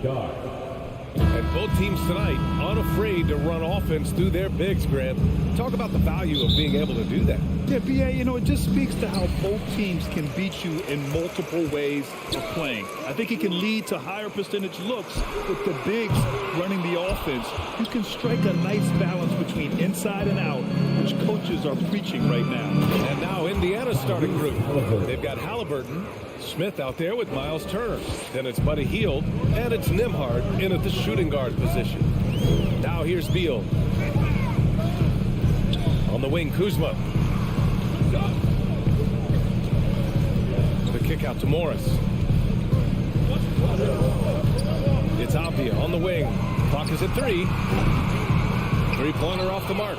And both teams tonight unafraid to run offense through their bigs, Grant. Talk about the value of being able to do that. Yeah, BA, you know, it just speaks to how both teams can beat you in multiple ways of playing. I think it can lead to higher percentage looks with the bigs running the offense. You can strike a nice balance between inside and out, which coaches are preaching right now. And now Indiana's starting group. They've got Halliburton, Smith out there with Miles Turner. Then it's Buddy Hield, and it's Nembhard in at the shooting guard position. Now here's Beal. On the wing, Kuzma. The kick out to Morris. It's Avdia on the wing. Clock is at 3. Three-pointer off the mark.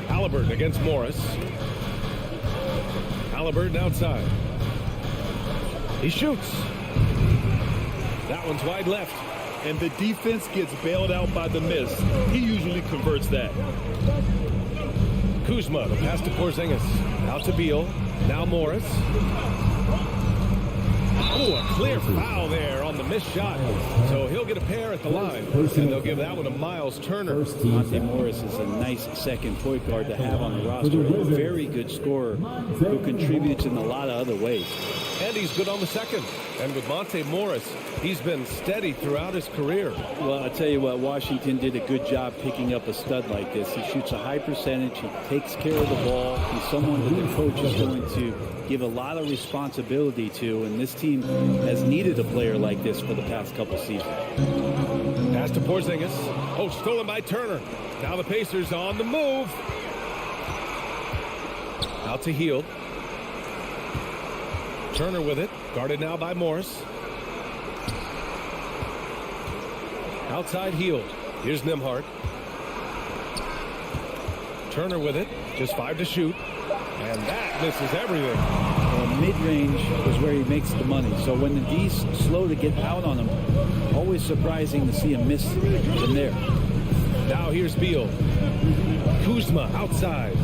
Halliburton against Morris. Halliburton outside. He shoots. That one's wide left. And the defense gets bailed out by the miss. He usually converts that. Kuzma, the pass to Porzingis. Out to Beal. Now Morris. Oh, a clear foul there on the missed shot. So he'll get a pair at the line. And they'll give that one to Miles Turner. Monte Morris is a nice second point guard to have on the roster. A very good scorer who contributes in a lot of other ways. And he's good on the second. And with Monte Morris, he's been steady throughout his career. Well, I'll tell you what, Washington did a good job picking up a stud like this. He shoots a high percentage. He takes care of the ball. He's someone that the coach is going to give a lot of responsibility to. And this team has needed a player like this for the past couple seasons. Pass to Porzingis. Oh, stolen by Turner. Now the Pacers on the move. Out to Hield. Turner with it. Guarded now by Morris. Outside Hield. Here's Nembhard. Turner with it. Just 5 to shoot. And that misses everything. Well, mid-range is where he makes the money. So when the D's slow to get out on him, always surprising to see him miss from there. Now here's Beal. Kuzma outside.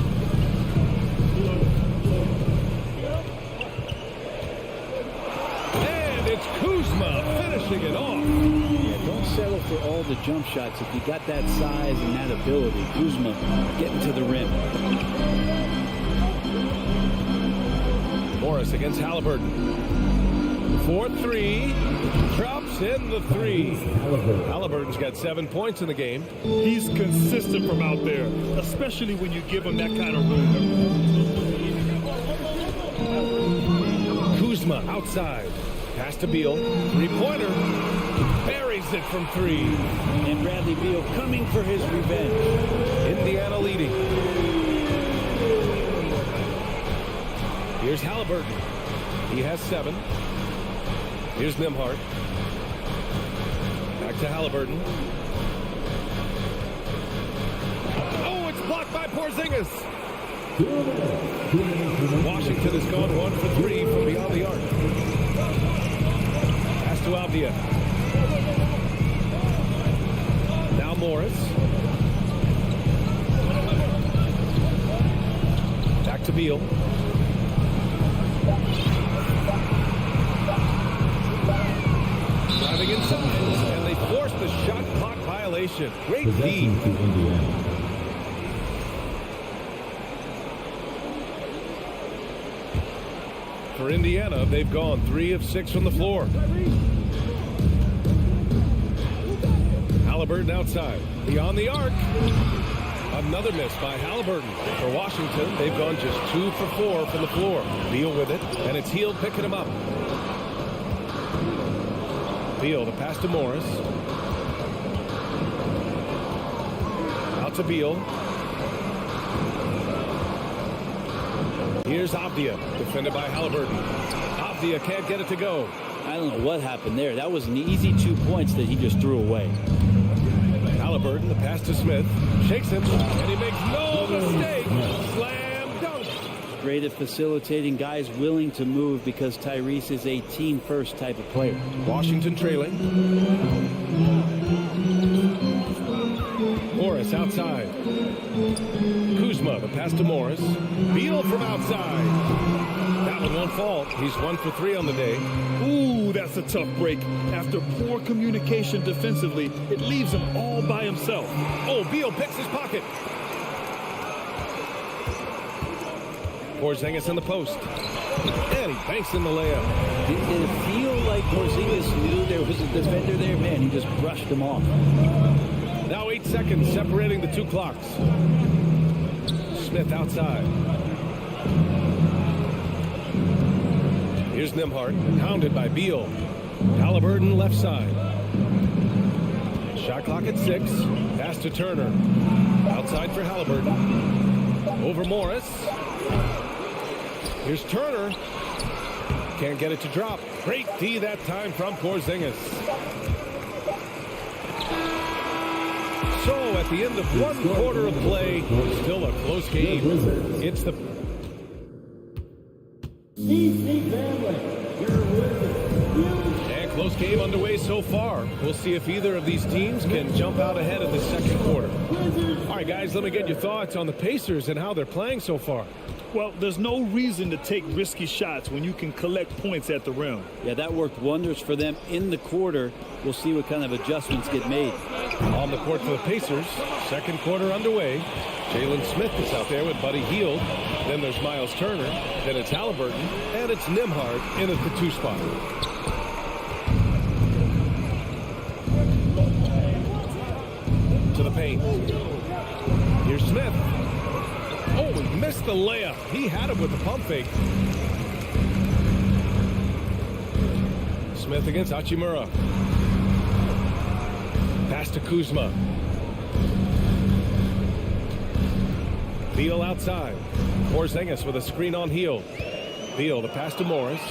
And it's Kuzma finishing it off. Yeah, don't settle for all the jump shots. If you got that size and that ability, Kuzma getting to the rim. Morris against Halliburton. 4-3. Drops in the 3. Halliburton's got 7 points in the game. He's consistent from out there, especially when you give him that kind of room. Kuzma outside. Pass to Beal. 3-pointer. Buries it from 3. And Bradley Beal coming for his revenge. Indiana leading. Here's Halliburton. He has 7. Here's Nembhard. Back to Halliburton. Oh, it's blocked by Porzingis. Washington has gone 1 for 3 from beyond the arc. Pass to Avdia. Now Morris. Back to Beal. Driving inside, and they force the shot clock violation. Great D. For Indiana, they've gone 3 of 6 from the floor. Halliburton outside. Beyond the arc. Another miss by Halliburton. For Washington, they've gone just 2 for 4 from the floor. Beal with it, and it's Hield picking him up. Beal, the pass to Morris. Out to Beal. Here's Avdia, defended by Halliburton. Avdia can't get it to go. I don't know what happened there. That was an easy 2 points that he just threw away. Halliburton, the pass to Smith. Shakes him, and he makes no mistake. Slam dunk. Great at facilitating guys willing to move because Tyrese is a team-first type of player. Washington trailing. Morris Pass outside. Kuzma, the pass to Morris. Beal from outside. That one won't fall. He's 1 for 3 on the day. Ooh, that's a tough break. After poor communication defensively, it leaves him all by himself. Oh, Beal picks his pocket. Porzingis in the post. And he banks in the layup. Did it feel like Porzingis knew there was a defender there? Man, he just brushed him off. Now 8 seconds separating the two clocks. Smith outside. Here's Nembhard, hounded by Beal. Halliburton left side. Shot clock at 6. Pass to Turner. Outside for Halliburton. Over Morris. Here's Turner. Can't get it to drop. Great D that time from Porzingis. So at the end of 1 quarter of play, still a close game. It's the and close game underway so far. We'll see if either of these teams can jump out ahead in the second quarter. All right, guys, let me get your thoughts on the Pacers and how they're playing so far. Well, there's no reason to take risky shots when you can collect points at the rim. Yeah, that worked wonders for them in the quarter. We'll see what kind of adjustments get made. On the court for the Pacers, second quarter underway. Jalen Smith is out there with Buddy Hield. Then there's Miles Turner. Then it's Halliburton. And it's Nembhard in at the 2 spot. To the paint. Here's Smith. Oh, he missed the layup. He had him with the pump fake. Smith against Hachimura. Pass to Kuzma. Beal outside. Porzingis with a screen on Hield. Beal, the pass to Morris.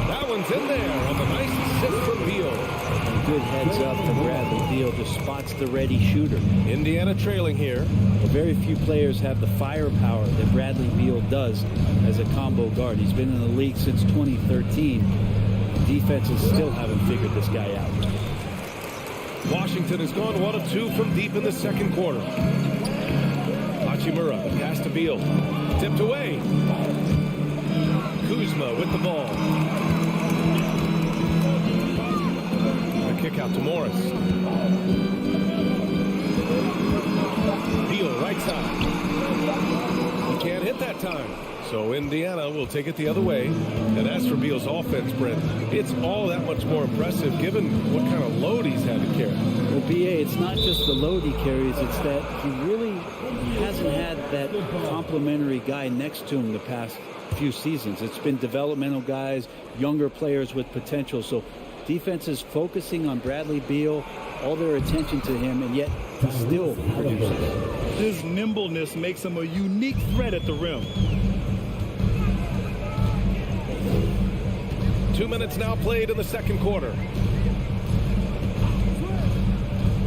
That one's in there on the nice assist from Beal. And good heads up to Bradley Beal. Just spots the ready shooter. Indiana trailing here. Well, very few players have the firepower that Bradley Beal does as a combo guard. He's been in the league since 2013. Defenses still haven't figured this guy out. Washington has gone 1 of 2 from deep in the second quarter. Hachimura, pass to Beal. Tipped away. Kuzma with the ball. A kick out to Morris. Beal right side. He can't hit that time. So Indiana will take it the other way. And as for Beal's offense, Brent, it's all that much more impressive given what kind of load he's had to carry. Well, BA, it's not just the load he carries, it's that he really hasn't had that complimentary guy next to him the past few seasons. It's been developmental guys, younger players with potential. So defense is focusing on Bradley Beal, all their attention to him, and yet he still produces. His nimbleness makes him a unique threat at the rim. 2 minutes now played in the second quarter.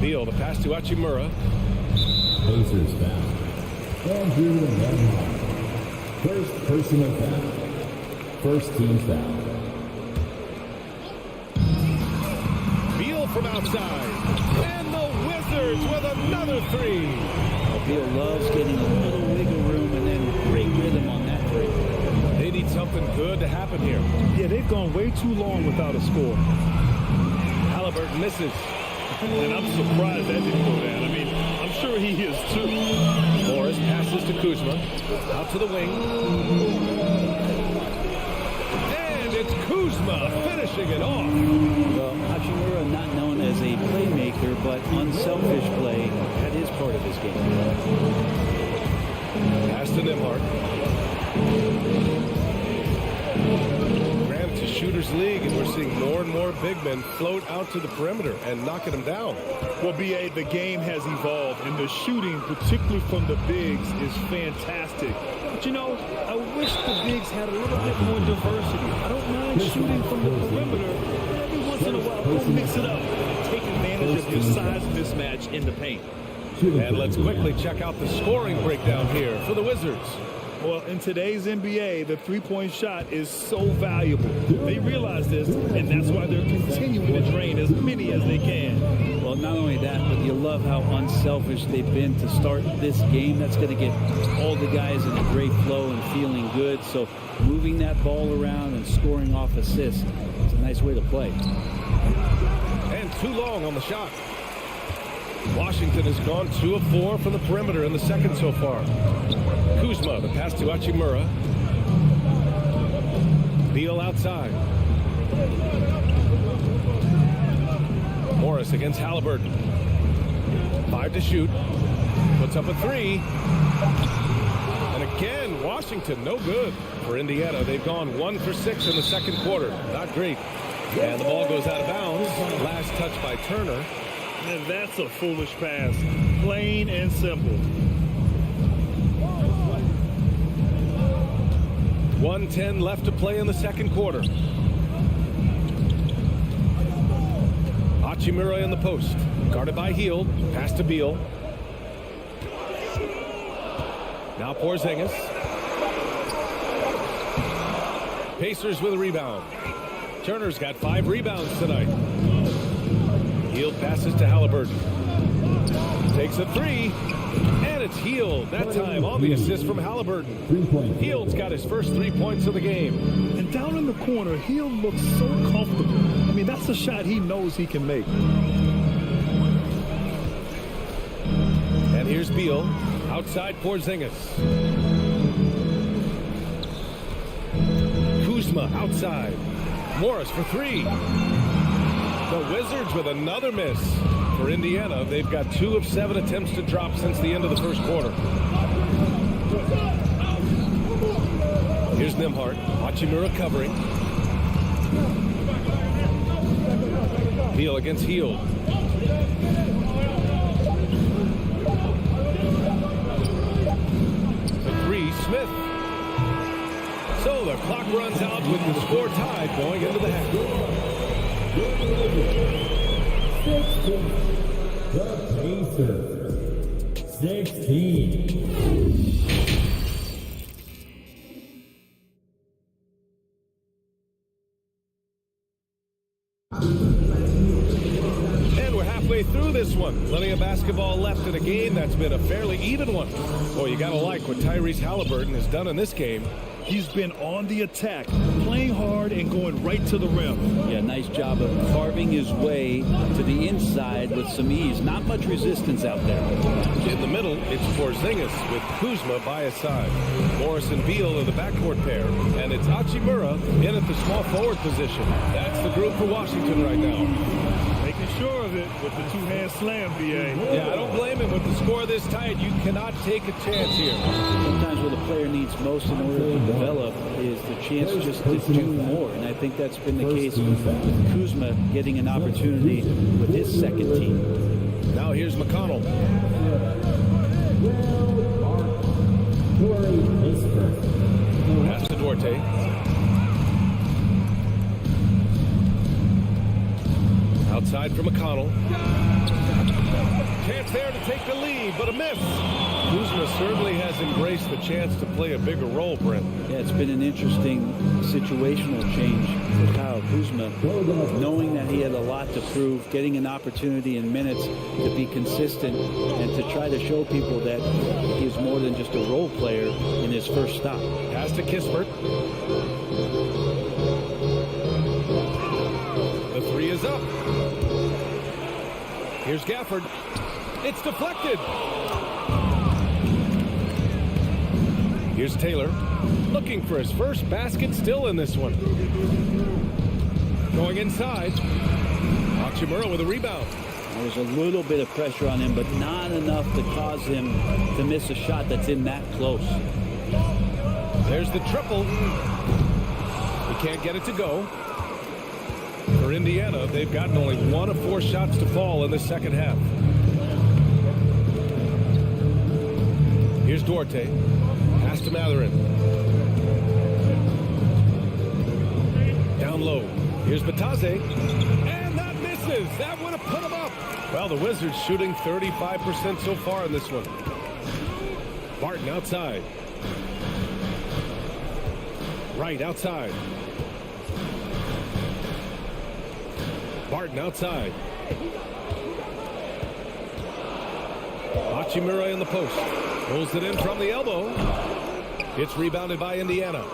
Beal, the pass to Hachimura. Pacers foul. First personal foul. First team foul. Beal from outside. And the Wizards with another 3. Well, Beal loves getting a little wiggle room and then great rhythm on that 3. They need something good to happen here. Yeah, they've gone way too long without a score. Halliburton misses. And I'm surprised that didn't go down. I mean, I'm sure he is too. Morris passes to Kuzma. Out to the wing. And it's Kuzma finishing it off. Well, Hachimura not known as a playmaker, but unselfish play. That is part of his game. Pass to Nembhard. Granted, it's a shooter's league, and we're seeing more and more big men float out to the perimeter and knocking them down. Well, BA, the game has evolved, and the shooting, particularly from the bigs, is fantastic. But, you know, I wish the bigs had a little bit more diversity. I don't mind shooting from the perimeter. Every once in a while, go mix it up. Take advantage of your size mismatch in the paint. And let's quickly check out the scoring breakdown here for the Wizards. Well, in today's NBA, the three-point shot is so valuable. They realize this, and that's why they're continuing to drain as many as they can. Well, Well, not only that, but you love how unselfish they've been to start this game. That's going to get all the guys in a great flow and feeling good. So moving that ball around and scoring off assists, it's a nice way to play. And too long on the shot. Washington has gone 2 of 4 from the perimeter in the second so far. Kuzma, the pass to Hachimura. Beal outside. Morris against Halliburton. 5 to shoot. Puts up a 3. And again, Washington, no good for Indiana. They've gone 1 for 6 in the second quarter. Not great. And the ball goes out of bounds. Last touch by Turner. And that's a foolish pass. Plain and simple. 1:10 left to play in the second quarter. Hachimura in the post. Guarded by Hield. Pass to Beal. Now Porzingis. Pacers with a rebound. Turner's got 5 rebounds tonight. Hield passes to Halliburton. Takes a 3. And it's Hield. That time on the assist from Halliburton. Hield's got his first 3 points of the game. And down in the corner, Hield looks so comfortable. I mean, that's a shot he knows he can make. And here's Beal. Outside Porzingis. Kuzma outside. Morris for 3. The Wizards with another miss. For Indiana, they've got 2 of 7 attempts to drop since the end of the first quarter. Here's Nembhard. Hachimura covering. Beal against Hield. The 3, Smith. So the clock runs out with the score tied going into the half. The Pacers, 16. And we're halfway through this one. Plenty of basketball left in a game that's been a fairly even one. Boy, you gotta like what Tyrese Halliburton has done in this game. He's been on the attack, playing hard and going right to the rim. Yeah, nice job of carving his way to the inside with some ease. Not much resistance out there. In the middle, it's Porzingis with Kuzma by his side. Morris and Beal are the backcourt pair, and it's Hachimura in at the small forward position. That's the group for Washington right now. Making sure of it with the 2-hand slam, BA. Yeah, I don't blame him. With the score this tight, you cannot take a chance here. Sometimes what a player needs most in order to develop is the chance just to do more, and I think that's been the case with Kuzma getting an opportunity with his second team. Now here's McConnell. Pass to Duarte. Outside for McConnell. Chance there to take the lead, but a miss. Kuzma certainly has embraced the chance to play a bigger role, Brent. Yeah, it's been an interesting situational change for Kyle Kuzma, knowing that he had a lot to prove, getting an opportunity in minutes to be consistent and to try to show people that he's more than just a role player in his first stop. Pass to Kispert. The 3 is up. Here's Gafford. It's deflected. Here's Taylor, looking for his first basket, still in this one. Going inside. Hachimura with a rebound. There was a little bit of pressure on him, but not enough to cause him to miss a shot that's in that close. There's the triple. He can't get it to go. For Indiana, they've gotten only 1 of 4 shots to fall in the second half. Here's Duarte. Pass to Matherin. Down low. Here's Batase. And that misses. That would have put him up. Well, the Wizards shooting 35% so far in this one. Barton outside. Right outside. Barton outside. Hachimura in the post. Pulls it in from the elbow. It's rebounded by Indiana.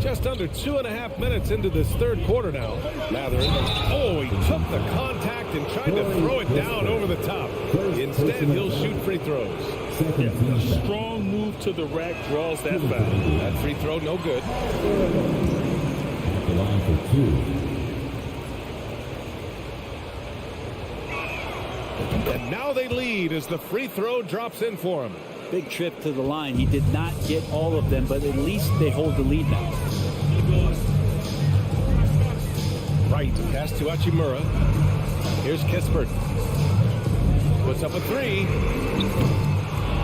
Just under 2.5 minutes into this third quarter now. Mathurin. Oh, he took the contact and tried to throw it down over the top. Instead, he'll shoot free throws. Yeah, a strong move to the rack draws that foul. That free throw, no good. The line for 2. And now they lead as the free throw drops in for him. Big trip to the line. He did not get all of them, but at least they hold the lead now. Right, pass to Hachimura. Here's Kispert. Puts up a three.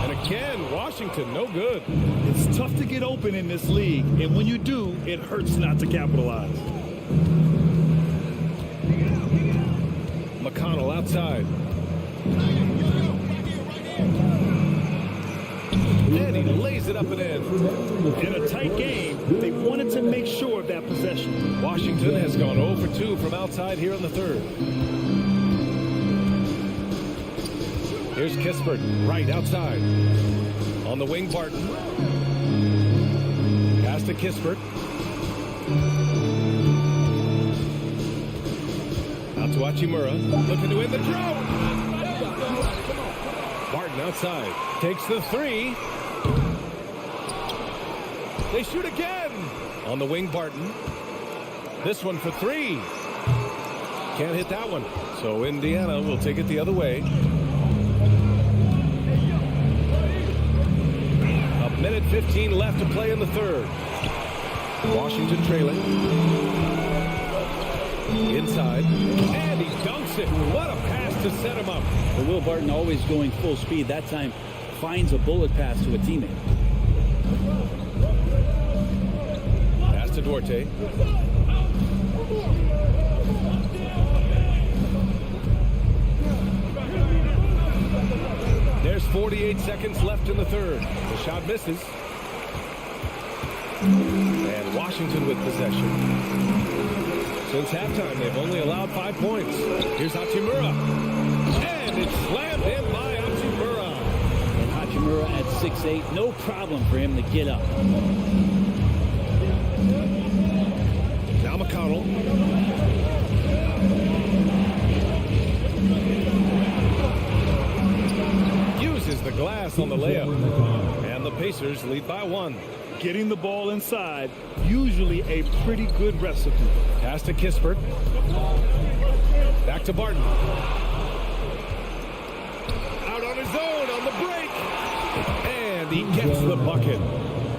And again, Washington, no good. It's tough to get open in this league, and when you do, it hurts not to capitalize. McConnell outside. And he lays it up and in. In a tight game, they wanted to make sure of that possession. Washington has gone 0 for 2 from outside here in the third. Here's Kispert, right outside. On the wing, Barton. Pass to Kispert. Out to Hachimura. Looking to win the drought. Barton outside. Takes the three. They shoot again. On the wing, Barton. This one for three. Can't hit that one. So Indiana will take it the other way. A minute 15 left to play in the third. Washington trailing. Inside. And he dunks it. What a pass to set him up. But Will Barton, always going full speed, that time finds a bullet pass to a teammate. Pass to Duarte. There's 48 seconds left in the third. The shot misses. And Washington with possession. Since halftime, they've only allowed 5 points. Here's Hachimura. And it's slammed in by Hachimura. And Hachimura at 6'8", no problem for him to get up. Now McConnell. Uses the glass on the layup. And the Pacers lead by 1. Getting the ball inside, usually a pretty good recipe. Pass to Kispert. Back to Barton. Out on his own on the break. And he gets the bucket.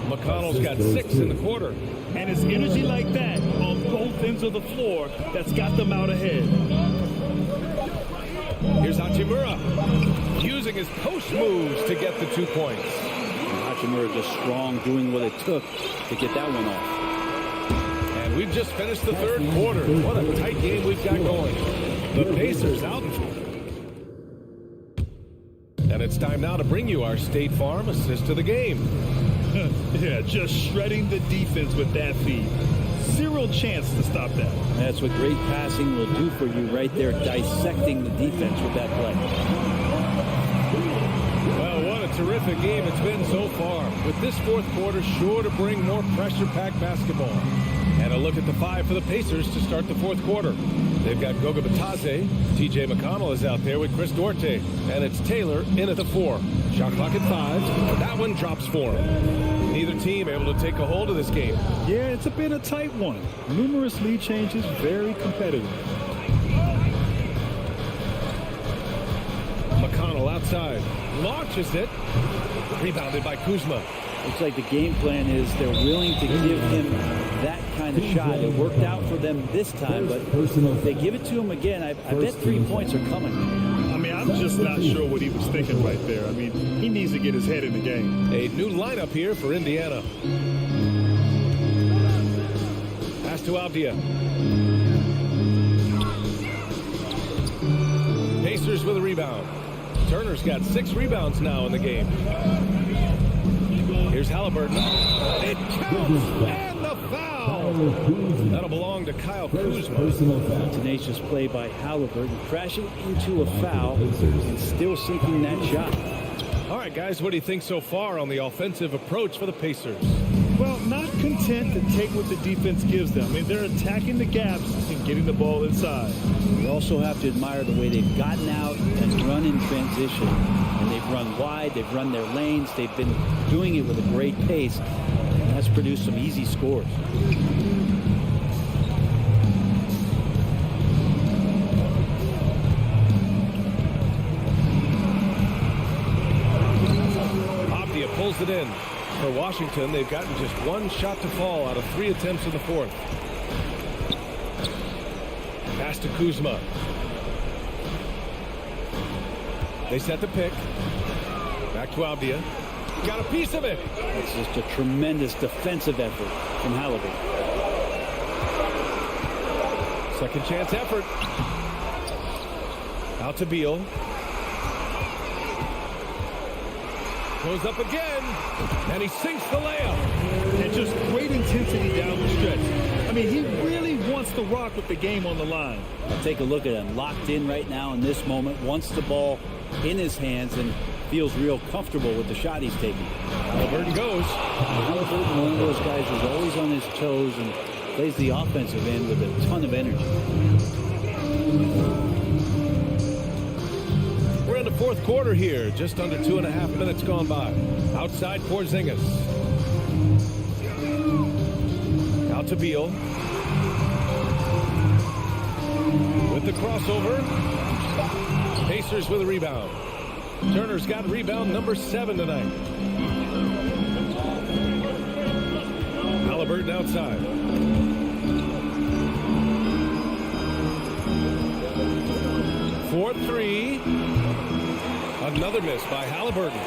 McConnell's got 6 in the quarter. And it's energy like that on both ends of the floor that's got them out ahead. Here's Hachimura. Using his post moves to get the 2 points. Hachimura just strong, doing what it took to get that one off. And we've just finished the third quarter. What a tight game we've got going. The Pacers out. And it's time now to bring you our State Farm assist of the game. Yeah, just shredding the defense with that feed. Zero chance to stop that. That's what great passing will do for you right there, dissecting the defense with that play. Well, what a terrific game it's been so far. With this fourth quarter sure to bring more pressure-packed basketball. And a look at the 5 for the Pacers to start the fourth quarter. They've got Goga Bitadze. TJ McConnell is out there with Chris Duarte. And it's Taylor in at the 4. Shot clock at 5. That one drops for him. Neither team able to take a hold of this game. Yeah, it's been a tight one. Numerous lead changes, very competitive. McConnell outside. Launches it. Rebounded by Kuzma. Looks like the game plan is they're willing to give him that kind of shot. It worked out for them this time, but if they give it to him again, I bet 3 points are coming. I mean, I'm just not sure what he was thinking right there. I mean, he needs to get his head in the game. A new lineup here for Indiana. Pass to Avdia. Pacers with a rebound. Turner's got 6 rebounds now in the game. Here's Halliburton. It counts, and the foul. foul. That'll belong to Kyle Kuzma. Personal foul. Tenacious play by Halliburton, crashing into a foul and still sinking that shot. All right, guys, what do you think so far on the offensive approach for the Pacers? Well, not content to take what the defense gives them. I mean, they're attacking the gaps and getting the ball inside. We also have to admire the way they've gotten out and run in transition. And they've run wide, they've run their lanes, they've been doing it with a great pace. And that's produced some easy scores. Pulls it in. For Washington, they've gotten just one shot to fall out of 3 attempts in the fourth. Pass to Kuzma. They set the pick. Back to Avdia. Got a piece of it. It's just a tremendous defensive effort from Halliburton. Second chance effort. Out to Beal. Goes up again, and he sinks the layup. And just great intensity down the stretch. I mean, he really wants to rock with the game on the line. Now take a look at him, locked in right now in this moment, wants the ball in his hands and feels real comfortable with the shot he's taking. Halliburton goes. Halliburton, one of those guys who's always on his toes and plays the offensive end with a ton of energy. We're in the fourth quarter here. Just under 2.5 minutes gone by. Outside Porzingis. Out to Beal. With the crossover. Pacers with a rebound. Turner's got rebound number 7 tonight. Halliburton outside. For 3. Another miss by Halliburton.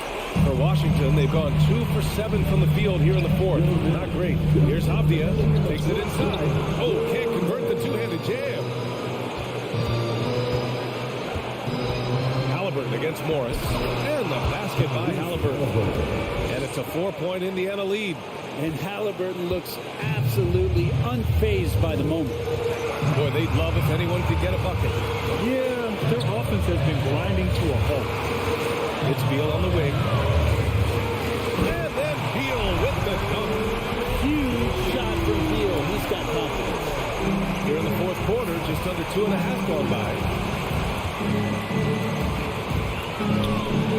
For Washington, they've gone 2 for 7 from the field here in the fourth. Not great. Here's Avdia. Takes it inside. Oh, can't convert the two-handed jam. Halliburton against Morris. And the basket by Halliburton. And it's a 4-point Indiana lead. And Halliburton looks absolutely unfazed by the moment. Boy, they'd love if anyone could get a bucket. Yeah, their offense has been grinding to a halt. It's Beal on the wing. And then Beal with the dunk. Huge shot from Beal. He's got confidence. Here in the fourth quarter, just under 2.5 gone by.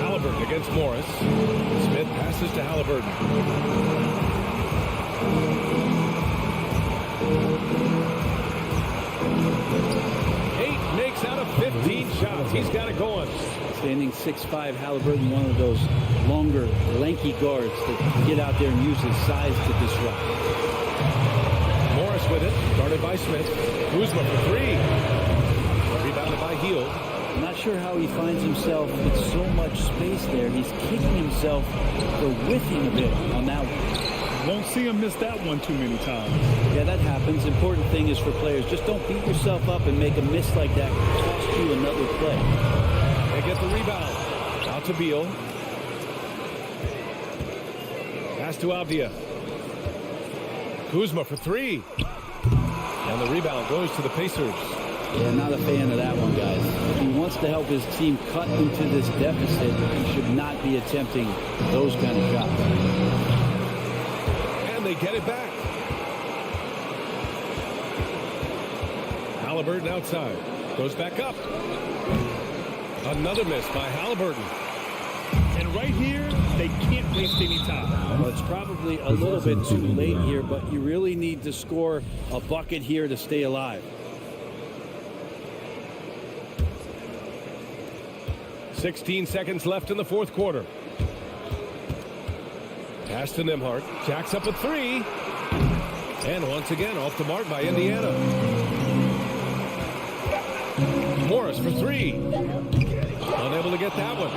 Halliburton against Morris. Smith passes to Halliburton. 8 makes out of 15 shots. He's got it going. Standing 6'5", Halliburton, one of those longer, lanky guards that can get out there and use his size to disrupt. Morris with it, guarded by Smith. Kuzma for 3. Rebounded by Hield. I'm not sure how he finds himself with so much space there. He's kicking himself for whiffing a bit on that one. Won't see him miss that one too many times. Yeah, that happens. Important thing is for players, just don't beat yourself up and make a miss like that cost you another play. They get the rebound. Out to Beal. Pass to Avdia. Kuzma for 3. And the rebound goes to the Pacers. Yeah, not a fan of that one, guys. If he wants to help his team cut into this deficit, he should not be attempting those kind of shots. They get it back. Halliburton outside. Goes back up. Another miss by Halliburton. And right here, they can't waste any time. Well, it's probably a little bit too late here, but you really need to score a bucket here to stay alive. 16 seconds left in the fourth quarter. Pass to Nembhard. Jacks up a 3. And once again, off the mark by Indiana. Morris for 3. Unable to get that one.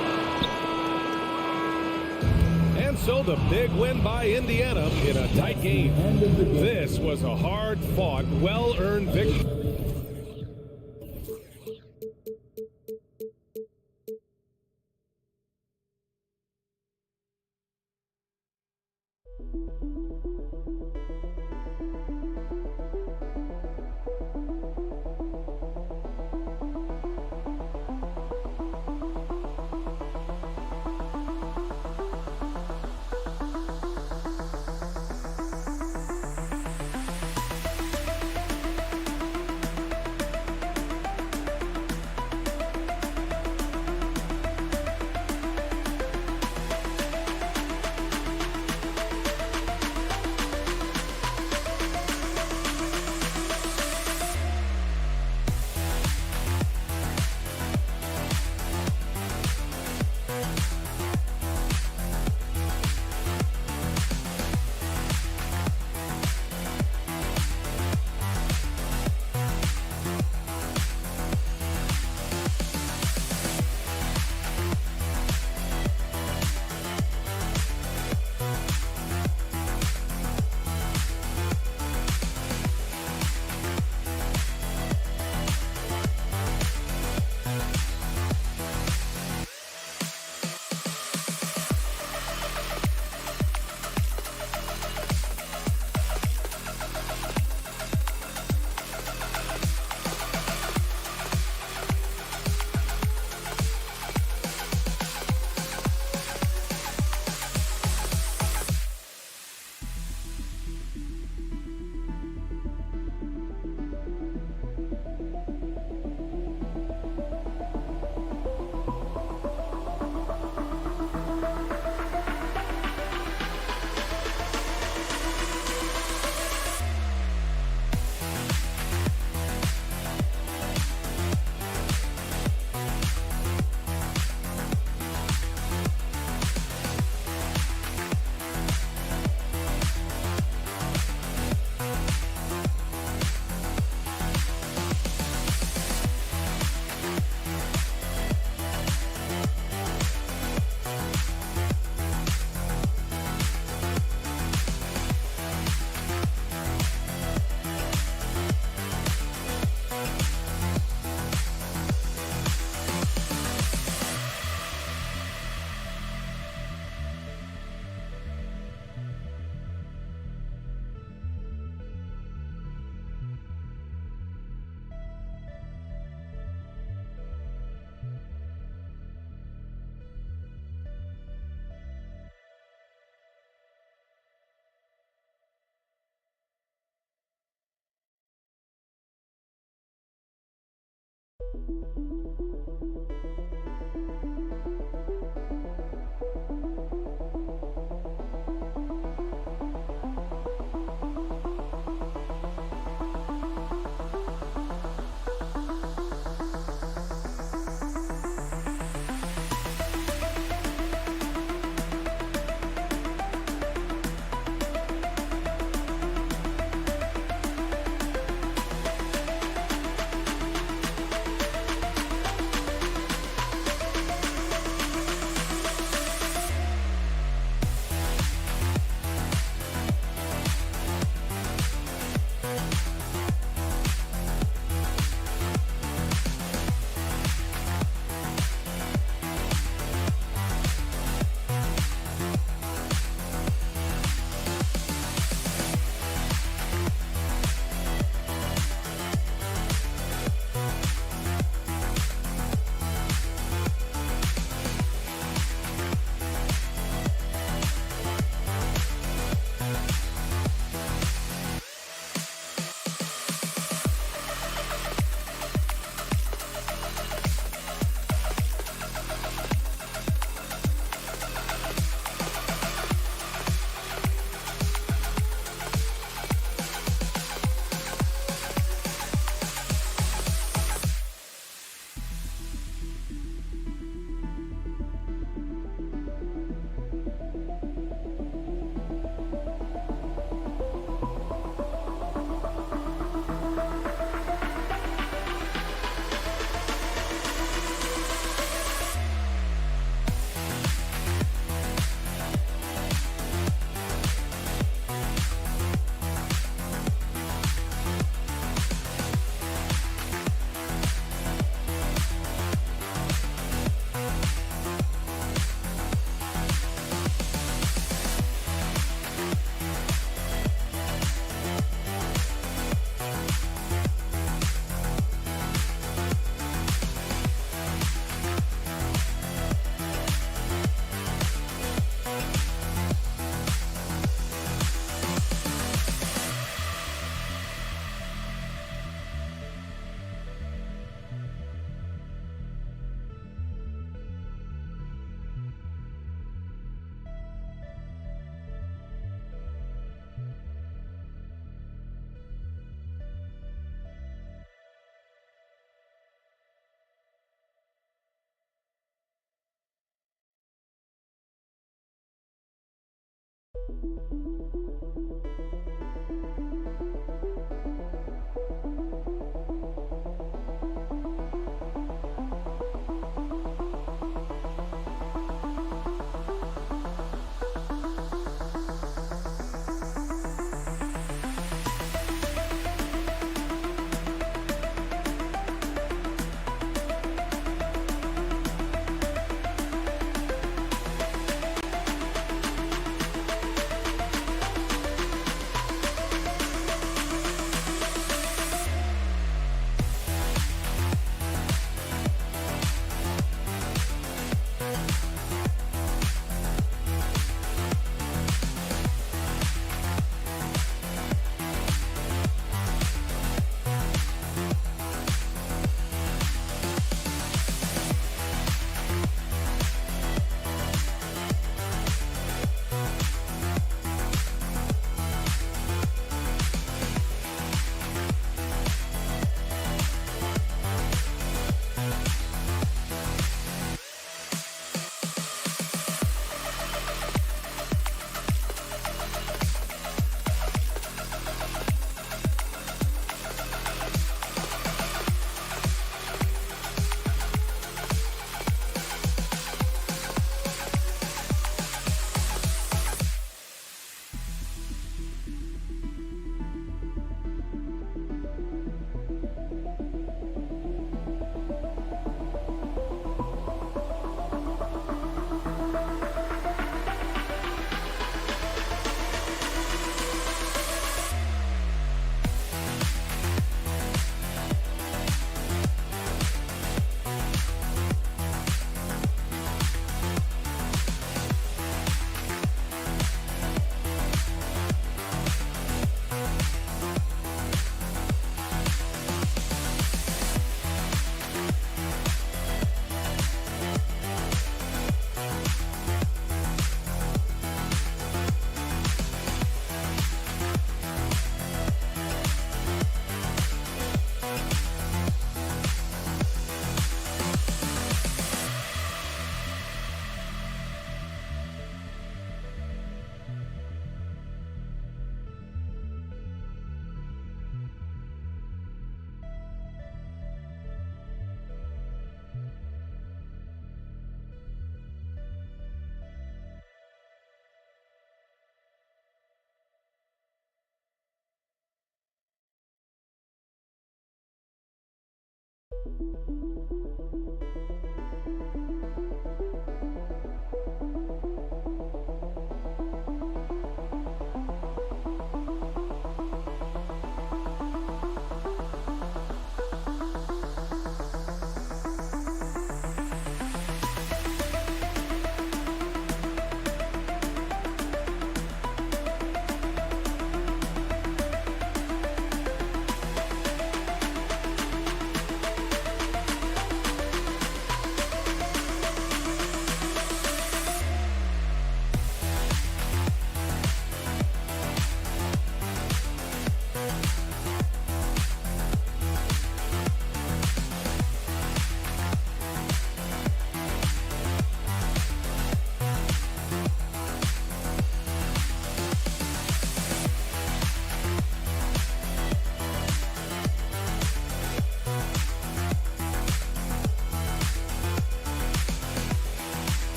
And so the big win by Indiana in a tight game. This was a hard-fought, well-earned victory.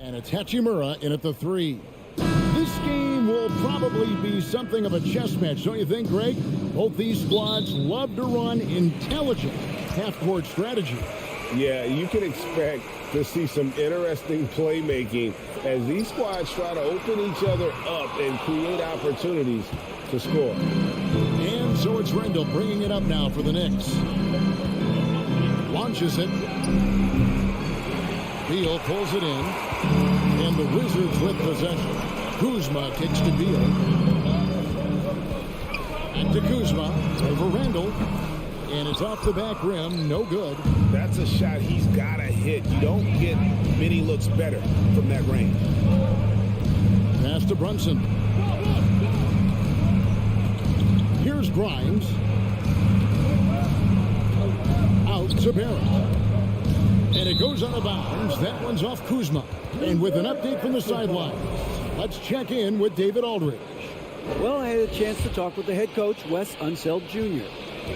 And it's Hachimura in at the 3. This game will probably be something of a chess match, don't you think, Greg? Both these squads love to run intelligent half-court strategy. Yeah, you can expect to see some interesting playmaking as these squads try to open each other up and create opportunities to score. And so it's Rendell bringing it up now for the Knicks. Launches it. Beal pulls it in. And the Wizards with possession. Kuzma kicks to Beal. And to Kuzma. Over Rendell. And it's off the back rim. No good. That's a shot he's got to hit. You don't get many looks better from that range. Pass to Brunson. Here's Grimes. Out to Barrett. And it goes out of bounds. That one's off Kuzma. And with an update from the sideline, let's check in with David Aldridge. Well, I had a chance to talk with the head coach, Wes Unseld Jr.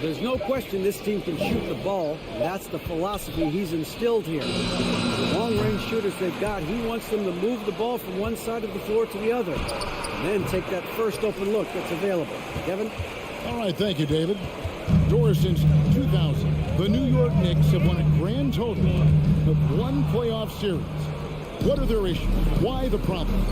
There's no question this team can shoot the ball. And that's the philosophy he's instilled here. The long-range shooters they've got, he wants them to move the ball from one side of the floor to the other. And then take that first open look that's available. Kevin? All right, thank you, David. Doris, since 2000, the New York Knicks have won a grand total of 1 playoff series. What are their issues? Why the problems?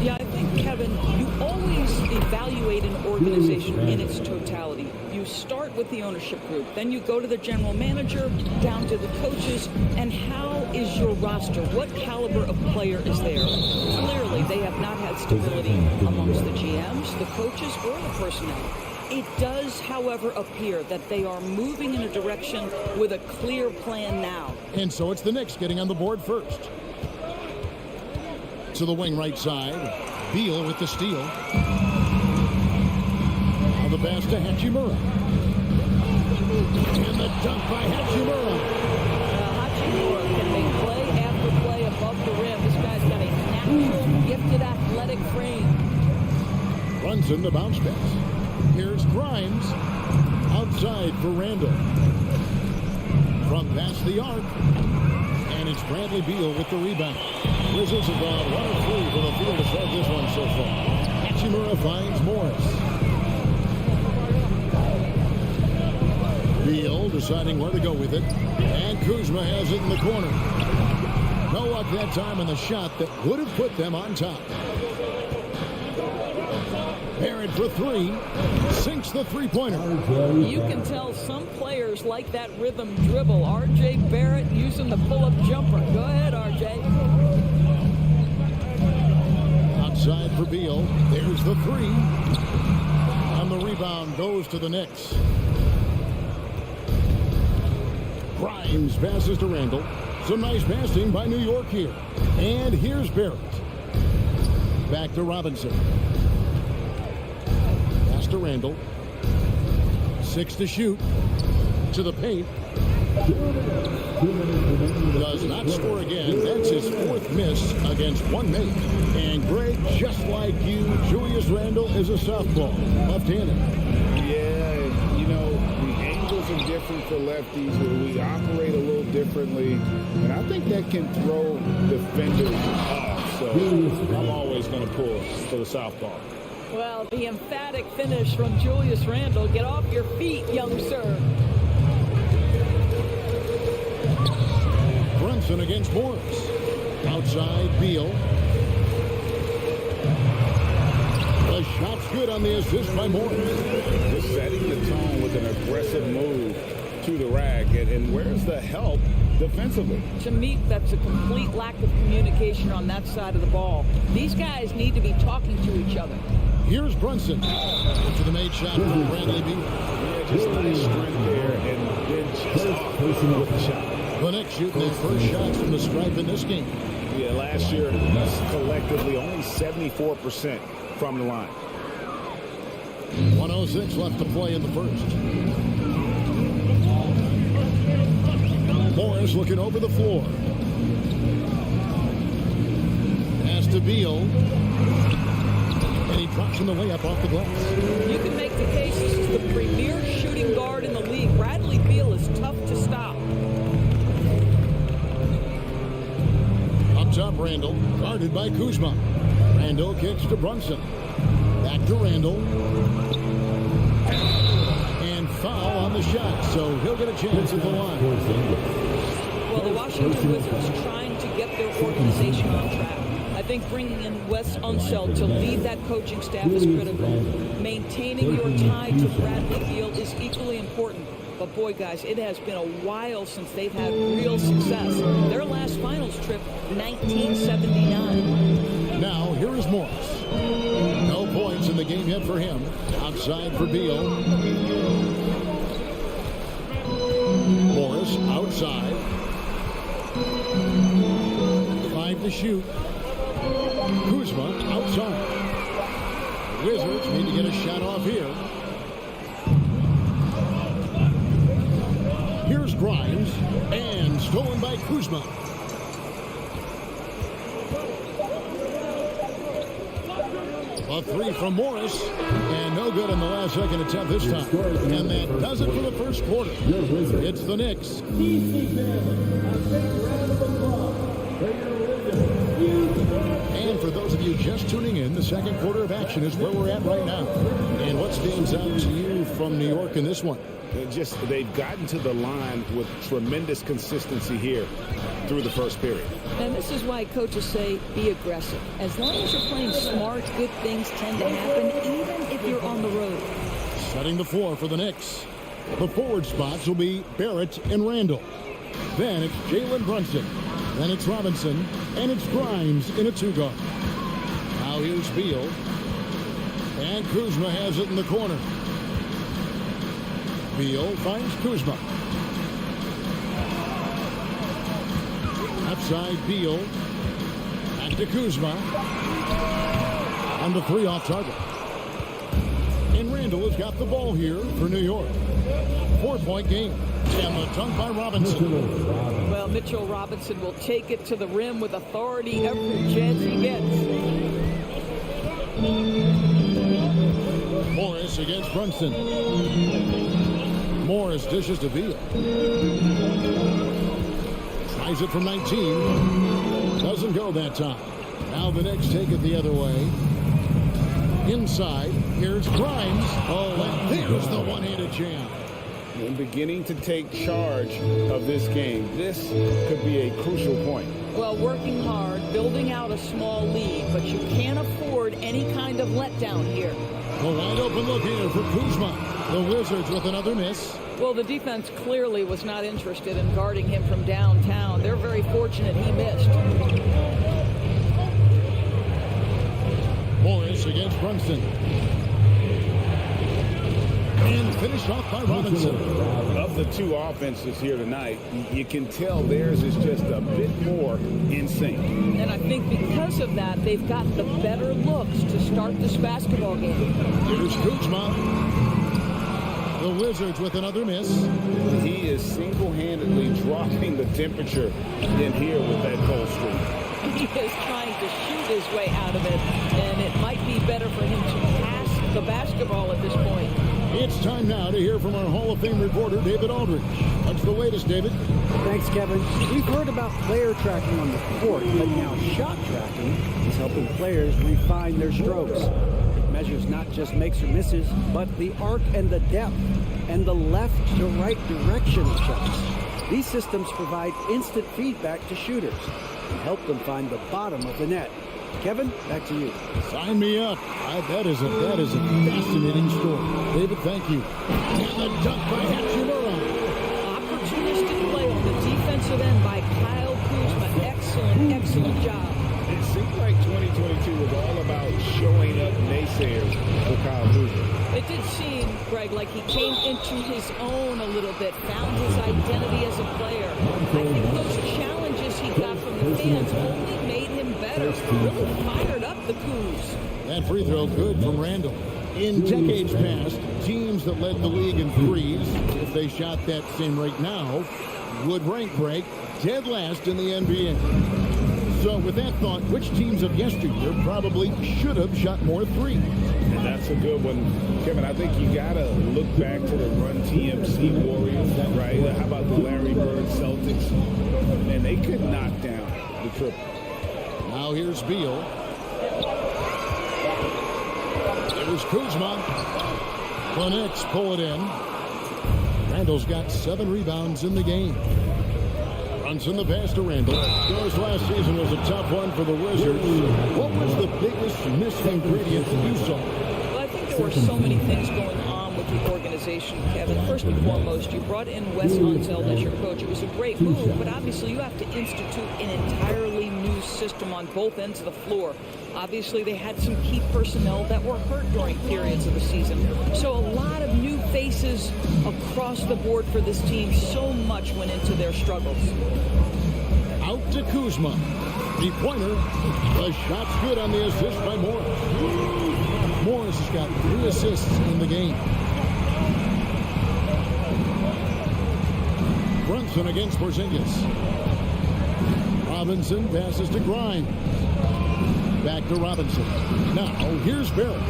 Yeah, I think, Kevin, you always evaluate an organization in its totality. You start with the ownership group, then you go to the general manager, down to the coaches, and how is your roster? What caliber of player is there? Clearly, they have not had stability amongst the GMs, the coaches, or the personnel. It does, however, appear that they are moving in a direction with a clear plan now. And so it's the Knicks getting on the board first. To the wing right side. Beal with the steal. Now the pass to Hachimura. And the dunk by Hachimura. Hachimura can make play after play above the rim. This guy's got a natural, gifted, athletic frame. Runs Robinson, the bounce pass. Here's Grimes. Outside for Randall. From past the arc. And it's Bradley Beal with the rebound. Wizards have gone 1 of 3 from the field to start this one so far. Hachimura finds Morris. Beal deciding where to go with it. And Kuzma has it in the corner. No luck that time in the shot that would have put them on top. Barrett for 3. Sinks the three-pointer. You can tell some players like that rhythm dribble. R.J. Barrett using the pull-up jumper. Go ahead, R.J. Outside for Beal. There's the 3. And the rebound goes to the Knicks. Grimes passes to Randall. Some nice passing by New York here. And here's Barrett. Back to Robinson. Pass to Randall. 6 to shoot. To the paint. Does not score again. That's his 4th miss against 1 make. And Greg, just like you, Julius Randle is a softball. Left-handed. Yeah, you know, the angles are different for lefties. We operate a little differently. And I think that can throw defenders off. So I'm always going to pull for the southpaw. Well, the emphatic finish from Julius Randle. Get off your feet, young sir. Brunson against Morris. Outside, Beal. The shot's good on the assist by Morris. Just setting the tone with an aggressive move to the rack. And where's the help defensively? To me, that's a complete lack of communication on that side of the ball. These guys need to be talking to each other. Here's Brunson. To the made shot from Bradley Beal. Yeah, just nice strength there. And then just off with the shot. The Knicks shooting their first shots from the stripe in this game. Yeah, last year, collectively, only 74% from the line. 1:06 left to play in the first. Morris looking over the floor. Pass to Beal. And he drops in the layup off the glass. You can make the case this is the premier shooting guard in the league. Bradley Beal is tough to stop. Top Randall, guarded by Kuzma. Randall kicks to Brunson. Back to Randall. And foul on the shot, so he'll get a chance at the line. Well, the Washington Wizards trying to get their organization on track. I think bringing in Wes Unseld to lead that coaching staff is critical. Maintaining your tie to Bradley Beal is equally important. But boy, guys, it has been a while since they've had real success. Their last finals trip, 1979. Now, here is Morris. No points in the game yet for him. Outside for Beal. Morris outside. 5 to shoot. Kuzma outside. Wizards need to get a shot off here. Here's Grimes, and stolen by Kuzma. A 3 from Morris, and no good in the last second attempt this time. And that does it for the first quarter. It's the Knicks. And for those of you just tuning in, the second quarter of action is where we're at right now. And what stands out to you from New York in this one? They've gotten to the line with tremendous consistency here through the first period. And this is why coaches say be aggressive. As long as you're playing smart, good things tend to happen, even if you're on the road. Setting the floor for the Knicks. The forward spots will be Barrett and Randall. Then it's Jalen Brunson. Then it's Robinson. And it's Grimes in a 2-guard. Now here's Beal. And Kuzma has it in the corner. Beal finds Kuzma. Outside Beal. Back to Kuzma. And the 3 off target. And Randall has got the ball here for New York. 4-point game. And the dunk by Robinson. Well, Mitchell Robinson will take it to the rim with authority every chance he gets. Morris against Brunson. Morris dishes to Beal. Tries it from 19. Doesn't go that time. Now the Knicks take it the other way. Inside, here's Grimes. Oh, and there's the one-handed jam. And beginning to take charge of this game. This could be a crucial point. Well, working hard, building out a small lead, but you can't afford any kind of letdown here. A wide open look here for Kuzma. The Wizards with another miss. Well, the defense clearly was not interested in guarding him from downtown. They're very fortunate he missed. Morris against Brunson. And finished off by Robinson. Of the two offenses here tonight, you can tell theirs is just a bit more in sync. And I think because of that, they've got the better looks to start this basketball game. Here's Kuzma. The Wizards with another miss. He is single-handedly dropping the temperature in here with that cold streak. He is trying to shoot his way out of it, and it might be better for him to pass the basketball at this point. It's time now to hear from our Hall of Fame reporter, David Aldridge. What's the latest, David? Thanks, Kevin. We've heard about player tracking on the court, but now shot tracking is helping players refine their strokes. It measures not just makes or misses, but the arc and the depth and the left to right direction of shots. These systems provide instant feedback to shooters and help them find the bottom of the net. Kevin, back to you. Sign me up. That is a fascinating story. David, thank you. And the dunk by Hachimura. Opportunistic play on the defensive end by Kyle Kuzma. Excellent job. It seemed like 2022 was all about showing up naysayers for Kyle Kuzma. It did seem, Greg, like he came into his own a little bit, found his identity as a player. I think those challenges he got from the fans only made him better. Really fired up the Kuz. That free throw good from Randall. In decades past, teams that led the league in threes, if they shot that same rate now, would rank break dead last in the NBA. So with that thought, which teams of yesteryear probably should have shot more threes? And that's a good one. Kevin, I think you got to look back to the Run TMC Warriors, right? How about the Larry Bird Celtics? And they could knock down the triple. Now here's Beal. Here's Kuzma. The Knicks pull it in. Randall's got 7 rebounds in the game. Brunson the pass to Randall. Yours last season was a tough one for the Wizards. What was the biggest missing ingredient that you saw? Well, I think there were so many things going on with the organization, Kevin. First and foremost, you brought in Wes Unseld as your coach. It was a great move, but obviously you have to institute an entirely new system on both ends of the floor. Obviously, they had some key personnel that were hurt during periods of the season. So a lot of new faces across the board for this team. So much went into their struggles. Out to Kuzma. Three-pointer. The shot's good on the assist by Morris. Morris has got 3 assists in the game. Brunson against Porzingis. Robinson passes to Grimes. Back to Robinson. Now, here's Barrett.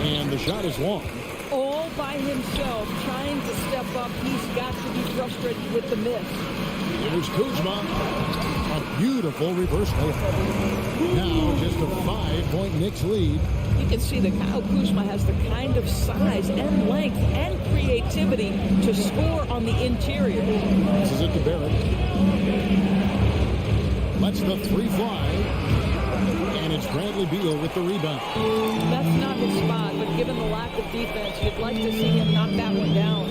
And the shot is long. All by himself, trying to step up. He's got to be frustrated with the miss. Here's Kuzma. A beautiful reverse layup. Now, just a 5-point Knicks lead. You can see that Kyle Kuzma has the kind of size and length and creativity to score on the interior. This is it to Barrett. Lets the 3 fly. And it's Bradley Beal with the rebound. That's not his spot, but given the lack of defense, you'd like to see him knock that one down.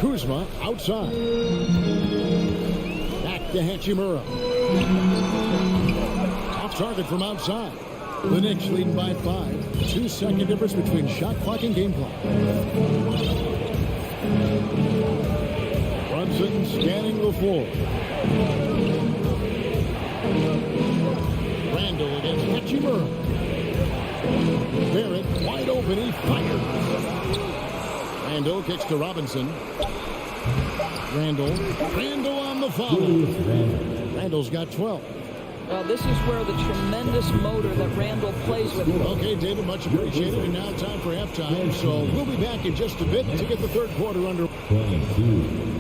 Kuzma outside. Back to Hachimura. Off target from outside. The Knicks leading by 5. 2-second difference between shot clock and game clock. Brunson scanning the floor. Randall against Hachimura. Barrett wide open. He fires. Randall kicks to Robinson. Randall on the follow. Randall's got 12. Well, this is where the tremendous motor that Randall plays with. Okay, David, much appreciated. And now time for halftime. So we'll be back in just a bit to get the third quarter under. 22.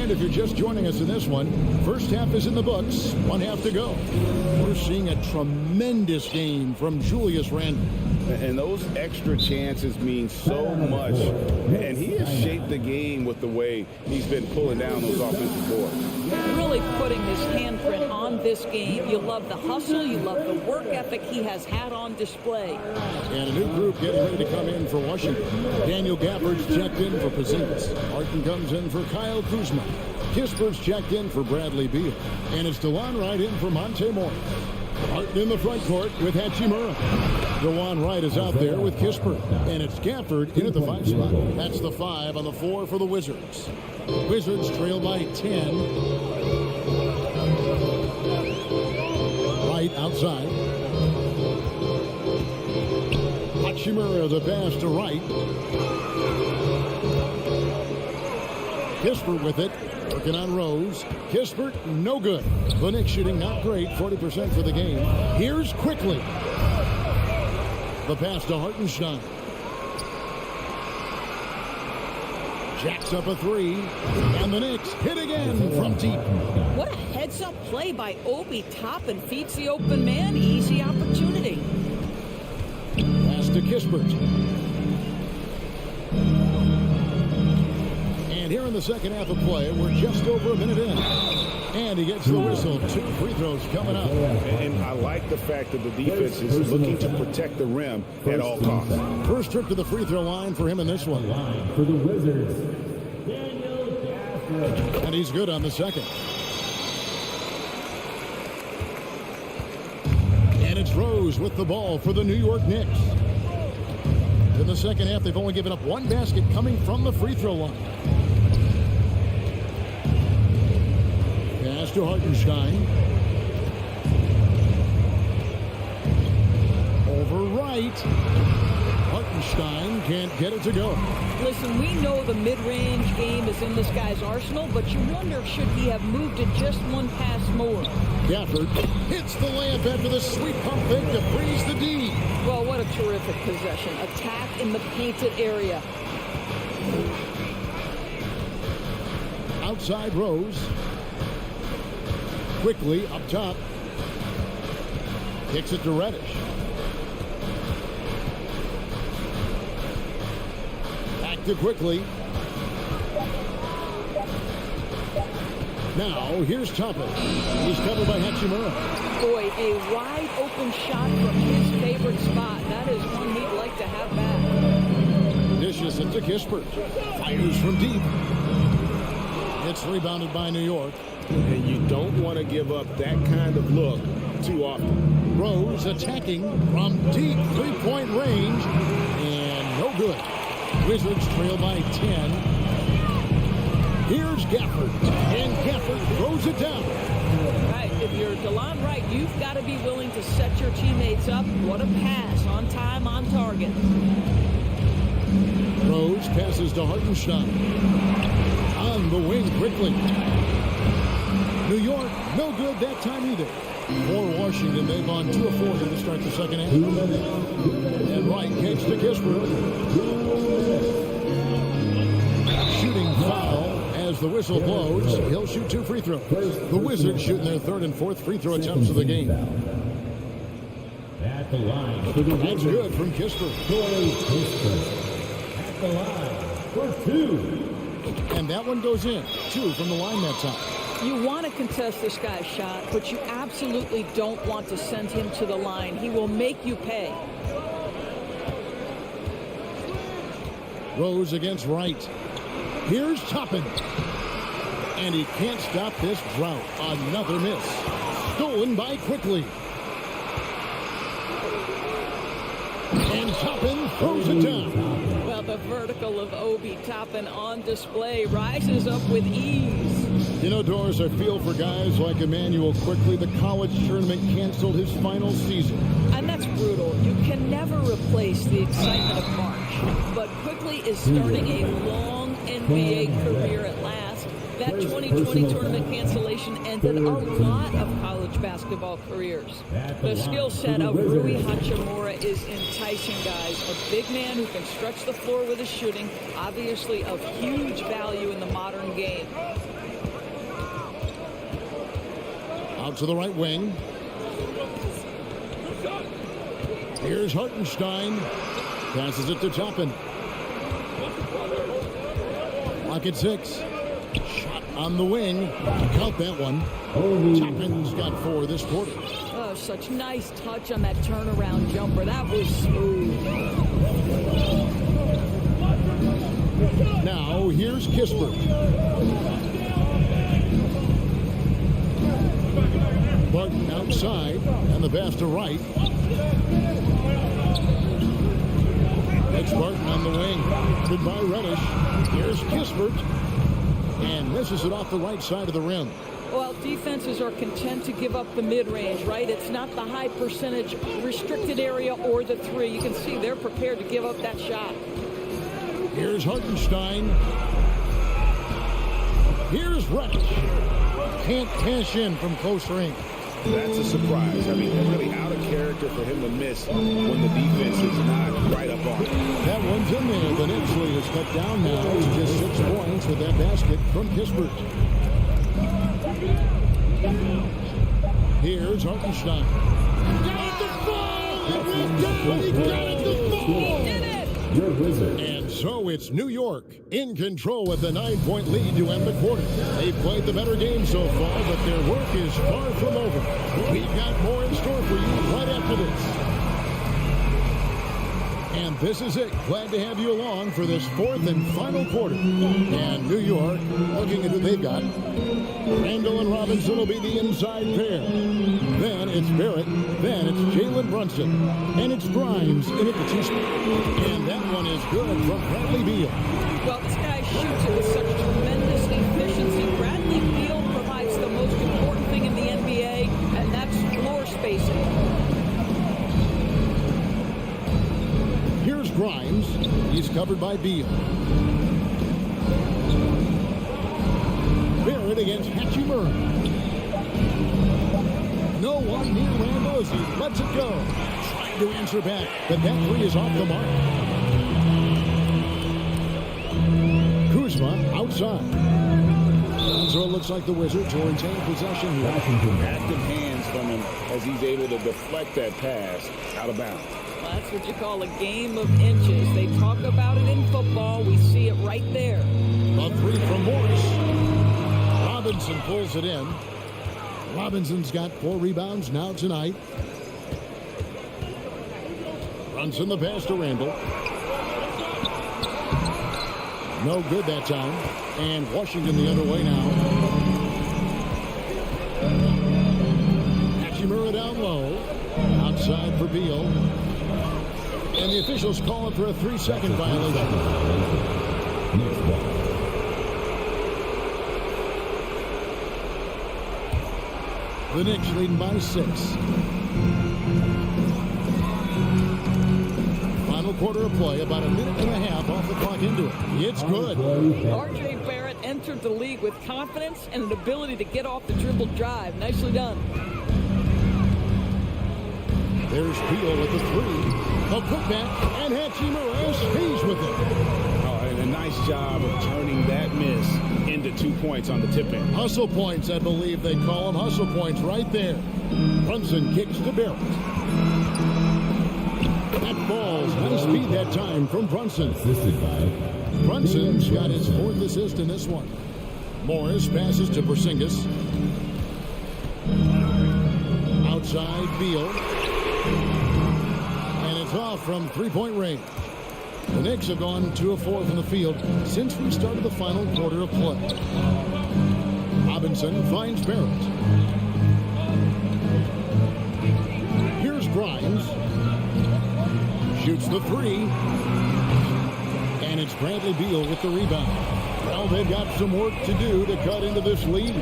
If you're just joining us in this one, first half is in the books, one half to go. We're seeing a tremendous game from Julius Randle. And those extra chances mean so much. And he has shaped the game with the way he's been pulling down those offensive boards. Really putting his handprint on this game. You love the hustle. You love the work ethic he has had on display. And a new group getting ready to come in for Washington. Daniel Gafford's checked in for Porzingis. Martin comes in for Kyle Kuzma. Kisper's checked in for Bradley Beal. And it's DeLon Wright in for Monte Morris. Martin in the front court with Hachimura. DeLon Wright is out there with Kisper. And it's Gafford in at the 5 spot. That's the 5 on the 4 for the Wizards. Wizards trail by 10. Wright outside. Hachimura the pass to Wright. Kisper with it. Working on Rose. Kispert, no good. The Knicks shooting not great, 40% for the game. Here's quickly. The pass to Hartenstein. Jacks up a 3. And the Knicks hit again from deep. What a heads-up play by Obi. Toppin feeds the open man. Easy opportunity. Pass to Kispert. And here in the second half of play, we're just over a minute in. And he gets the whistle. 2 free throws coming up. And I like the fact that the defense is looking to protect the rim at all costs. First trip to the free throw line for him in this one. For the Wizards, Daniel Gafford. And he's good on the second. And it's Rose with the ball for the New York Knicks. In the second half, they've only given up 1 basket coming from the free throw line. Pass to Hartenstein. Over Wright. Hartenstein can't get it to go. Listen, we know the mid-range game is in this guy's arsenal, but you wonder, should he have moved it just 1 pass more? Gafford hits the layup after the sweet pump fake to freeze the D. Well, what a terrific possession. Attack in the painted area. Outside Rose. Quickly up top. Kicks it to Reddish. Back to Quickly. Now, here's Toppin. He's covered by Hachimura. Boy, a wide open shot from his favorite spot. That is one he'd like to have back. Dishes into Kispert. Fires from deep. It's rebounded by New York. And you don't want to give up that kind of look too often. Rose attacking from deep 3-point range. And no good. Wizards trail by 10. Here's Gafford. And Gafford throws it down. Right, if you're DeLon Wright, you've got to be willing to set your teammates up. What a pass. On time, on target. Rose passes to Hartenstein. On the wing quickly. New York, no good that time either. For Washington, they've gone 2 of 4 to start the second half. And Wright kicks to Kispert. Shooting foul as the whistle blows. He'll shoot 2 free throws. The Wizards shooting their 3rd and 4th free throw attempts of the game. At the line for the That's good from Kispert. At the line for 2. And that one goes in. 2 from the line that time. You want to contest this guy's shot, but you absolutely don't want to send him to the line. He will make you pay. Rose against Wright. Here's Toppin. And he can't stop this drought. Another miss. Stolen by Quickly. And Toppin throws it down. Well, the vertical of Obi Toppin on display rises up with ease. You know, Doris, I feel for guys like Emmanuel Quickly. The college tournament canceled his final season. And that's brutal. You can never replace the excitement of March. But Quickly is starting a long NBA career at last. That 2020 tournament cancellation ended a lot of college basketball careers. The skill set of Rui Hachimura is enticing, guys. A big man who can stretch the floor with his shooting, obviously of huge value in the modern game. Out to the right wing. Here's Hartenstein. Passes it to Toppin. Lock at 6. Shot on the wing. Count that one. Toppin's got 4 this quarter. Oh, such nice touch on that turnaround jumper. That was smooth. Now, here's Kispert. Barton outside, and the pass to right. It's Barton on the wing. Goodbye, Reddish. Here's Kispert. And misses it off the right side of the rim. Well, defenses are content to give up the mid-range, right? It's not the high percentage restricted area or the 3. You can see they're prepared to give up that shot. Here's Hartenstein. Here's Reddish. Can't cash in from close range. That's a surprise. I mean, really out of character for him to miss when the defense is not right up on him. That one's in there. The Knicks lead is cut down now to just 6 points with that basket from Kispert. Here's Hartenstein. Got the ball! He got the ball! Did it! Your Wizards. And so it's New York in control with a 9-point lead to end the quarter. They've played the better game so far, but their work is far from over. We've got more in store for you right after this. And this is it. Glad to have you along for this 4th and final quarter. And New York, looking at who they've got. Randall and Robinson will be the inside pair. Then it's Barrett. Then it's Jalen Brunson. And it's Grimes in at the 2 spot. And that one is good from Bradley Beal. Well, this guy shoots it with such tremendous efficiency. Bradley Beal provides the most important thing in the NBA, and that's floor spacing. Here's Grimes. He's covered by Beal. Barrett against Hachimura. No one near Randall as he lets it go. Trying to answer back, but that 3 is off the mark. Kuzma outside. So it looks like the Wizards will retain possession here. Active hands from him as he's able to deflect that pass out of bounds. Well, that's what you call a game of inches. They talk about it in football. We see it right there. A 3 from Morris. Robinson pulls it in. Robinson's got 4 rebounds now tonight. Brunson the pass to Randall. No good that time. And Washington the other way now. Hachimura down low. Outside for Beal. And the officials call it for a 3-second violation. The Knicks leading by 6. Final quarter of play, about a minute and a half off the clock into it. It's good. R.J. Barrett entered the league with confidence and an ability to get off the dribble drive. Nicely done. There's Beal with the 3. A putback, and Hachimura stays with it. Oh, and a nice job of turning that miss into 2 points on the tip end. Hustle points, I believe they call them. Hustle points right there. Brunson kicks to Barrett. That ball's nice speed that time from Brunson. Assisted by Brunson's got his 4th assist in this one. Morris passes to Porzingis. Outside Beal. And it's off from 3-point range. The Knicks have gone 2 of 4 from the field since we started the final quarter of play. Robinson finds Barrett. Here's Grimes. Shoots the 3. And it's Bradley Beal with the rebound. Well, they've got some work to do to cut into this lead.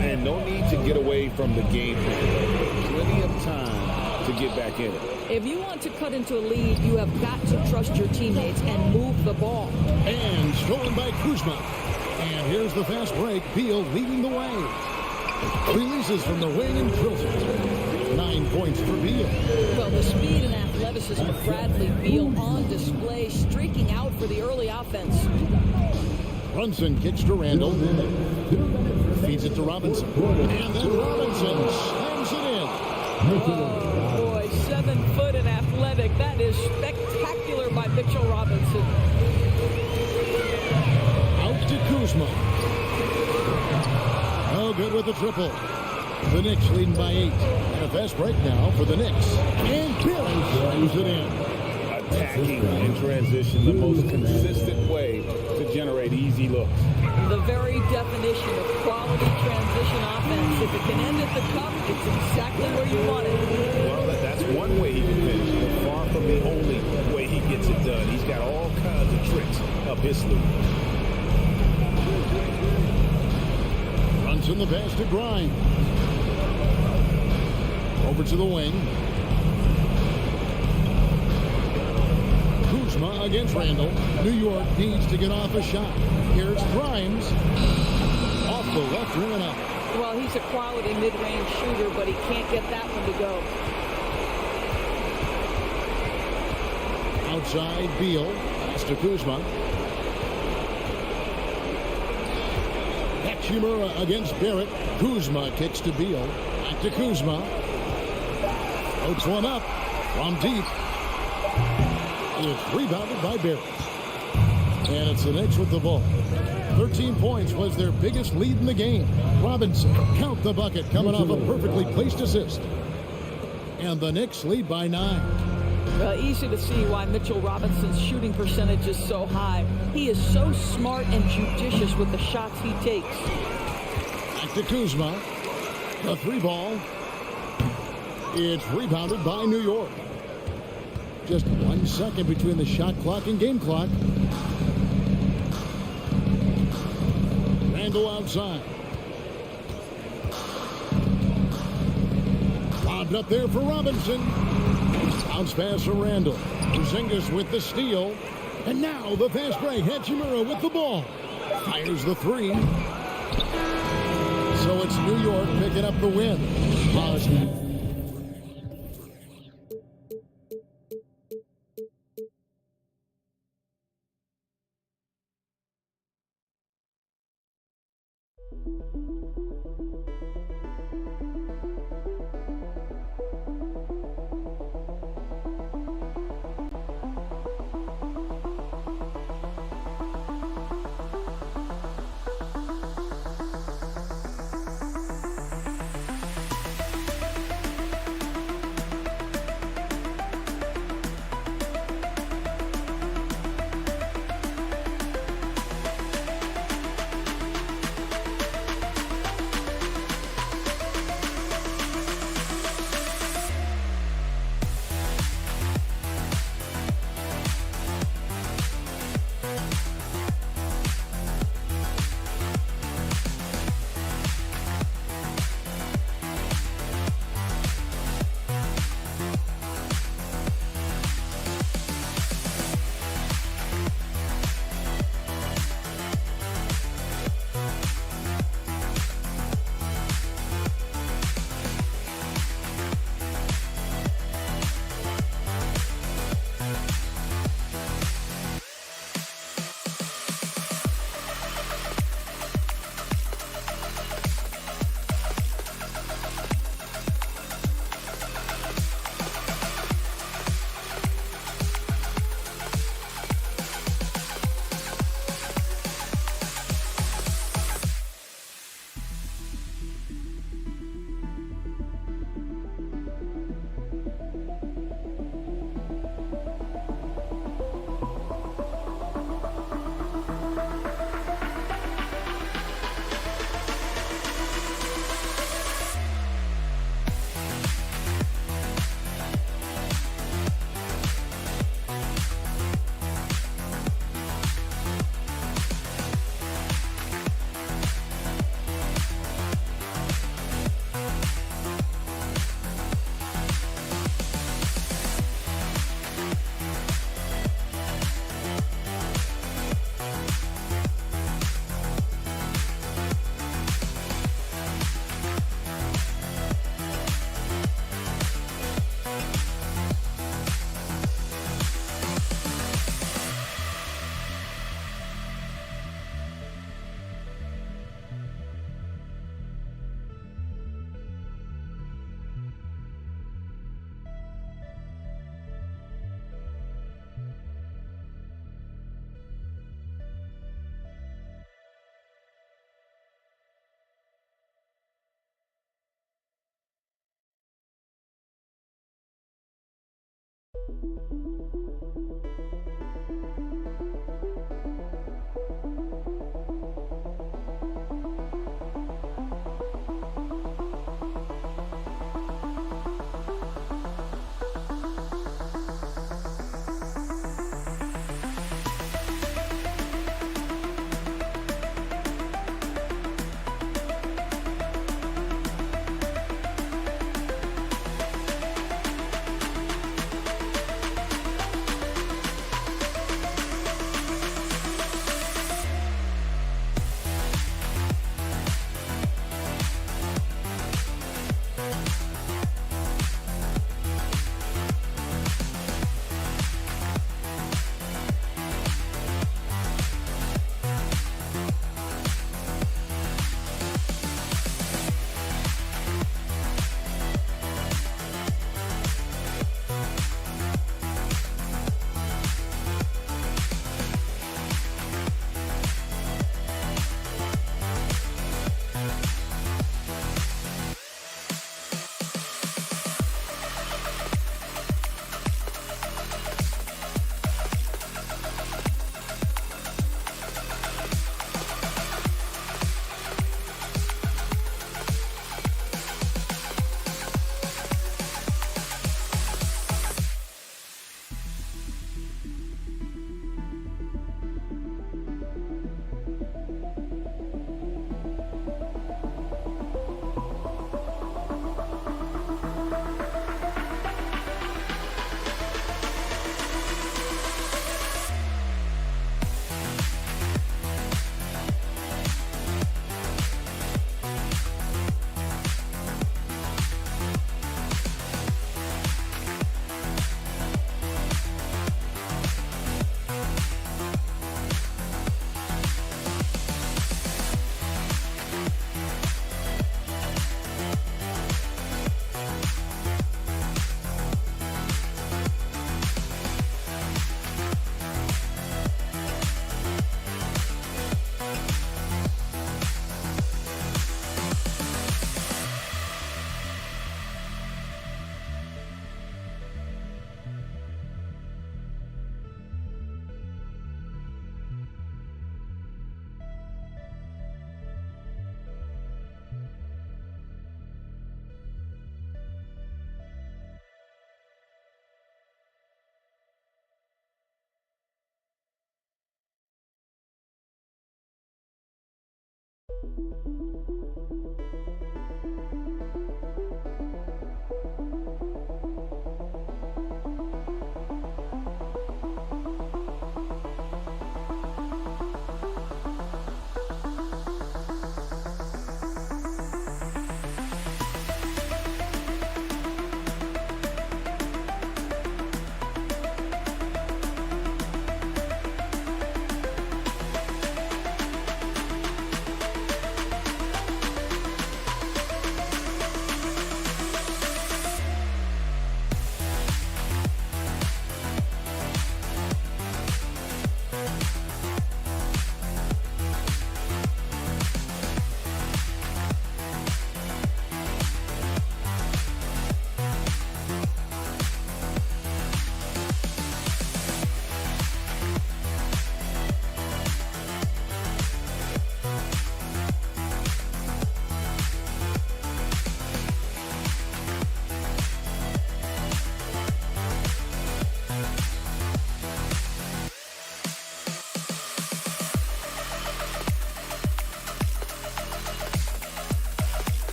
And no need to get away from the game plan. Plenty of time to get back in it. If you want to cut into a lead, you have got to trust your teammates and move the ball. And stolen by Kuzma. And here's the fast break. Beal leading the way. Releases from the wing and drills it. 9 points for Beal. Well, the speed and athleticism of Bradley Beal on display, streaking out for the early offense. Brunson kicks to Randall. Feeds it to Robinson. And then Robinson slams it in. Oh, boy, 7 foot and athletic. That is spectacular by Mitchell Robinson. Out to Kuzma. Oh, good with the triple. The Knicks leading by 8. And a fast break now for the Knicks. And Bill slams it in. Attacking in transition, the most consistent way to generate easy looks. The very definition of quality transition offense. If it can end at the cup, it's exactly where you want it. Well, that's one way he can finish, but far from the only way he gets it done. He's got all kinds of tricks up his sleeve. Runs in the pass to Grimes. Over to the wing. Kuzma against Randall. New York needs to get off a shot. Here's Grimes. Off the left rim and out. Well, he's a quality mid-range shooter, but he can't get that one to go. Outside, Beal. Pass to Kuzma. Hachimura against Barrett. Kuzma kicks to Beal. Back to Kuzma. Floats one up from deep. It's rebounded by Barrett. And it's the Knicks with the ball. 13 points was their biggest lead in the game. Robinson, count the bucket, coming off a perfectly placed assist. And the Knicks lead by 9. Easy to see why Mitchell Robinson's shooting percentage is so high. He is so smart and judicious with the shots he takes. Back to Kuzma. The 3 ball. It's rebounded by New York. Just 1 second between the shot clock and game clock. Randall outside. Lobbed up there for Robinson. Bounce pass for Randall. Skijesss with the steal. And now the fast break. Hachimura with the ball. Fires the 3. So it's New York picking up the win.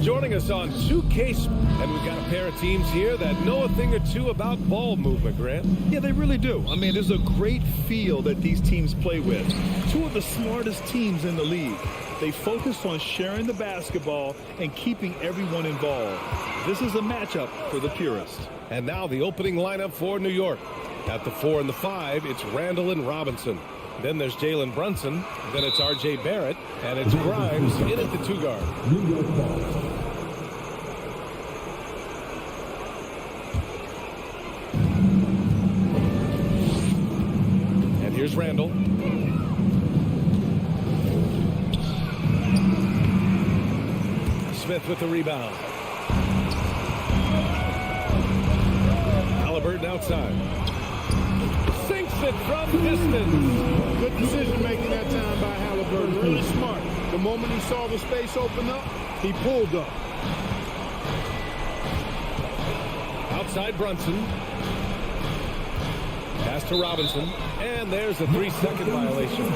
Joining us on Skijesss, and we've got a pair of teams here that know a thing or two about ball movement, Grant. Yeah, they really do. I mean, there's a great feel that these teams play with. Two of the smartest teams in the league. They focus on sharing the basketball and keeping everyone involved. This is a matchup for the purists. And now the opening lineup for New York. At the 4 and the 5, it's Randall and Robinson. Then there's Jalen Brunson. Then it's R.J. Barrett. And it's Grimes in at the 2 guard. New York ball. And here's Randall. Smith with the rebound. Halliburton outside. Sinks it from distance. Good decision making that time by Halliburton. Really smart. The moment he saw the space open up, he pulled up. Outside Brunson. Pass to Robinson. And there's a 3-second violation.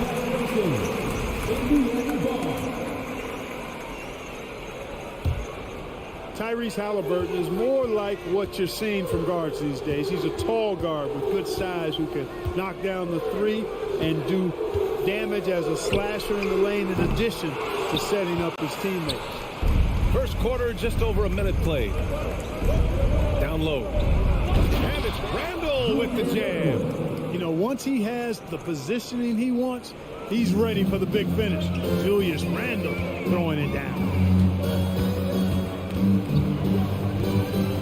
Tyrese Halliburton is more like what you're seeing from guards these days. He's a tall guard with good size who can knock down the 3 and do damage as a slasher in the lane in addition to setting up his teammates. First quarter, just over a minute played. Down low. And it's Randall with the jam. You know, once he has the positioning he wants, he's ready for the big finish. Julius Randle throwing it down.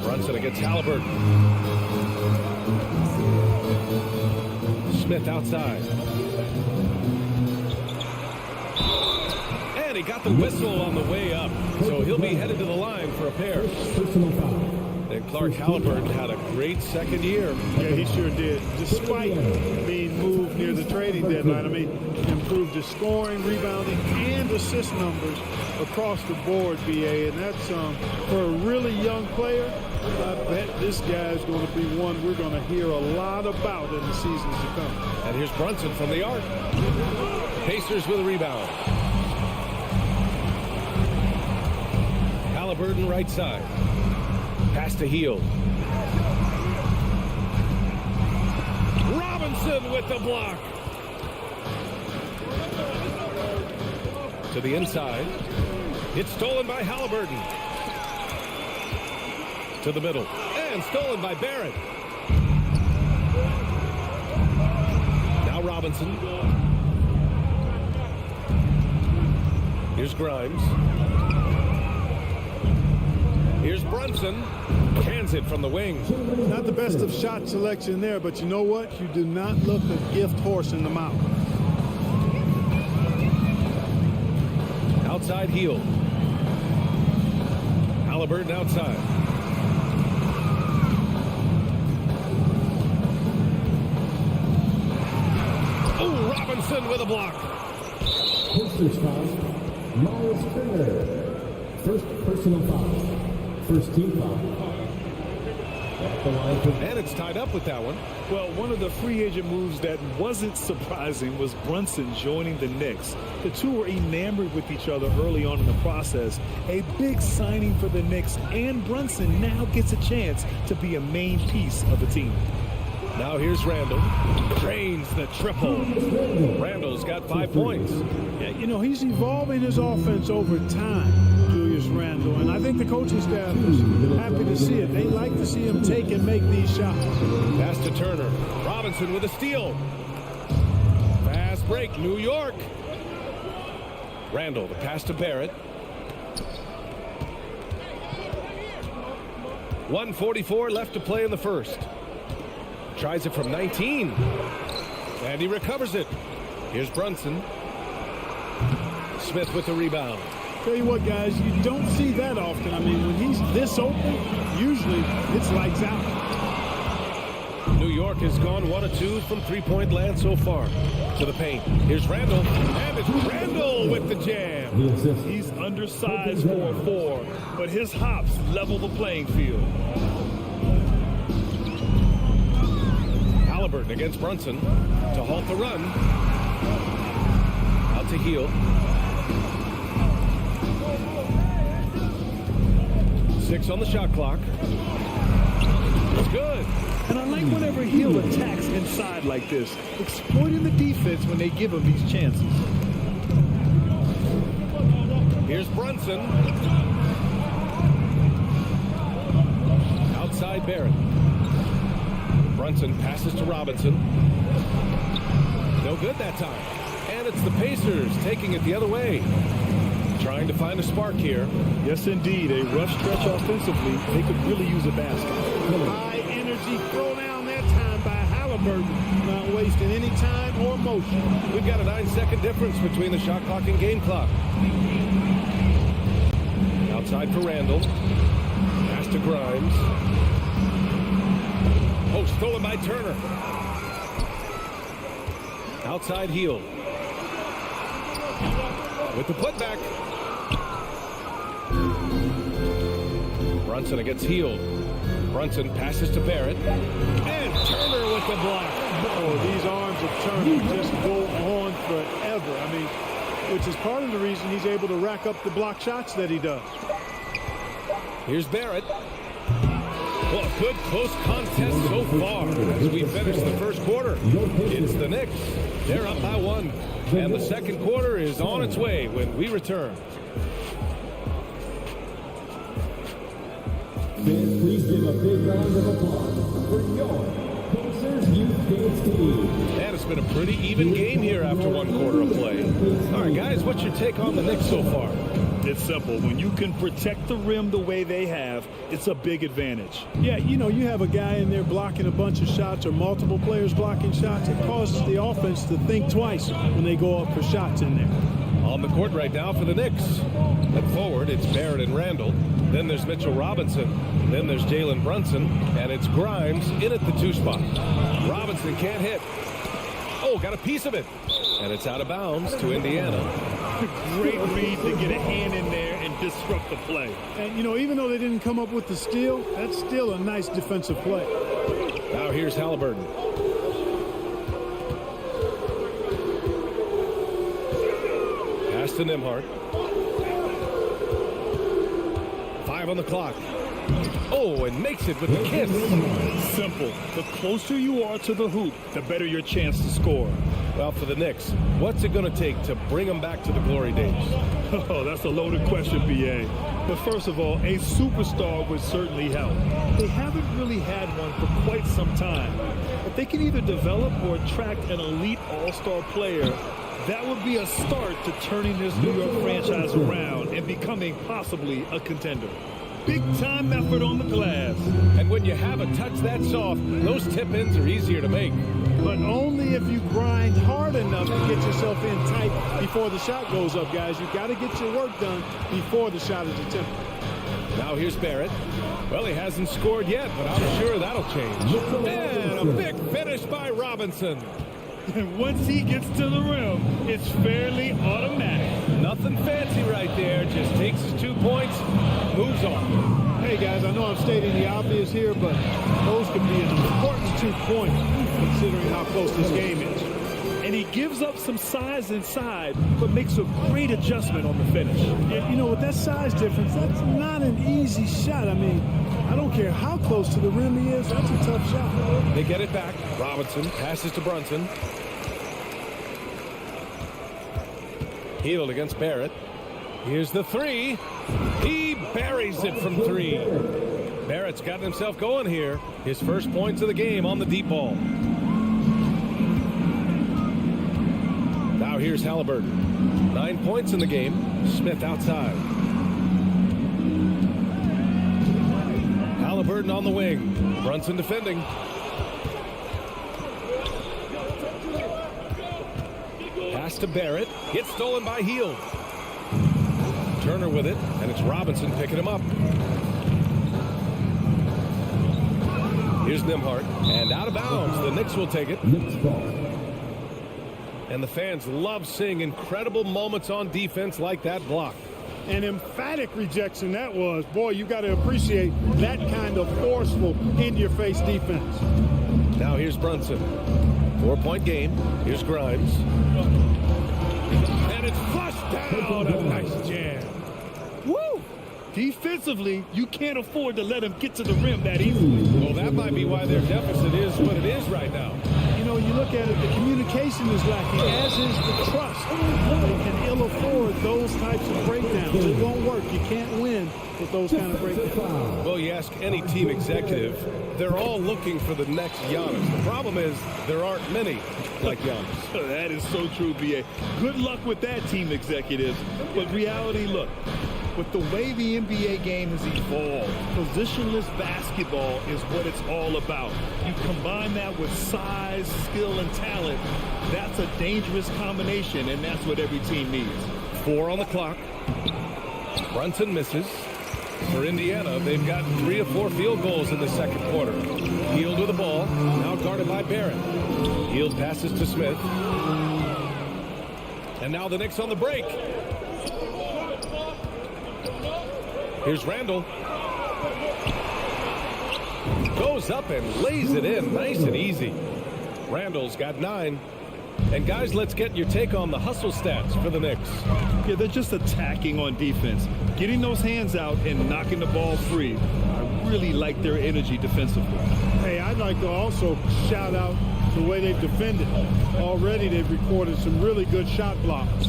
Brunson against Halliburton. Smith outside. And he got the whistle on the way up. So he'll be headed to the line for a pair. Personal foul. And Clark Halliburton had a great second year. Yeah, he sure did. Despite being moved near the trading deadline, I mean, improved his scoring, rebounding, and assist numbers across the board, BA. And that's, for a really young player, I bet this guy's going to be one we're going to hear a lot about in the seasons to come. And here's Brunson from the arc. Pacers with a rebound. Halliburton right side. Pass to Heel. Robinson with the block. To the inside. It's stolen by Halliburton. To the middle. And stolen by Barrett. Now Robinson. Here's Grimes. Here's Brunson. Cans it from the wing. Not the best of shot selection there, but you know what? You do not look a gift horse in the mouth. Outside heel. Halliburton outside. Oh, Robinson with a block. Pistons foul. Miles Turner. First personal foul. First team foul. And it's tied up with that one. Well, one of the free agent moves that wasn't surprising was Brunson joining the Knicks. The two were enamored with each other early on in the process. A big signing for the Knicks, and Brunson now gets a chance to be a main piece of the team. Now here's Randall. Drains the triple. Randall's got 5 points. Yeah, you know, he's evolving his offense over time, Julius Randle, and I think the coaching staff is happy to see it. They like to see him take and make these shots. Pass to Turner. Robinson with a steal. Fast break, New York. Randall, the pass to Barrett. 1:44 left to play in the first. Tries it from 19. And he recovers it. Here's Brunson. Smith with the rebound. Tell you what, guys, you don't see that often. I mean, when he's this open, usually it's lights out. New York has gone 1 of 2 from three-point land so far. To the paint. Here's Randall. And it's Randall with the jam. He's undersized for a 4, but his hops level the playing field. Halliburton against Brunson to halt the run. Out to Heel. 6 on the shot clock. It's good. And I like whenever Hill attacks inside like this, exploiting the defense when they give him these chances. Here's Brunson. Outside Barrett. Brunson passes to Robinson. No good that time. And it's the Pacers taking it the other way. Trying to find a spark here. Yes, indeed. A rough stretch offensively. They could really use a basket. High energy throw down that time by Halliburton. Not wasting any time or motion. We've got a 9-second difference between the shot clock and game clock. Outside for Randall. Pass to Grimes. Oh, stolen by Turner. Outside Heel. With the putback. Brunson against Heel. Brunson passes to Barrett. And Turner with the block. Oh, these arms of Turner just go on forever. I mean, which is part of the reason he's able to rack up the block shots that he does. Here's Barrett. Well, a good close contest so far as we finish the first quarter. It's the Knicks. They're up by 1. And the second quarter is on its way when we return. Fans, please give a big round of applause for your Pacers Youth Dance Team. And it's been a pretty even game here after 1 quarter of play. All right, guys, what's your take on the Knicks so far? It's simple. When you can protect the rim the way they have, it's a big advantage. Yeah, you know, you have a guy in there blocking a bunch of shots or multiple players blocking shots. It causes the offense to think twice when they go up for shots in there. On the court right now for the Knicks. At forward, it's Barrett and Randall. Then there's Mitchell Robinson. Then there's Jalen Brunson. And it's Grimes in at the 2 spot. Robinson can't hit. Oh, got a piece of it. And it's out of bounds to Indiana. Great read to get a hand in there and disrupt the play. And, you know, even though they didn't come up with the steal, that's still a nice defensive play. Now here's Halliburton. Pass to Nembhard. 5 on the clock. Oh, and makes it with the kiss. Simple. The closer you are to the hoop, the better your chance to score. Well, for the Knicks, what's it going to take to bring them back to the glory days? Oh, that's a loaded question, B.A. But first of all, a superstar would certainly help. They haven't really had one for quite some time. If they can either develop or attract an elite all-star player, that would be a start to turning this New York franchise around and becoming possibly a contender. Big-time effort on the glass. And when you have a touch that soft, those tip-ins are easier to make. But only if you grind hard enough to get yourself in tight before the shot goes up, guys. You've got to get your work done before the shot is attempted. Now here's Barrett. Well, he hasn't scored yet, but I'm sure that'll change. And a big finish by Robinson. And once he gets to the rim, it's fairly automatic. Nothing fancy right there. Just takes his 2 points, moves on. Hey, guys, I know I'm stating the obvious here, but those could be an important 2 points considering how close this game is. And he gives up some size inside, but makes a great adjustment on the finish. And, you know, with that size difference, that's not an easy shot. I mean, I don't care how close to the rim he is. That's a tough shot. They get it back. Robinson passes to Brunson. Healed against Barrett. Here's the three. He buries it from three. Barrett's gotten himself going here. His first points of the game on the deep ball. Now here's Halliburton. 9 points in the game. Smith outside. Halliburton on the wing. Brunson defending. Pass to Barrett. Gets stolen by Hield. Turner with it, and it's Robinson picking him up. Here's Nembhard, and out of bounds. The Knicks will take it. And the fans love seeing incredible moments on defense like that block. An emphatic rejection that was. Boy, you got to appreciate that kind of forceful, in-your-face defense. Now here's Brunson. 4-point game. Here's Grimes. And it's flushed down. A nice jam. Woo! Defensively, you can't afford to let him get to the rim that easily. Well, that might be why their deficit is what it is right now. You know, you look at it, the communication is lacking, as is the trust. They can ill afford those types of breakdowns. It won't work. You can't win with those kind of breakdowns. Well, you ask any team executive, they're all looking for the next Giannis. The problem is there aren't many like Giannis. That is so true, B.A. Good luck with that, team executive. But reality, look, with the way the NBA game has evolved, positionless basketball is what it's all about. You combine that with size, skill, and talent, that's a dangerous combination, and that's what every team needs. 4 on the clock. Brunson misses. For Indiana, they've got 3 or 4 field goals in the second quarter. Hield with the ball, now guarded by Barrett. Hield passes to Smith. And now the Knicks on the break. Here's Randall. Goes up and lays it in nice and easy. Randall's got 9. And guys, let's get your take on the hustle stats for the Knicks. Yeah, they're just attacking on defense, getting those hands out and knocking the ball free. I really like their energy defensively. Hey, I'd like to also shout out the way they've defended. Already they've recorded some really good shot blocks.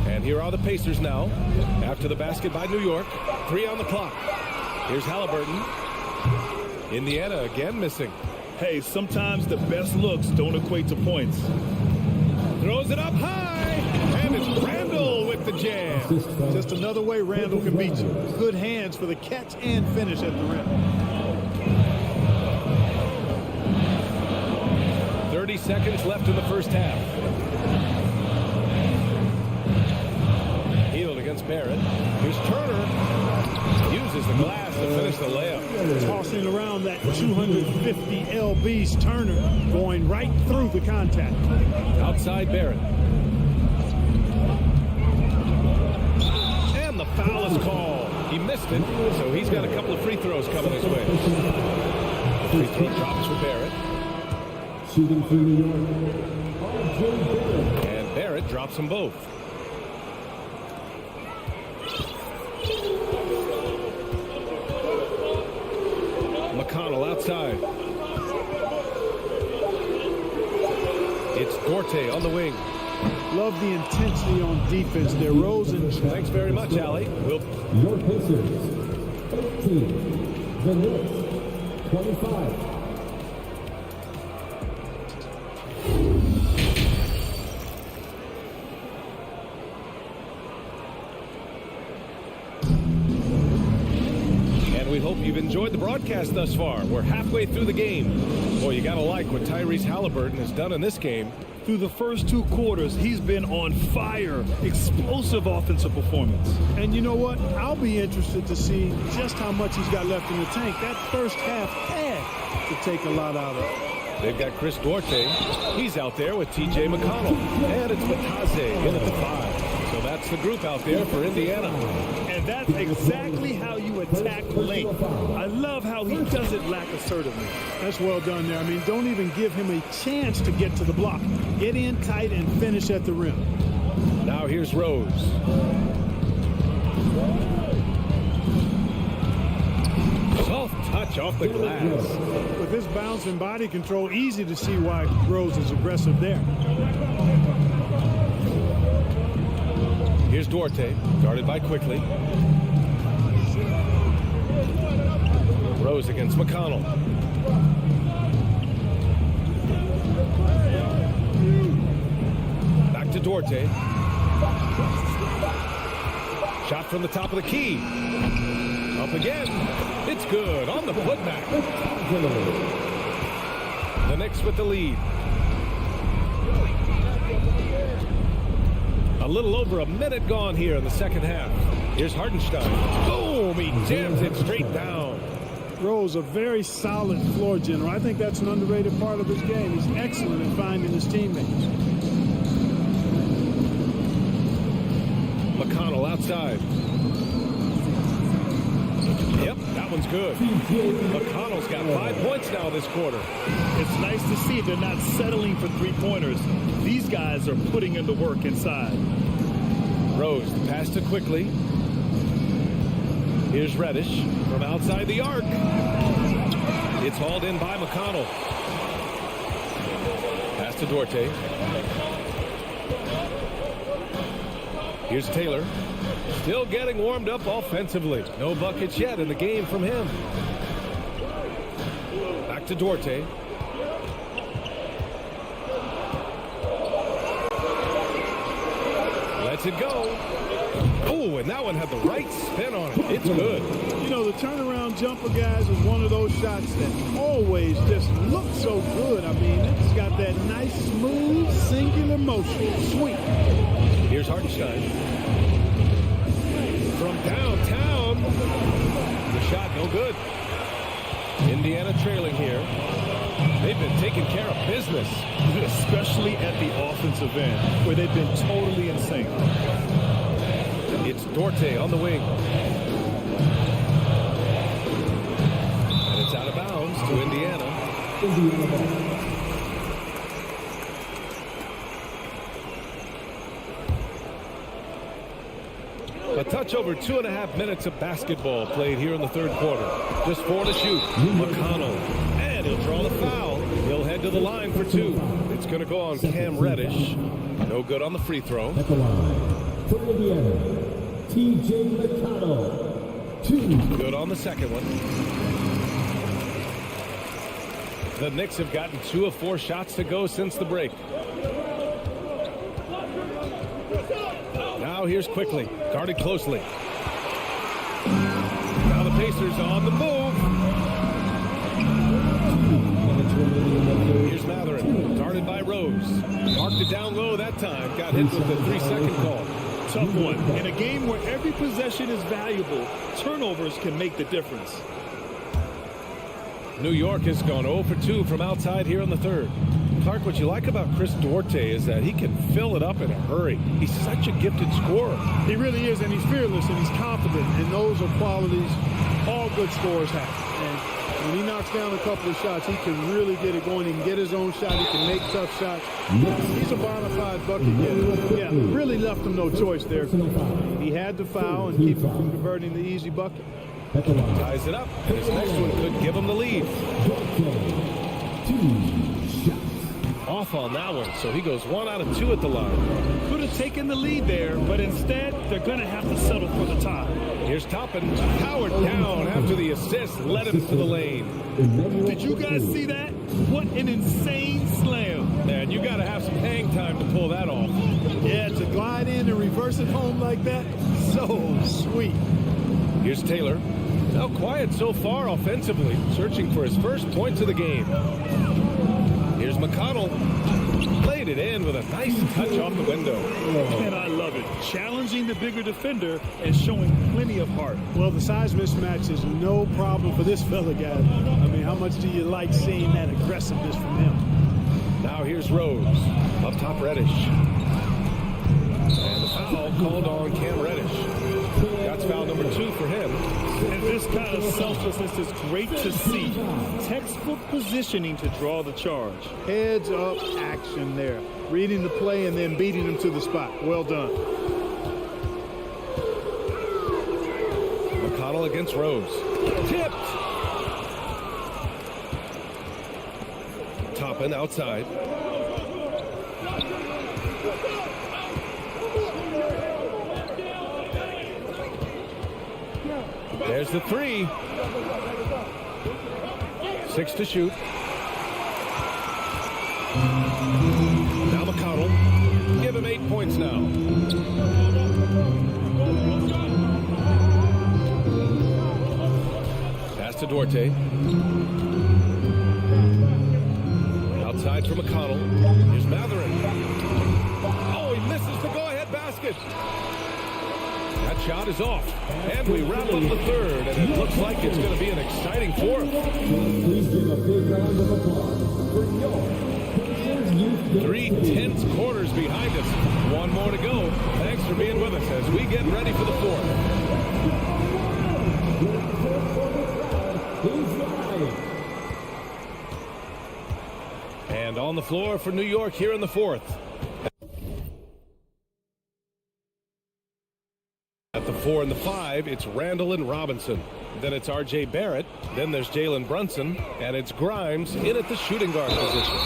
And here are the Pacers now. After the basket by New York. 3 on the clock. Here's Halliburton. Indiana again missing. Hey, sometimes the best looks don't equate to points. Throws it up high. And it's Randall with the jam. Just another way Randall can beat you. Good hands for the catch and finish at the rim. 30 seconds left in the first half. Hield against Barrett. Here's Turner. Uses the glass to finish the layup. Tossing around that 250 lbs. Turner going right through the contact. Outside Barrett. And the foul is called. He missed it, so he's got a couple of free throws coming his way. The free throw drops for Barrett. Shooting for New York, And Barrett drops them both. McConnell outside. It's Duarte on the wing. Love the intensity on defense there. Rose and Thanks very much, Allie. Your Pacers, 13. The Knicks, 25. We hope you've enjoyed the broadcast thus far. We're halfway through the game. Boy, you got to like what Tyrese Halliburton has done in this game. Through the first 2 quarters, he's been on fire. Explosive offensive performance. And you know what? I'll be interested to see just how much he's got left in the tank. That first half had to take a lot out of it. They've got Chris Duarte. He's out there with T.J. McConnell. And it's Mataze in at the 5. So that's the group out there for Indiana. And that's exactly how you attack length. I love how he doesn't lack assertiveness. That's well done there. I mean, don't even give him a chance to get to the block. Get in tight and finish at the rim. Now here's Rose. Soft touch off the glass. With his bounce and body control, easy to see why Rose is aggressive there. Here's Duarte, guarded by Quickly. Rose against McConnell. Back to Duarte. Shot from the top of the key. Up again. It's good on the putback. The Knicks with the lead. A little over a minute gone here in the second half. Here's Hartenstein. Boom! He jams it straight down. Rose, a very solid floor general. I think that's an underrated part of his game. He's excellent in finding his teammates. McConnell outside. Yep, that one's good. McConnell's got 5 points now this quarter. It's nice to see they're not settling for 3-pointers. These guys are putting in the work inside. Rose, the pass to Quickly. Here's Reddish from outside the arc. It's hauled in by McConnell. Pass to Duarte. Here's Taylor. Still getting warmed up offensively. No buckets yet in the game from him. Back to Duarte. Lets it go. Oh, and that one had the right spin on it. It's good. You know, the turnaround jumper, guys, is one of those shots that always just looks so good. I mean, it's got that nice, smooth, singular motion. Sweet. Here's Hartenstein. From downtown. The shot no good. Indiana trailing here. They've been taking care of business. Especially at the offensive end, where they've been totally in sync. It's Duarte on the wing. And it's out of bounds to Indiana. A touch over 2.5 minutes of basketball played here in the third quarter. Just 4 to shoot. McConnell. And he'll draw the foul. He'll head to the line for 2. It's going to go on Cam Reddish. No good on the free throw. At the line, for Indiana, T.J. McConnell, 2. Good on the second one. The Knicks have gotten 2 of 4 shots to go since the break. Now here's Quickly, guarded closely. Now the Pacers on the move. Here's Matherin, guarded by Rose. Marked it down low that time. Got hit with the 3-second call. Tough one. In a game where every possession is valuable, turnovers can make the difference. New York has gone 0 for 2 from outside here in the third. Clark, what you like about Chris Duarte is that he can fill it up in a hurry. He's such a gifted scorer. He really is, and he's fearless, and he's confident, and those are qualities all good scorers have. And when he knocks down a couple of shots, he can really get it going. He can get his own shot. He can make tough shots. He's a bona fide bucket getter. Yeah, really left him no choice there. He had to foul and keep him from converting the easy bucket. Ties it up, and his next one could give him the lead. off on that one, so he goes 1 out of 2 at the line. Could have taken the lead there, but instead they're going to have to settle for the tie. Here's Toppin, powered down after the assist, led him to the lane. Did you guys see that? What an insane slam. Man, you got to have some hang time to pull that off. Yeah, to glide in and reverse it home like that, so sweet. Here's Taylor. Now quiet so far offensively, searching for his first points of the game. Here's McConnell. Played it in with a nice touch off the window. And I love it. Challenging the bigger defender and showing plenty of heart. Well, the size mismatch is no problem for this fella, guys. I mean, how much do you like seeing that aggressiveness from him? Now here's Rose. Up top, Reddish. And the foul called on Cam Reddish. That's foul number 2 for him. And this kind of selflessness is great to see. Textbook positioning to draw the charge. Heads up action there. Reading the play and then beating him to the spot. Well done. McConnell against Rose. Tipped. Toppin outside. There's the 3. 6 to shoot. Now McConnell. Give him 8 points now. Pass to Duarte. Outside for McConnell. Here's Matherin. Oh, he misses the go-ahead basket. That shot is off. And we wrap up the third, and it looks like it's going to be an exciting fourth. Please give a big round of applause for your 3 tense quarters behind us. 1 more to go. Thanks for being with us as we get ready for the fourth. And on the floor for New York here in the fourth. At the 4 and the 5, it's Randall and Robinson. Then it's R.J. Barrett. Then there's Jalen Brunson. And it's Grimes in at the shooting guard position.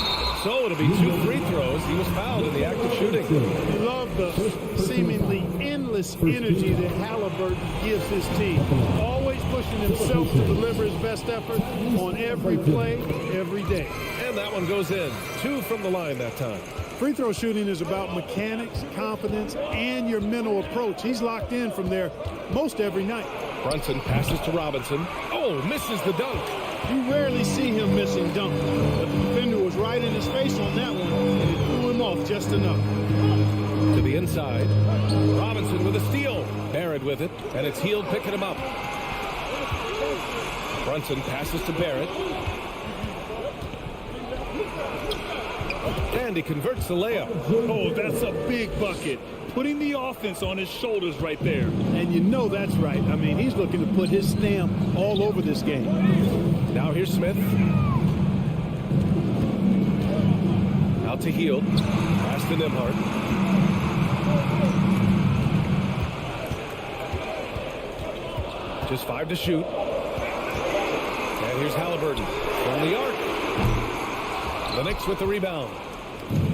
So it'll be 2 free throws. He was fouled in the act of shooting. You love the seemingly endless energy that Halliburton gives his team. Always pushing himself to deliver his best effort on every play, every day. And that one goes in. 2 from the line that time. Free throw shooting is about mechanics, confidence, and your mental approach. He's locked in from there most every night. Brunson passes to Robinson. Oh, misses the dunk. You rarely see him missing dunk, but the defender was right in his face on that one, and it threw him off just enough. To the inside. Robinson with a steal. Barrett with it, and it's Hield picking him up. Brunson passes to Barrett. And he converts the layup. Oh, that's a big bucket. Putting the offense on his shoulders right there. And you know that's right. I mean, he's looking to put his stamp all over this game. Now here's Smith. Out to Hield. Pass to Nembhard. Just 5 to shoot. And here's Halliburton from the arc. The Knicks with the rebound.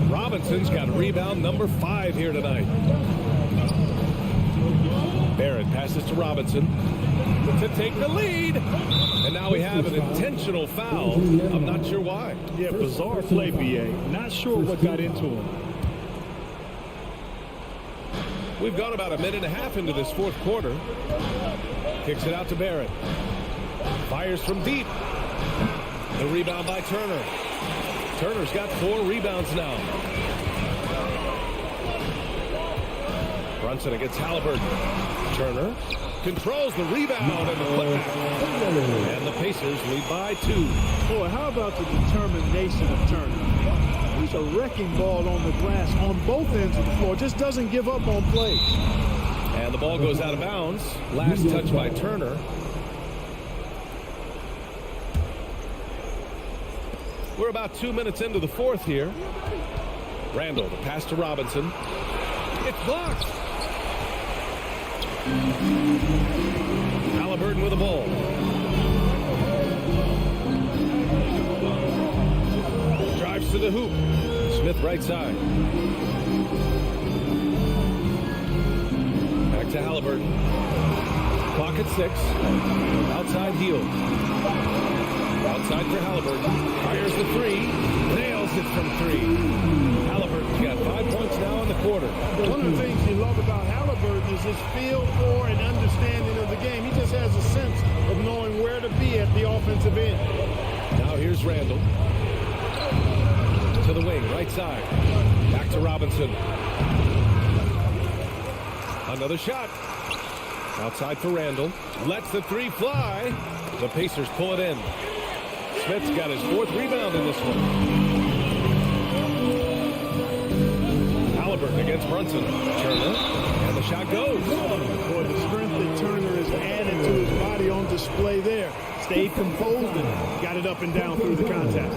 Robinson's got rebound number 5 here tonight. Barrett passes to Robinson to take the lead. And now we have an intentional foul. I'm not sure why. Yeah, bizarre play, B.A. Not sure what got into him. We've gone about a minute and a half into this fourth quarter. Kicks it out to Barrett. Fires from deep. The rebound by Turner. Turner's got 4 rebounds now. Brunson against Halliburton. Turner controls the rebound and the putback. And the Pacers lead by 2. Boy, how about the determination of Turner? He's a wrecking ball on the glass on both ends of the floor. Just doesn't give up on plays. And the ball goes out of bounds. Last touch by Turner. We're about 2 minutes into the fourth here. Randall, the pass to Robinson. It's blocked. Halliburton with the ball. Drives to the hoop. Smith right side. Back to Halliburton. Clock at 6. Outside Hield. Outside for Halliburton. Fires the 3. Nails it from 3. Halliburton's got 5 points now in the quarter. One of the things you love about Halliburton is his feel for and understanding of the game. He just has a sense of knowing where to be at the offensive end. Now here's Randall. To the wing, right side. Back to Robinson. Another shot. Outside for Randall. Lets the 3 fly. The Pacers pull it in. Smith's got his 4th rebound in this one. Halliburton against Brunson. Turner. And the shot goes. Boy, the strength that Turner has added to his body on display there. Stayed composed and got it up and down through the contact.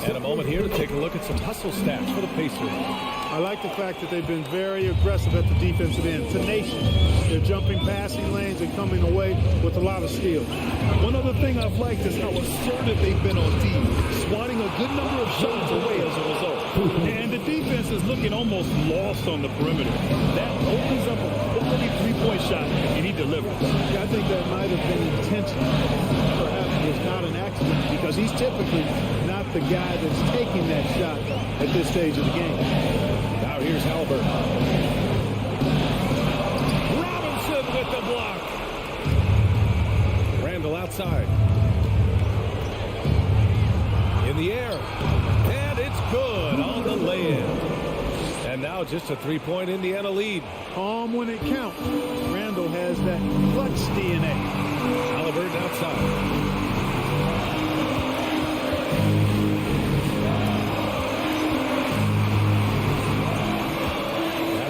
And a moment here to take a look at some hustle stats for the Pacers. I like the fact that they've been very aggressive at the defensive end. Tenacious. They're jumping passing lanes and coming away with a lot of steals. One other thing I've liked is how assertive they've been on D, swatting a good number of shots away as a result. And the defense is looking almost lost on the perimeter. That opens up a quality three-point shot, and he delivers. I think that might have been intentional. Perhaps it was not an accident because he's typically not the guy that's taking that shot at this stage of the game. Now here's Halliburton. Robinson with the block. Randall outside. In the air. And it's good on the lay-in. And now just a 3-point Indiana lead. Calm when it counts. Randall has that clutch DNA. Halliburton outside.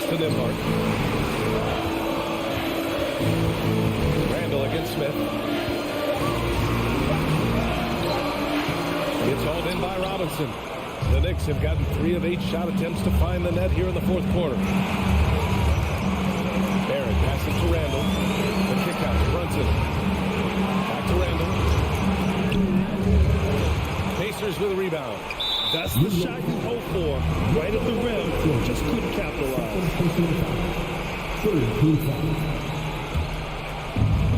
To Nembhard. Randall against Smith. It's hauled in by Robinson. The Knicks have gotten 3 of 8 shot attempts to find the net here in the 4th quarter. Barrett passes to Randall. The kick out to Brunson. Back to Randall. Pacers with a rebound. That's the shot you hope for. Right at the rim. Just couldn't capitalize.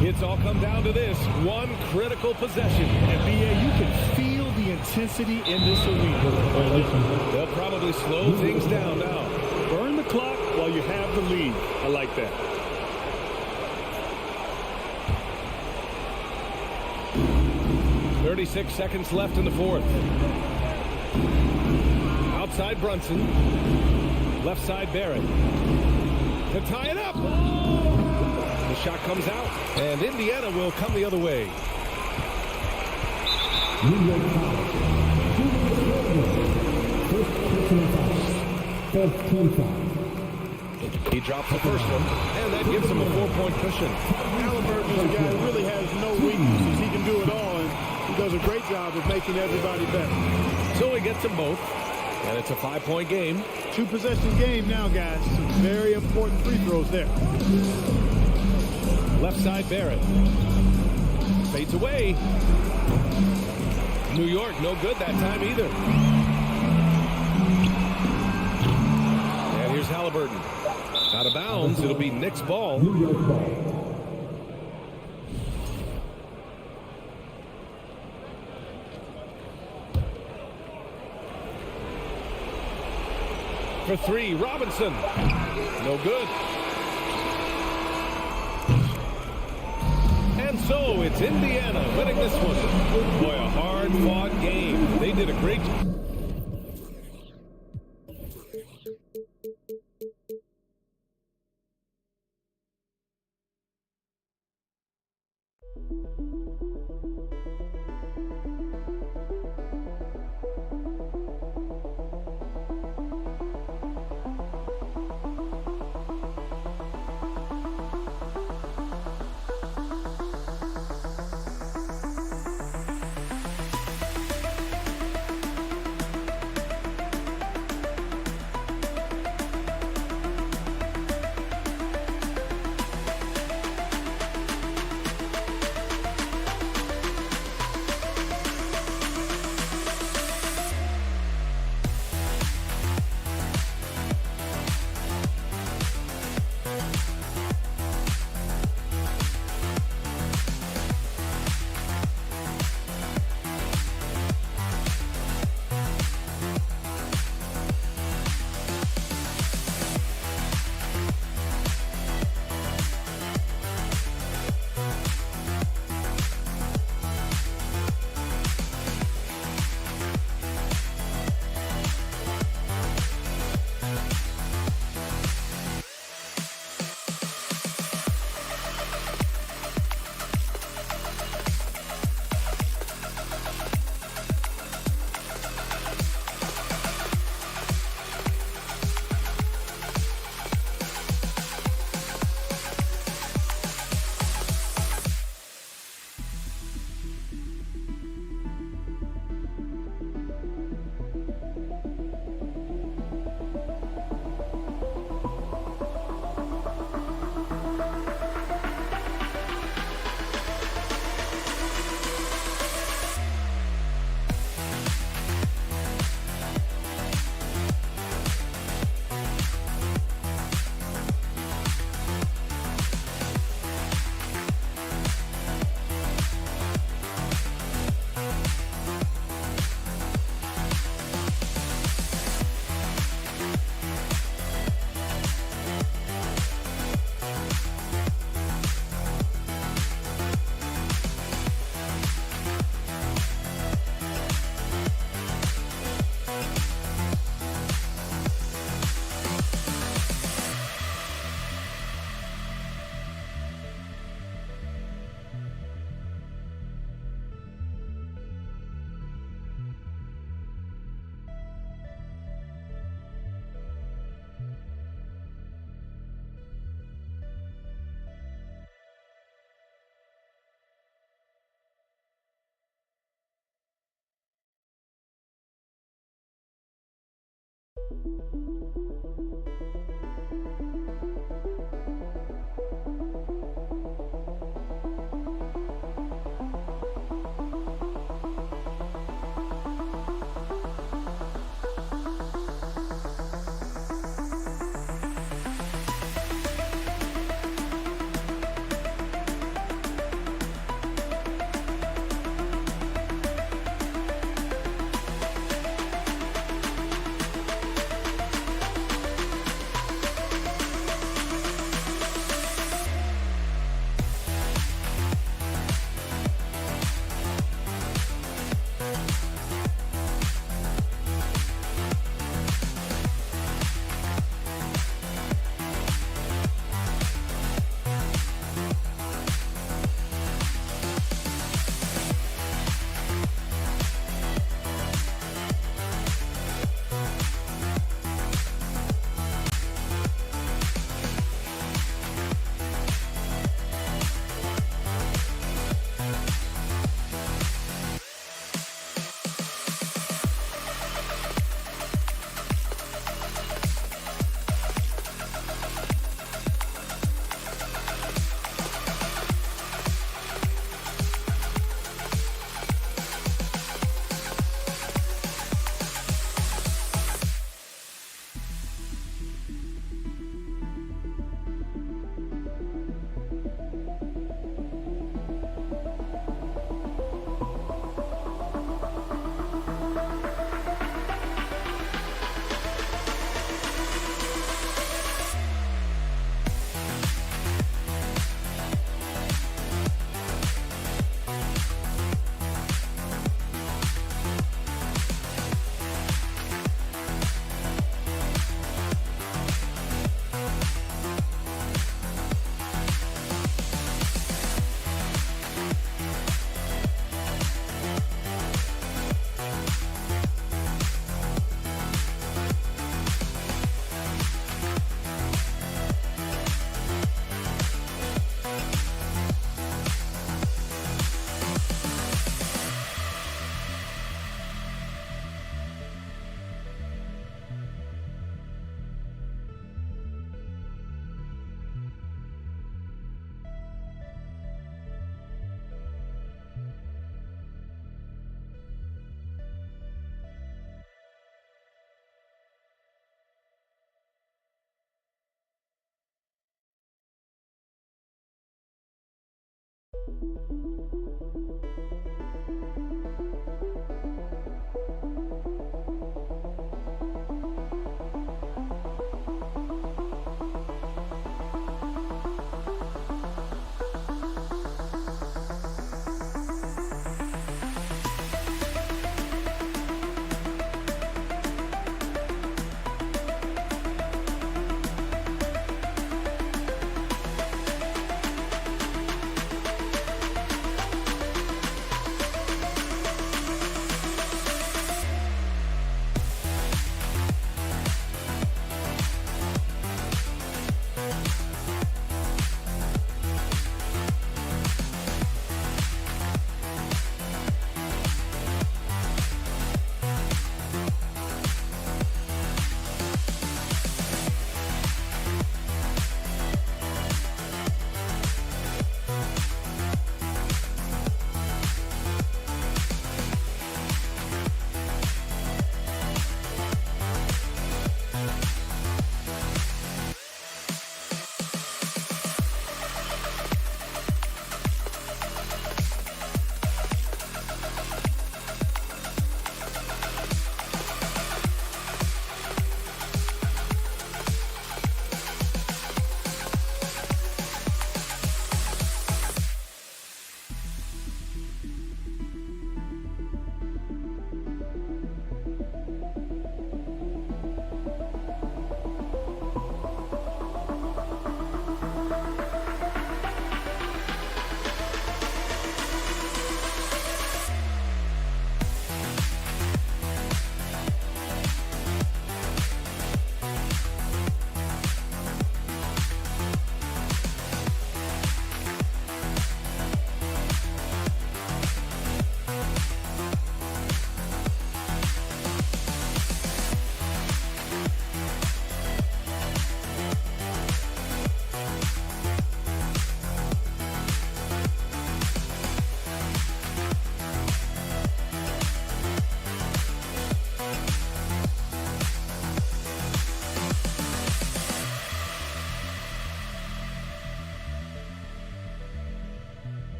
It's all come down to this. One critical possession. And B.A., you can feel the intensity in this arena. They'll probably slow things down now. Burn the clock while you have the lead. I like that. .36 seconds left in the 4th. Outside Brunson. Left side Barrett. To tie it up. The shot comes out. And Indiana will come the other way. He drops the first one. And that gives him a 4-point cushion. Halliburton is a guy who really has no weaknesses. He can do it all. And he does a great job of making everybody better. So he gets them both. And it's a 5-point game. 2-possession game now, guys. Some very important free throws there. Left side Barrett. Fades away. New York, no good that time either. And here's Halliburton. Out of bounds. It'll be Knicks ball. For 3, Robinson. No good. And so it's Indiana winning this one. Boy, a hard-fought game. They did a great job.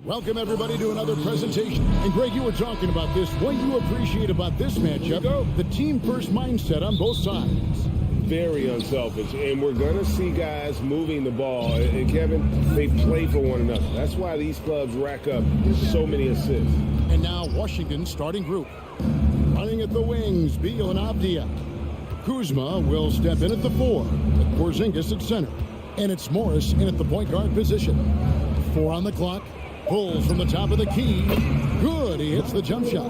Welcome, everybody, to another presentation. And, Greg, you were talking about this. What you appreciate about this matchup, the team-first mindset on both sides. Very unselfish, and we're going to see guys moving the ball. And, Kevin, they play for one another. That's why these clubs rack up so many assists. And now Washington's starting group. Running at the wings, Beal and Avdia. Kuzma will step in at the 4, with Porzingis at center. And it's Morris in at the point guard position. 4 on the clock. Pulls from the top of the key. Good. He hits the jump shot.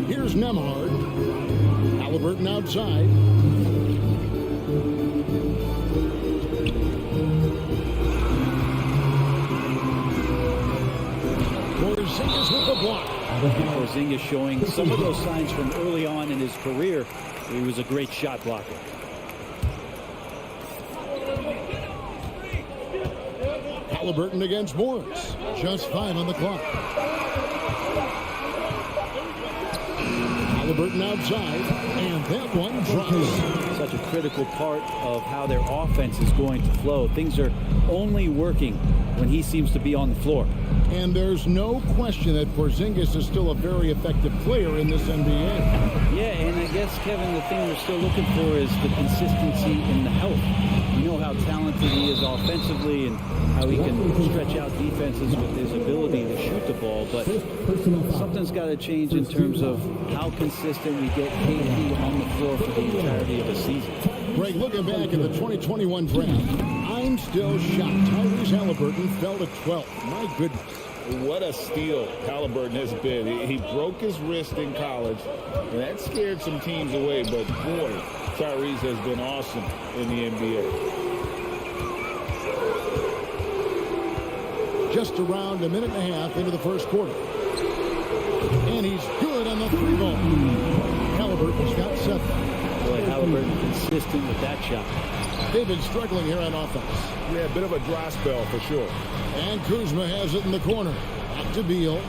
Here's Nembhard. Halliburton outside. Porzingis with the block. Porzingis showing some of those signs from early on in his career. He was a great shot blocker. Halliburton against Morris. Just 5 on the clock. Halliburton outside, and that one drops. Such a critical part of how their offense is going to flow. Things are only working when he seems to be on the floor. And there's no question that Porzingis is still a very effective player in this NBA. Yeah, and I guess, Kevin, the thing we're still looking for is the consistency in the health. You know how talented he is offensively and how he can stretch out defenses with his ability to shoot the ball, but something's got to change in terms of how consistent we get KD on the floor for the entirety of the season. Greg, looking back at the 2021 draft, I'm still shocked. Tyrese Halliburton fell to 12th. My goodness. What a steal Halliburton has been. He broke his wrist in college, and that scared some teams away, but boy, Tyrese has been awesome in the NBA. Just around a minute and a half into the first quarter. And he's good on the 3 ball. Halliburton's got 7. Boy, Halliburton consistent with that shot. They've been struggling here on offense. Yeah, a bit of a dry spell for sure. And Kuzma has it in the corner. Back to Beal.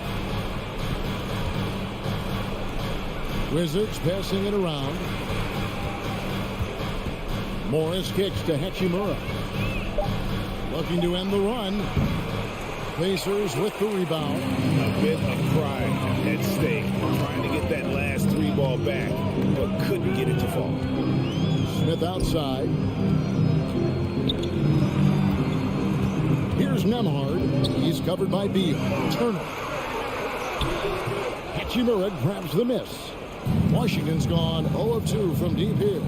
Wizards passing it around. Morris kicks to Hachimura. Looking to end the run. Pacers with the rebound. A bit of pride at stake. Trying to get that last 3 ball back, but couldn't get it to fall. Smith outside. Here's Nembhard. He's covered by Beal. Turner. Hachimura grabs the miss. Washington's gone 0 of 2 from deep here.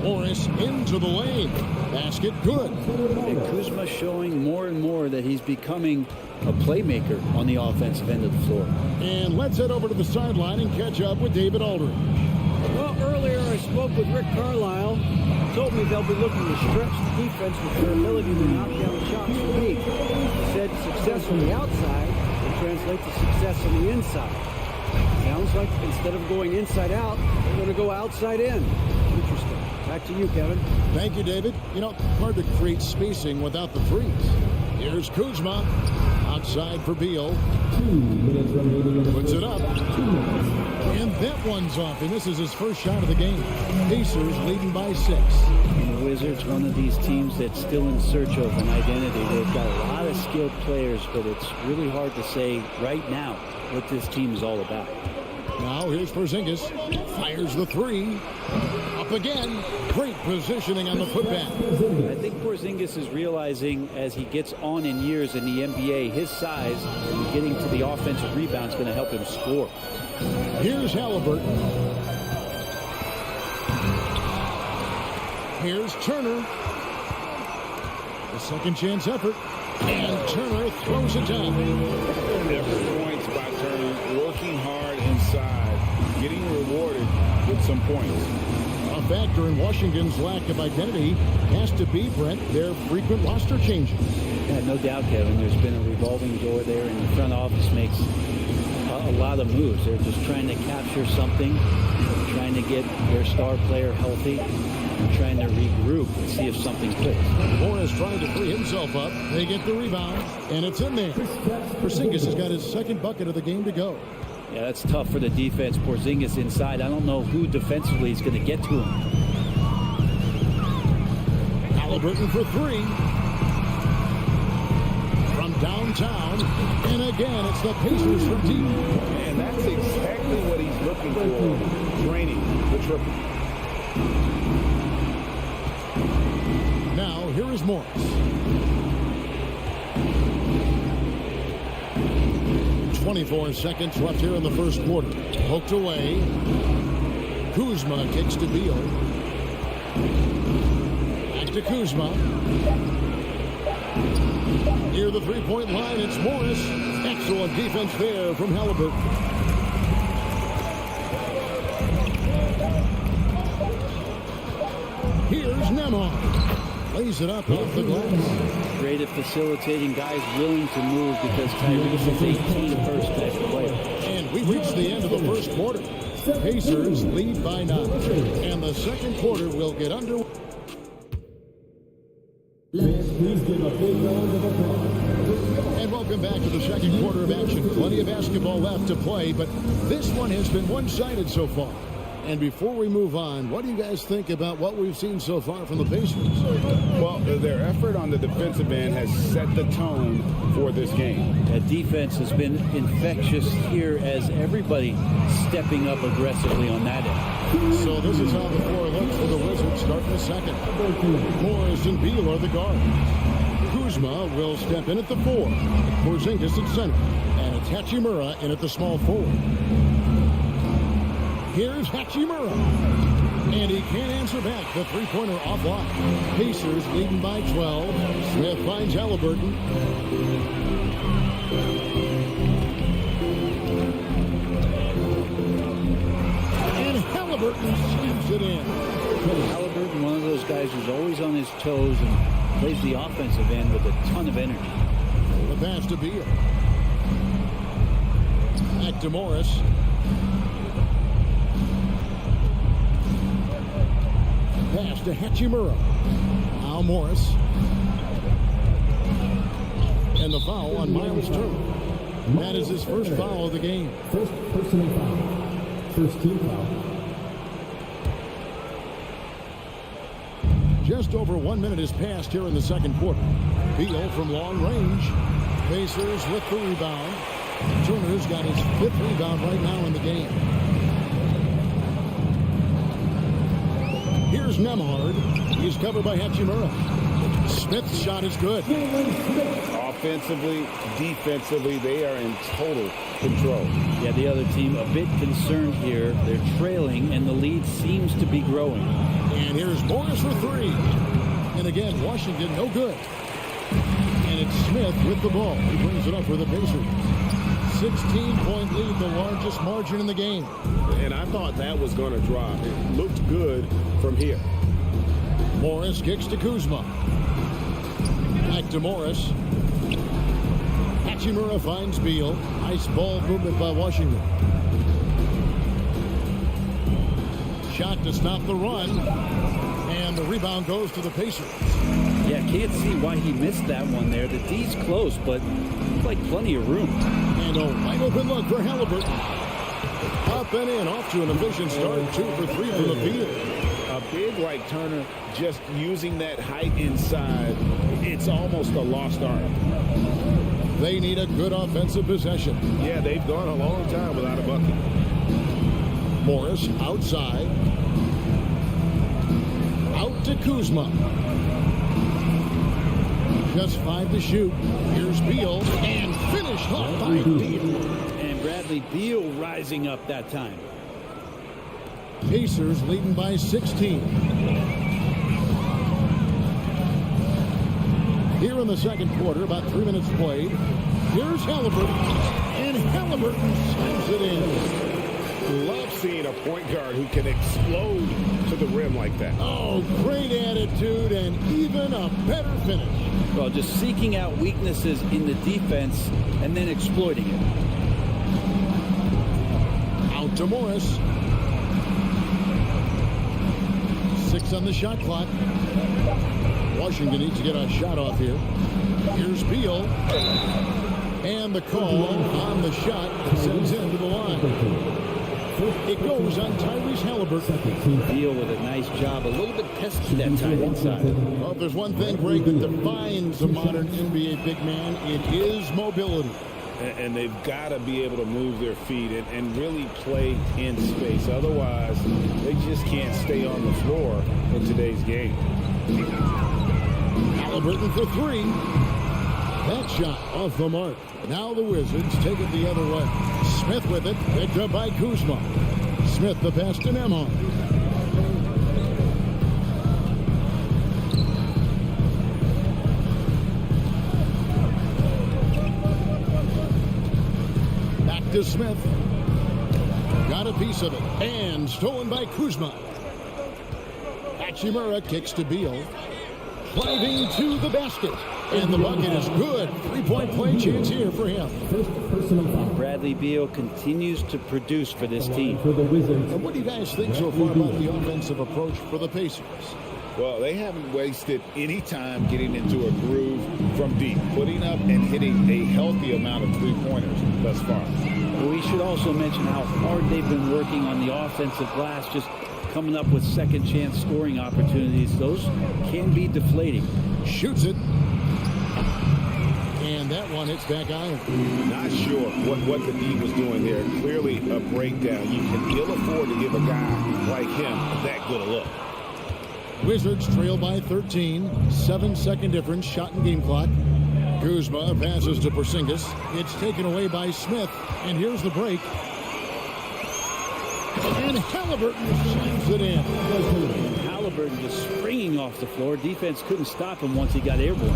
Morris into the lane. Basket good. And Kuzma showing more and more that he's becoming a playmaker on the offensive end of the floor. And let's head over to the sideline and catch up with David Aldridge. Well, earlier I spoke with Rick Carlisle. Told me they'll be looking to stretch the defense with their ability to knock down shots from deep. He said success from the outside will translate to success on the inside. Sounds like instead of going inside out, they're going to go outside in. Interesting. Back to you, Kevin. Thank you, David. You know, hard to create spacing without the threes. Here's Kuzma. Outside for Beal. 2 minutes remaining. Puts it up. And that one's off, and this is his first shot of the game. Pacers leading by 6. And the Wizards, one of these teams that's still in search of an identity. They've got a lot of skilled players, but it's really hard to say right now what this team is all about. Now here's Porzingis. Fires the 3. Up again. Great positioning on the putback. I think Porzingis is realizing as he gets on in years in the NBA, his size and getting to the offensive rebound is going to help him score. Here's Halliburton. Here's Turner. The second chance effort. And Turner throws it down. Different points by Turner, working hard inside, getting rewarded with some points. A factor in Washington's lack of identity has to be, Brent, their frequent roster changes. Yeah, no doubt, Kevin. There's been a revolving door there, and the front office makes a lot of moves. They're just trying to capture something, trying to get their star player healthy, and trying to regroup and see if something clicks. Morris trying to free himself up. They get the rebound, and it's in there. Skijesss has got his second bucket of the game to go. Yeah, that's tough for the defense. Porzingis inside. I don't know who defensively is going to get to him. Halliburton for three. From downtown. And again, it's the Pacers from deep. And that's exactly what he's looking for. Draining the triple. Now, here is Morris. 24 seconds left here in the first quarter. Poked away. Kuzma kicks to Beal. Back to Kuzma. Near the three-point line, it's Morris. Excellent defense there from Halliburton. Here's Nemhard. Lays it up off the glass. Great at facilitating, guys willing to move because Tyrese is a team-first type of player. And we reached the end of the first quarter. Pacers lead by 9. And the second quarter will get underway. Please give a big round of applause. And welcome back to the second quarter of action. Plenty of basketball left to play, but this one has been one-sided so far. And before we move on, what do you guys think about what we've seen so far from the Pacers? Well, their effort on the defensive end has set the tone for this game. That defense has been infectious here as everybody stepping up aggressively on that end. So this is how the floor looks for the Wizards starting the second. Morris and Beal are the guards. Kuzma will step in at the 4. Porzingis at center. And it's Hachimura in at the small forward. Here's Hachimura. And he can't answer back. The three-pointer offline. Pacers leading by 12. Smith finds Halliburton. And Halliburton shoots it in. Halliburton, one of those guys who's always on his toes and plays the offensive end with a ton of energy. The pass to Beal. Back to Morris. Pass to Hachimura. Now Morris. And the foul on Miles Turner. That is his first foul of the game. First personal foul. First team foul. Just over 1 minute has passed here in the second quarter. Beal from long range. Pacers with the rebound. Turner's got his 5th rebound right now in the game. Here's Nemhard. He's covered by Hachimura. Smith's shot is good. Offensively, defensively, they are in total control. Yeah, the other team a bit concerned here. They're trailing, and the lead seems to be growing. And here's Morris for 3. And again, Washington no good. And it's Smith with the ball. He brings it up for the Pacers. 16-point lead, the largest margin in the game. And I thought that was going to drop. It looked good from here. Morris kicks to Kuzma. Back to Morris. Hachimura finds Beal. Nice ball movement by Washington. Shot to stop the run. And the rebound goes to the Pacers. Yeah, can't see why he missed that one there. The D's close, but like plenty of room. And a wide open look for Halliburton. Up and in, off to an efficient start. 2 for 3 from the field. A big like Turner just using that height inside, it's almost a lost art. They need a good offensive possession. Yeah, they've gone a long time without a bucket. Morris outside. Out to Kuzma. Just 5 to shoot. Here's Beal. And finished off by Beal. And Bradley Beal rising up that time. Pacers leading by 16. Here in the second quarter, about 3 minutes played. Here's Halliburton. And Halliburton slams it in. Love seeing a point guard who can explode to the rim like that. Oh, great attitude and even a better finish. Well, just seeking out weaknesses in the defense and then exploiting it. Out to Morris. 6 on the shot clock. Washington needs to get a shot off here. Here's Beal. And the call on the shot that sends him to the line. It goes on Tyrese Halliburton. Beal with a nice job. A little bit pesky that time inside. Well, if there's one thing, Greg, that defines a modern NBA big man, it is mobility. And they've got to be able to move their feet and really play in space. Otherwise, they just can't stay on the floor in today's game. Halliburton for 3. That shot off the mark. Now the Wizards take it the other way. Smith with it, picked up by Kuzma. Smith the pass to Nembhard. Back to Smith. Got a piece of it. And stolen by Kuzma. Hachimura kicks to Beal. Driving to the basket. And the bucket is good. 3-point play chance here for him. Bradley Beal continues to produce for this team. And what do you guys think so far about the offensive approach for the Pacers? Well, they haven't wasted any time getting into a groove from deep, putting up and hitting a healthy amount of three-pointers thus far. We should also mention how hard they've been working on the offensive glass, just coming up with second-chance scoring opportunities. Those can be deflating. Shoots it. And that one hits back iron. Not sure what the D was doing there. Clearly a breakdown. You can ill afford to give a guy like him that good a look. Wizards trail by 13. 7-second difference. Shot and game clock. Kuzma passes to Porzingis. It's taken away by Smith. And here's the break. And Halliburton shoots it in. Halliburton just springing off the floor. Defense couldn't stop him once he got airborne.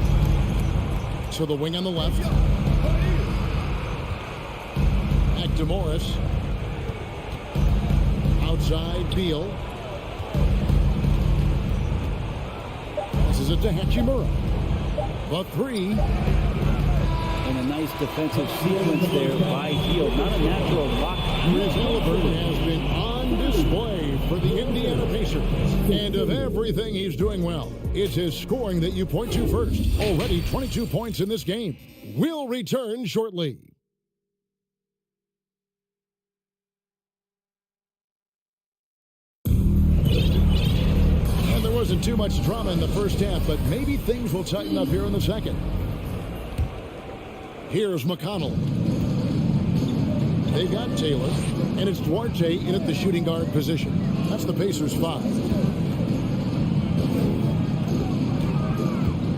To the wing on the left. Back to Morris. Outside Beal. Passes it to Hachimura. The 3. And a nice defensive sequence there by Beal. Not a natural lock. Chris Halliburton has been on display for the Indiana Pacers. And of everything he's doing well, it's his scoring that you point to first. Already 22 points in this game. We'll return shortly. And there wasn't too much drama in the first half, but maybe things will tighten up here in the second. Here's McConnell. They got Taylor, and it's Duarte in at the shooting guard position. That's the Pacers' 5.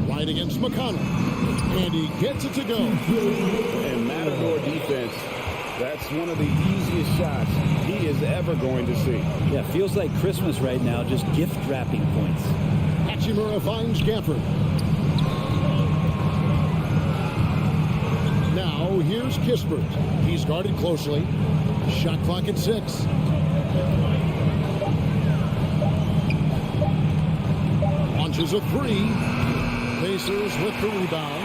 Right against McConnell. And he gets it to go. And Matador defense, that's one of the easiest shots he is ever going to see. Yeah, feels like Christmas right now, just gift wrapping points. Hachimura finds Gafford. Now here's Kispert. He's guarded closely. Shot clock at 6. Launches a 3. Pacers with the rebound.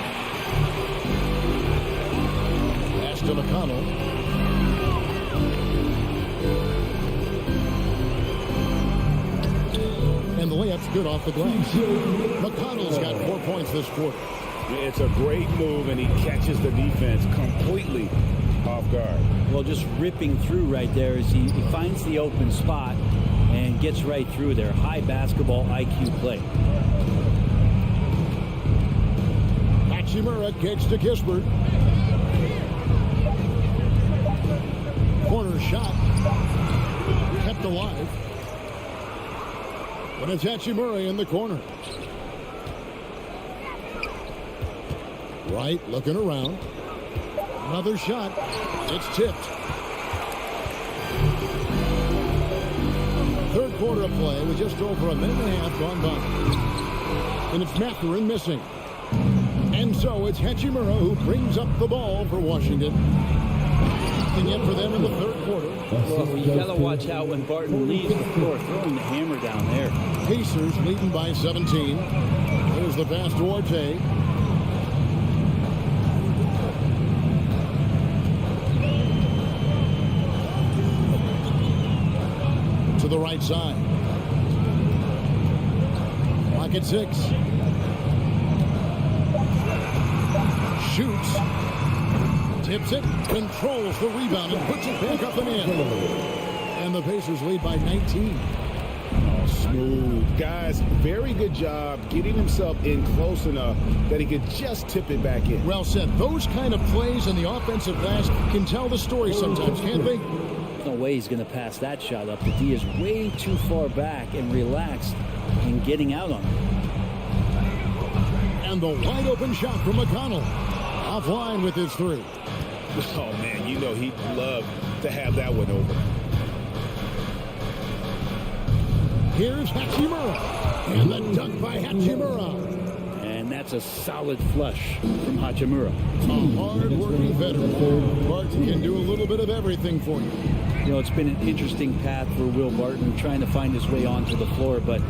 Pass to McConnell. And the layup's good off the glass. McConnell's got 4 points this quarter. It's a great move, and he catches the defense completely off guard. Well, just ripping through right there as he finds the open spot and gets right through there. High basketball IQ play. Hachimura kicks to Kispert. Corner shot. Kept alive. But it's Hachimura in the corner. Right, looking around. Another shot. It's tipped. Third quarter of play with just over a minute and a half gone by. And it's Mathurin missing. And so it's Hachimura who brings up the ball for Washington. Nothing yet for them in the third. quarter. Well, you got to watch out when Barton leaves the floor, throwing the hammer down there. Pacers leading by 17. Here's the pass to Duarte. To the right side. Clock at 6. Shoots. Tips it. Controls the rebound and puts it back up and in. And the Pacers lead by 19. Oh, smooth. Guys, very good job getting himself in close enough that he could just tip it back in. Well said. Those kind of plays in the offensive glass can tell the story sometimes, can't they? No way he's going to pass that shot up. The D is way too far back and relaxed in getting out on it. And the wide open shot from McConnell. Offline with his 3. Oh, man, you know he'd love to have that one over. Here's Hachimura. And the dunk by Hachimura. And that's a solid flush from Hachimura. A hard-working veteran. Barton can do a little bit of everything for you. You know, it's been an interesting path for Will Barton trying to find his way onto the floor, but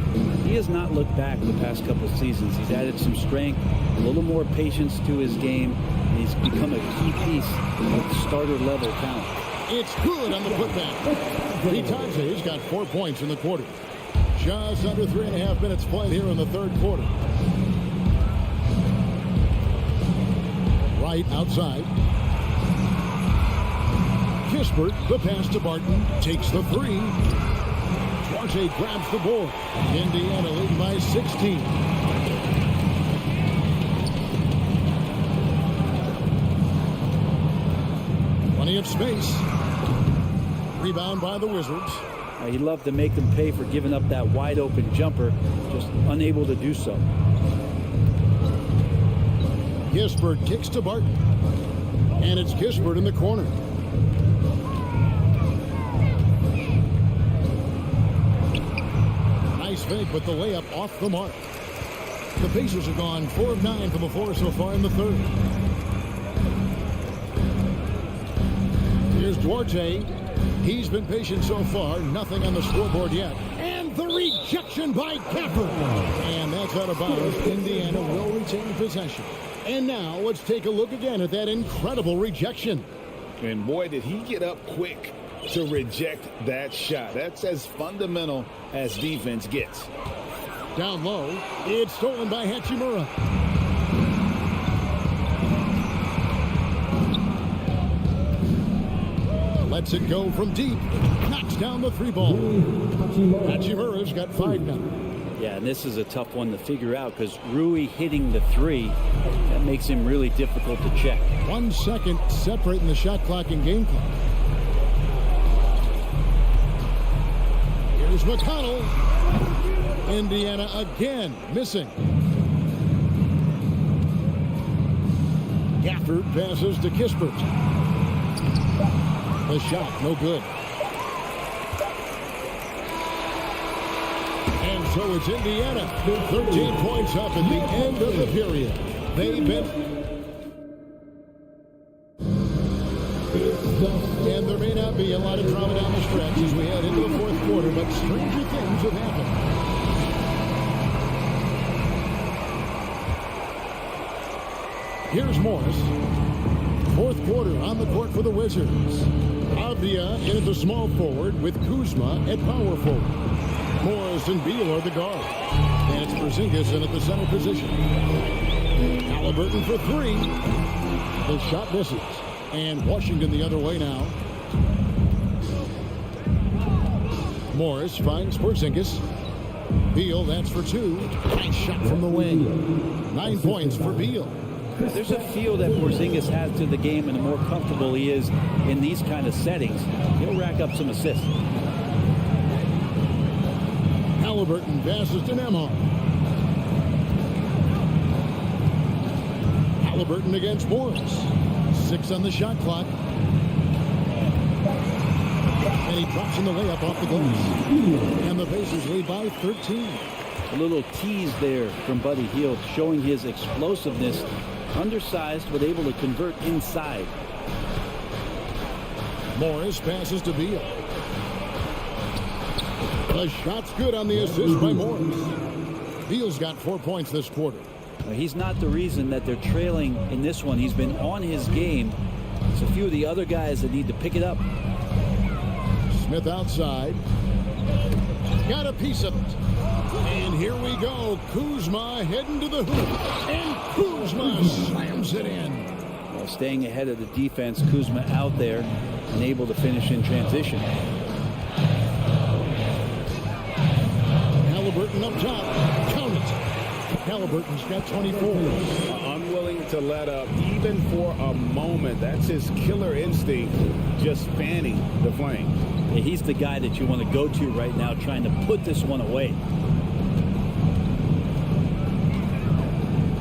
he has not looked back the past couple of seasons. He's added some strength, a little more patience to his game, and he's become a key piece of starter-level talent. It's good on the putback. He's got 4 points in the quarter. Just under 3.5 minutes played here in the third quarter. Right outside. Kispert, the pass to Barton, takes the 3. Duarte grabs the board. Indiana leading by 16. Plenty of space. Rebound by the Wizards. He'd love to make them pay for giving up that wide open jumper, just unable to do so. Kispert kicks to Barton. And it's Kispert in the corner. Nice fake, but the layup off the mark. The Pacers have gone 4 of 9 from the floor so far in the third. Here's Duarte. He's been patient so far. Nothing on the scoreboard yet. And the rejection by Gafford. And that's out of bounds. Indiana will retain possession. And now let's take a look again at that incredible rejection. And boy, did he get up quick to reject that shot. That's as fundamental as defense gets. Down low, it's stolen by Hachimura. Lets it go from deep. Knocks down the 3 ball. Hachimura's got 5 now. Yeah, and this is a tough one to figure out because Rui hitting the 3, that makes him really difficult to check. 1 second separating the shot clock and game clock. Here's McConnell. Indiana again missing. Gafford passes to Kispert. The shot, no good. And so it's Indiana. 13 points up at the end of the period. They've been... And there may not be a lot of drama down the stretch as we head into the fourth quarter, but stranger things have happened. Here's Morris. Fourth quarter on the court for the Wizards. Avdia in at the small forward with Kuzma at power forward. Morris and Beal are the guard. And it's Porzingis in at the center position. Halliburton for 3. The shot misses. And Washington the other way now. Morris finds Porzingis. Beal, that's for 2. Nice shot from the wing. 9 points for Beal. There's a feel that Porzingis has to the game, and the more comfortable he is in these kind of settings, he'll rack up some assists. Halliburton passes to Nembhard. Halliburton against Morris. 6 on the shot clock. And he drops in the layup off the glass. And the Pacers lead by 13. A little tease there from Buddy Hield, showing his explosiveness. Undersized, but able to convert inside. Morris passes to Beal. The shot's good on the assist by Morris. Beal's got 4 points this quarter. He's not the reason that they're trailing in this one. He's been on his game. It's a few of the other guys that need to pick it up. Smith outside. Got a piece of it. And here we go. Kuzma heading to the hoop. And Kuzma slams it in. Well, staying ahead of the defense, Kuzma out there and able to finish in transition. Halliburton up top. Count it. Halliburton's got 24. Unwilling to let up even for a moment. That's his killer instinct, just fanning the flame. Yeah, he's the guy that you want to go to right now, trying to put this one away.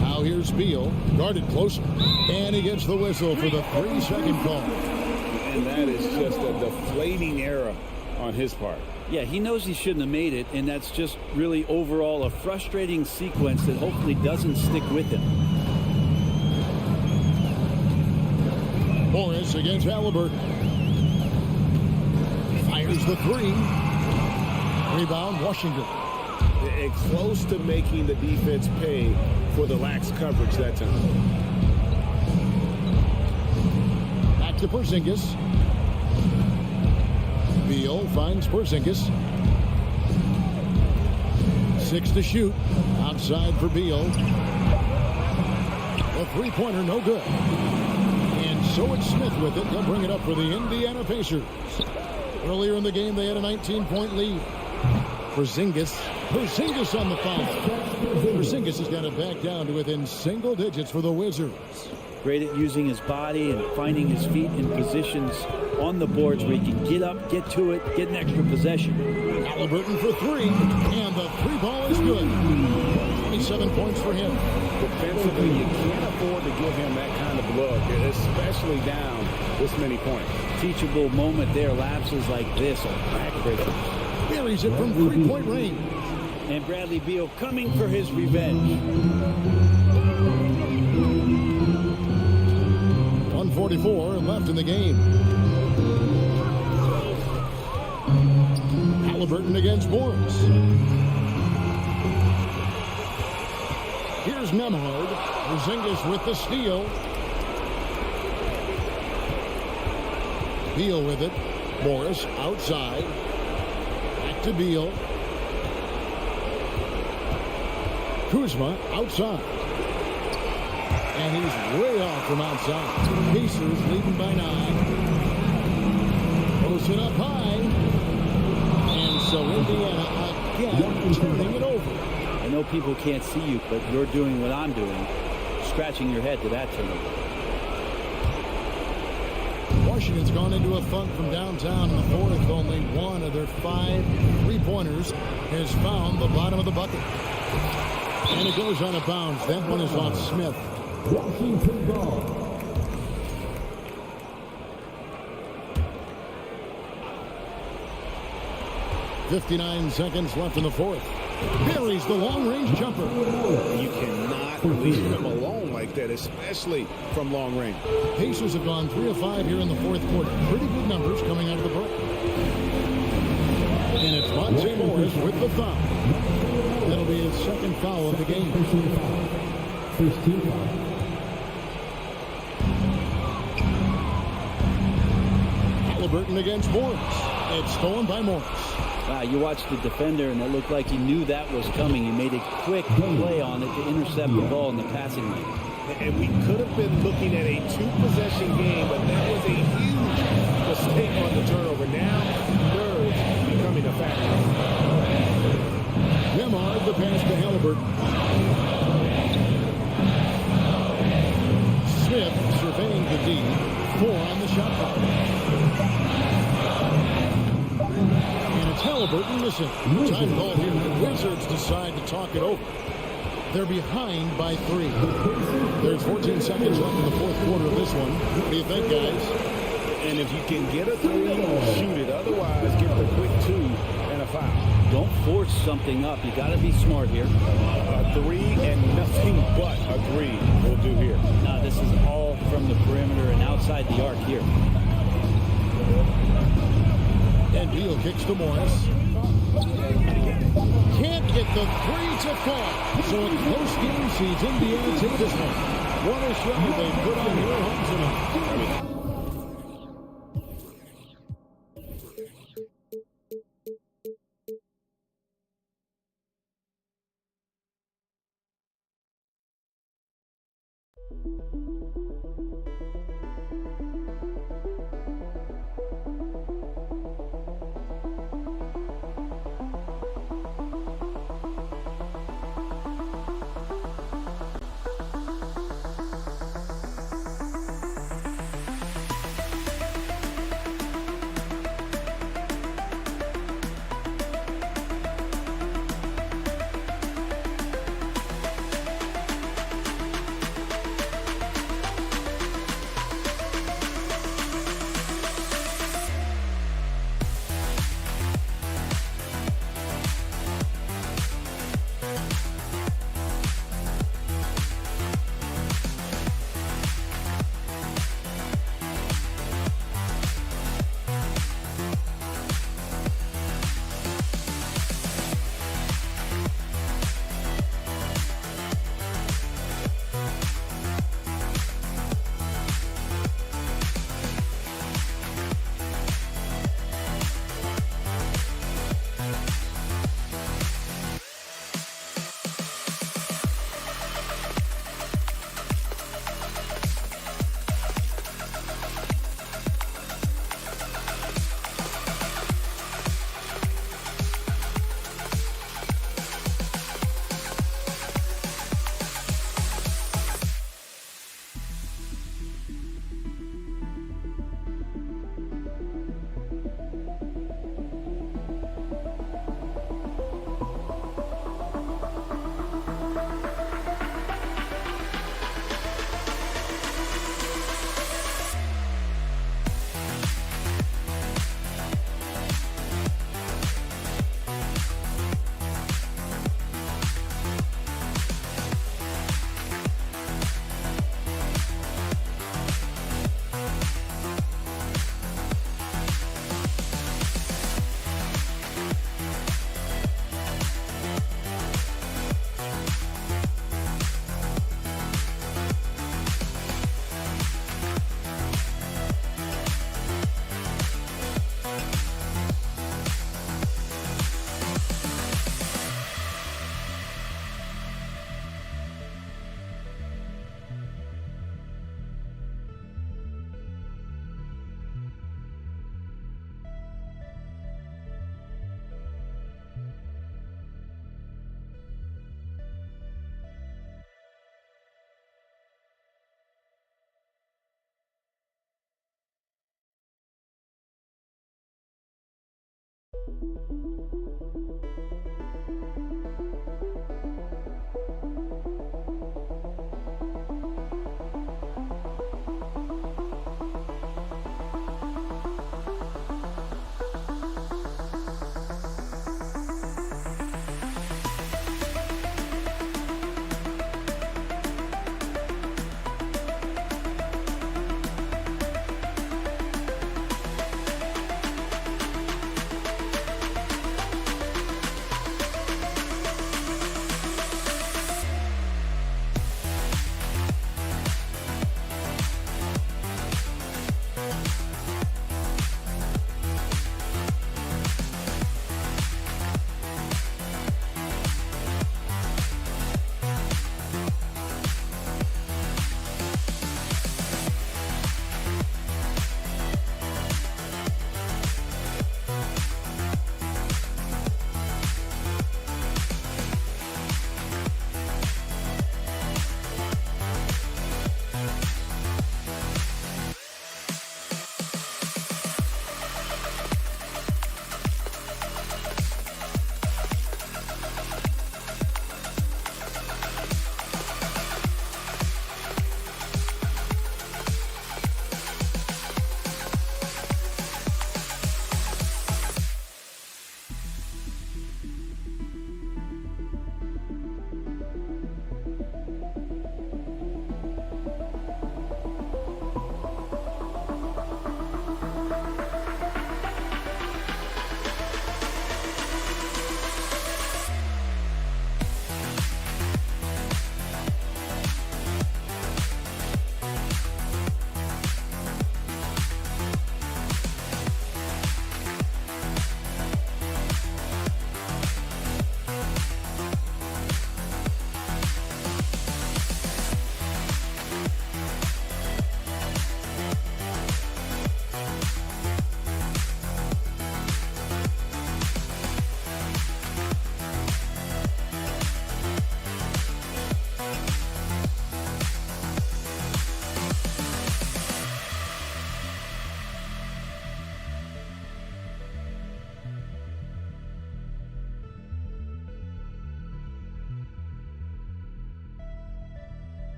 Now here's Beal, guarded closer, and he gets the whistle for the 3-second call. And that is just a deflating error on his part. Yeah, he knows he shouldn't have made it, and that's just really overall a frustrating sequence that hopefully doesn't stick with him. Morris against Halliburton. Fires the 3. Rebound, Washington. It's close to making the defense pay for the lax coverage that time. Back to Porzingis. Beal finds Porzingis. 6 to shoot. Outside for Beal. The three-pointer, no good. And so it's Smith with it. They'll bring it up for the Indiana Pacers. Earlier in the game, they had a 19-point lead. Porzingis on the foul. Porzingis has got it back down to within single digits for the Wizards. Great at using his body and finding his feet in positions on the boards where he can get up, get to it, get an extra possession. Halliburton for 3, and the 3 ball is good. 27 points for him. Defensively, you can't afford to give him that kind of look, especially down this many points. Teachable moment there. Lapses like this are backbreakers. Buries it from 3-point range. And Bradley Beal coming for his revenge. 1:44 left in the game. Halliburton against Morris. Here's Nemhard. Porzingis with the steal. Beal with it. Morris outside. Back to Beal. Kuzma outside. And he's way off from outside. Pacers leading by 9. Posts it up high. And so Indiana again turning it over. I know people can't see you, but you're doing what I'm doing. Scratching your head to that turnover. Washington's gone into a funk from downtown in the fourth. Only one of their 5 3-pointers has found the bottom of the bucket. And it goes out of bounds. That one is on Smith. Washington ball. .59 seconds left in the fourth. Buries the long-range jumper. You cannot leave him alone like that, especially from long range. Pacers have gone 3 of 5 here in the fourth quarter. Pretty good numbers coming out of the break. And it's Monte Morris with the foul. That'll be his second foul of the game. First team foul. Halliburton against Morris. It's stolen by Morris. You watched the defender, and it looked like he knew that was coming. He made a quick play on it to intercept the ball in the passing lane. And we could have been looking at a 2-possession game, but that was a huge mistake on the turnover. Now, nerves becoming a factor. Nemhard the pass to Halliburton. Smith surveying the D. 4 on the shot clock. Halliburton missing. Time call here. The Wizards decide to talk it over. They're behind by 3. There's 14 seconds left in the fourth quarter of this one. What do you think, guys? And if you can get a 3, shoot it. Otherwise, get the quick 2 and a foul. Don't force something up. You got to be smart here. A 3 and nothing but a 3 will do here. No, this is all from the perimeter and outside the arc here. And Beal kicks to Morris. Can't get the three to fall. So a close game sees Indiana take this one. What a show they put on here home tonight.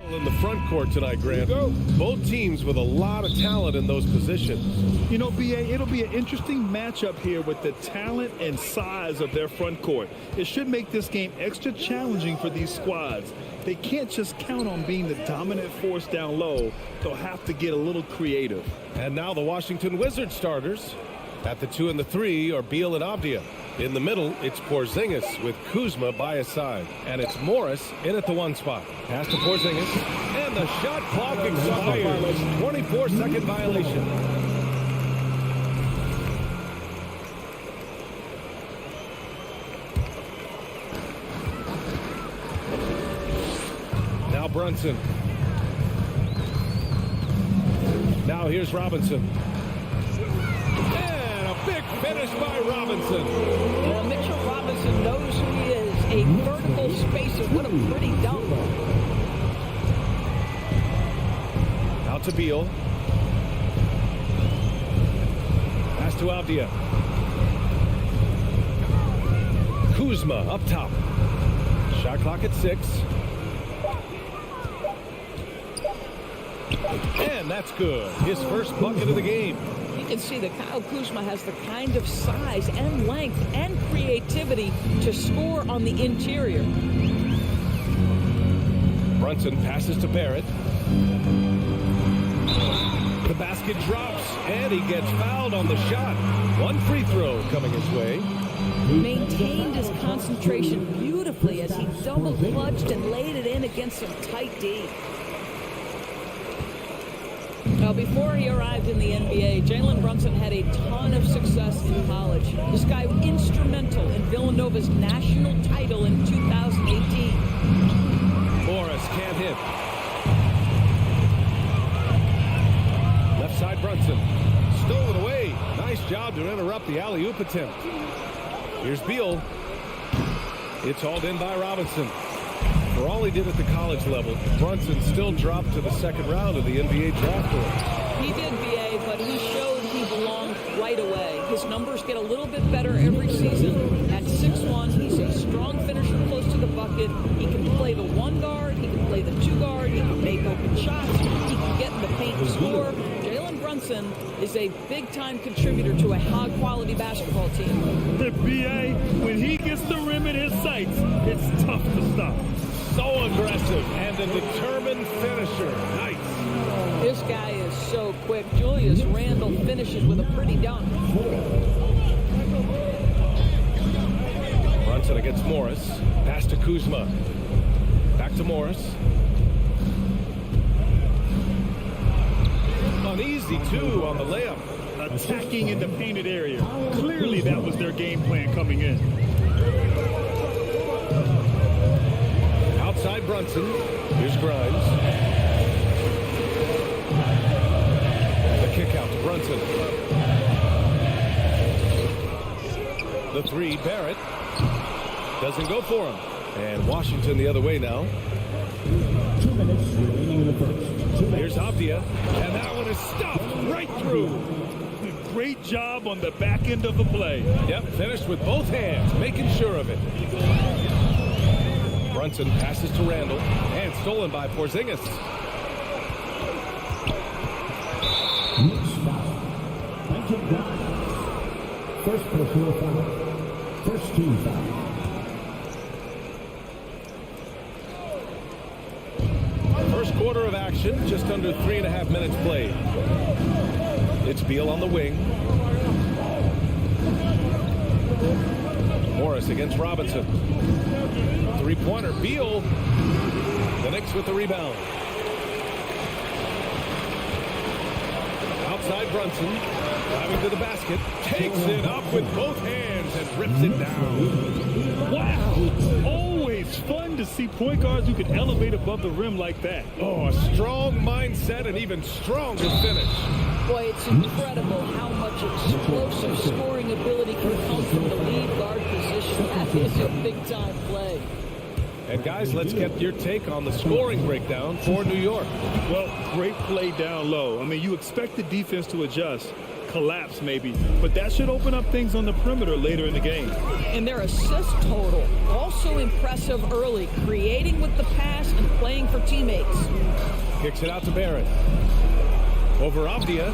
battle in the front court tonight, Grant. Both teams with a lot of talent in those positions. You know, B.A., it'll be an interesting matchup here with the talent and size of their front court. It should make this game extra challenging for these squads. They can't just count on being the dominant force down low. They'll have to get a little creative. And now the Washington Wizards starters. At the 2 and the 3 are Beal and Avdia. In the middle, it's Porzingis with Kuzma by his side. And it's Morris in at the 1 spot. Pass to Porzingis. And the shot clock expires. 24-second violation. Now Brunson. Now here's Robinson. Big finish by Robinson. Well, Mitchell Robinson knows who he is. A vertical spacer. What a pretty dunk. Out to Beal. Pass to Avdia. Kuzma up top. Shot clock at 6. And that's good. His first bucket of the game. You can see that Kyle Kuzma has the kind of size and length and creativity to score on the interior. Brunson passes to Barrett. The basket drops, and he gets fouled on the shot. 1 free throw coming his way. Maintained his concentration beautifully as he double clutched and laid it in against some tight D. Now, before he arrived in the NBA, Jalen Brunson had a ton of success in college. This guy was instrumental in Villanova's national title in 2018. Morris can't hit. Left side Brunson. Stolen away. Nice job to interrupt the alley-oop attempt. Here's Beal. It's hauled in by Robinson. For all he did at the college level, Brunson still dropped to the second round of the NBA draft board. He did, B.A., but he showed he belonged right away. His numbers get a little bit better every season. At 6'1", he's a strong finisher close to the bucket. He can play the 1 guard. He can play the 2 guard. He can make open shots. He can get in the paint and score. Jalen Brunson is a big-time contributor to a high-quality basketball team. The B.A., when he gets the rim in his sights, it's tough to stop. So aggressive and a determined finisher. Nice. This guy is so quick. Julius Randle finishes with a pretty dunk. Brunson against Morris. Pass to Kuzma. Back to Morris. An easy 2 on the layup. Attacking in the painted area. Clearly that was their game plan coming in. Outside Brunson. Here's Grimes. The kick out to Brunson. The 3, Barrett. Doesn't go for him. And Washington the other way now. 2 minutes remaining in the first. Here's Avdia. And that one is stuffed right through. Great job on the back end of the play. Yep, finished with both hands, making sure of it. Brunson passes to Randle, and stolen by Porzingis. Knicks foul. First personal foul. First team foul. First quarter of action, just under 3.5 minutes played. It's Beal on the wing. Morris against Robinson. 3-pointer, Beal. The Knicks with the rebound. Outside Brunson, driving to the basket, takes it up with both hands and rips it down. Wow! Always fun to see point guards who can elevate above the rim like that. Oh, a strong mindset and even stronger finish. Boy, it's incredible how much explosive scoring ability can come from the lead guard position. That is a big-time play. And guys, let's get your take on the scoring breakdown for New York. Well, great play down low. I mean, you expect the defense to adjust. collapse maybe, but that should open up things on the perimeter later in the game. And their assist total, also impressive early, creating with the pass and playing for teammates. Kicks it out to Barrett. Over Avdia.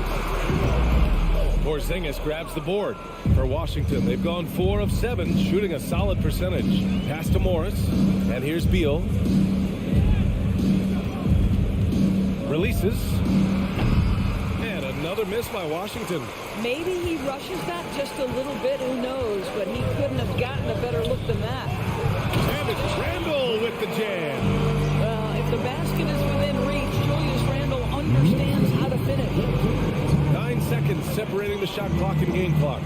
Porzingis grabs the board for Washington. They've gone 4 of 7, shooting a solid percentage. Pass to Morris, and here's Beal. Releases. And another miss by Washington. Maybe he rushes that just a little bit, who knows, but he couldn't have gotten a better look than that. And it's Randall with the jam. Well, if the basket is within reach, Julius Randle understands how to finish. 9 seconds separating the shot clock and game clock.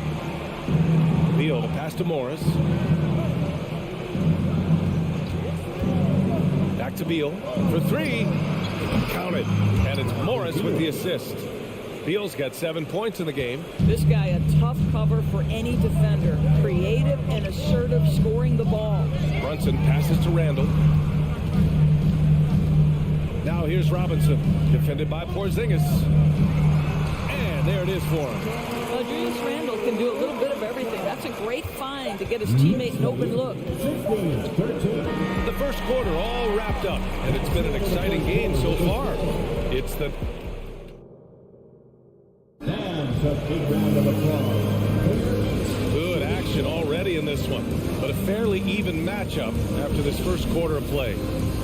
Beal, the pass to Morris. Back to Beal for 3. Counted. And it's Morris with the assist. Beal's got 7 points in the game. This guy a tough cover for any defender. Creative and assertive scoring the ball. Brunson passes to Randall. Now here's Robinson, defended by Porzingis. And there it is for him. Well, Julius Randle can do a little bit of everything. That's a great find to get his teammate an open look. The first quarter all wrapped up, and it's been an exciting game so far. It's the... That's a big round of applause. Good action already in this one, but a fairly even matchup after this first quarter of play.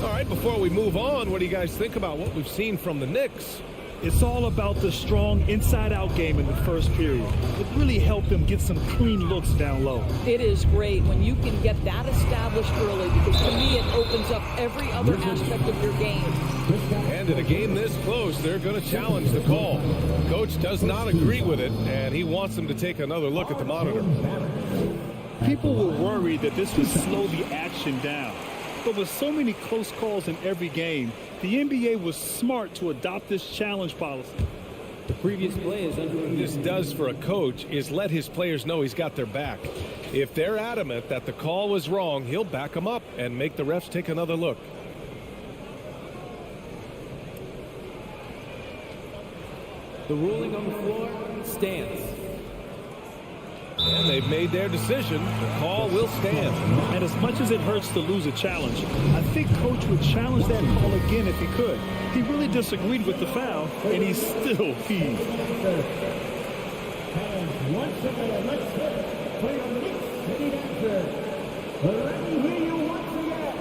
All right, before we move on, what do you guys think about what we've seen from the Knicks? It's all about the strong inside-out game in the first period. It really helped them get some clean looks down low. It is great when you can get that established early, because to me it opens up every other aspect of your game. And in a game this close, they're going to challenge the call. Coach does not agree with it, and he wants them to take another look at the monitor. People were worried that this would slow the action down. But with so many close calls in every game, the NBA was smart to adopt this challenge policy. The previous play is under What this does for a coach is let his players know he's got their back. If they're adamant that the call was wrong, he'll back them up and make the refs take another look. The ruling on the floor stands. And they've made their decision. The call will stand. And as much as it hurts to lose a challenge, I think Coach would challenge that call again if he could. He really disagreed with the foul, and he still heaved. And once again, let's hear it for your Knicks City Dancers. Let me hear you once again.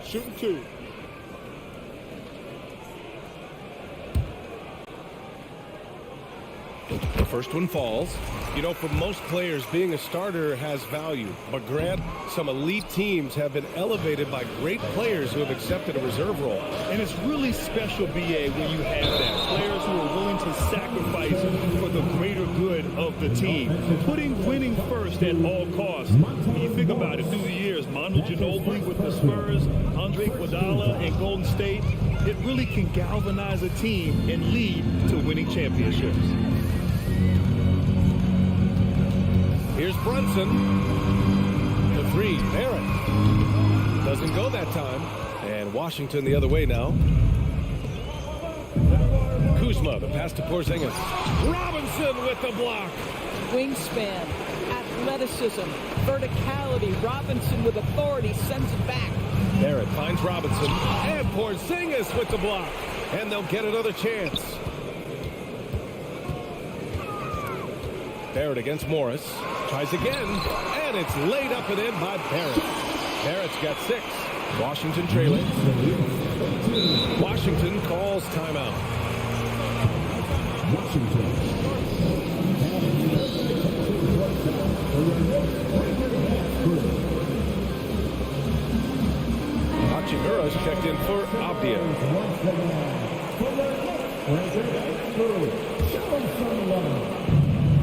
Shooting 2. The first one falls. You know, for most players, being a starter has value. But Grant, some elite teams have been elevated by great players who have accepted a reserve role. And it's really special, BA, when you have that. Players who are willing to sacrifice for the greater good of the team. Putting winning first at all costs. When you think about it, through the years, Manu Ginobili with the Spurs, Andre Iguodala and Golden State, it really can galvanize a team and lead to winning championships. Here's Brunson. The 3, Barrett. Doesn't go that time. And Washington the other way now. Kuzma, the pass to Porzingis. Robinson with the block. Wingspan, athleticism, verticality. Robinson with authority sends it back. Barrett finds Robinson. And Porzingis with the block. And they'll get another chance. Barrett against Morris. Tries again. And it's laid up and in by Barrett. Barrett's got 6. Washington trailing. Washington calls timeout. Hachimura's checked in for Avdia.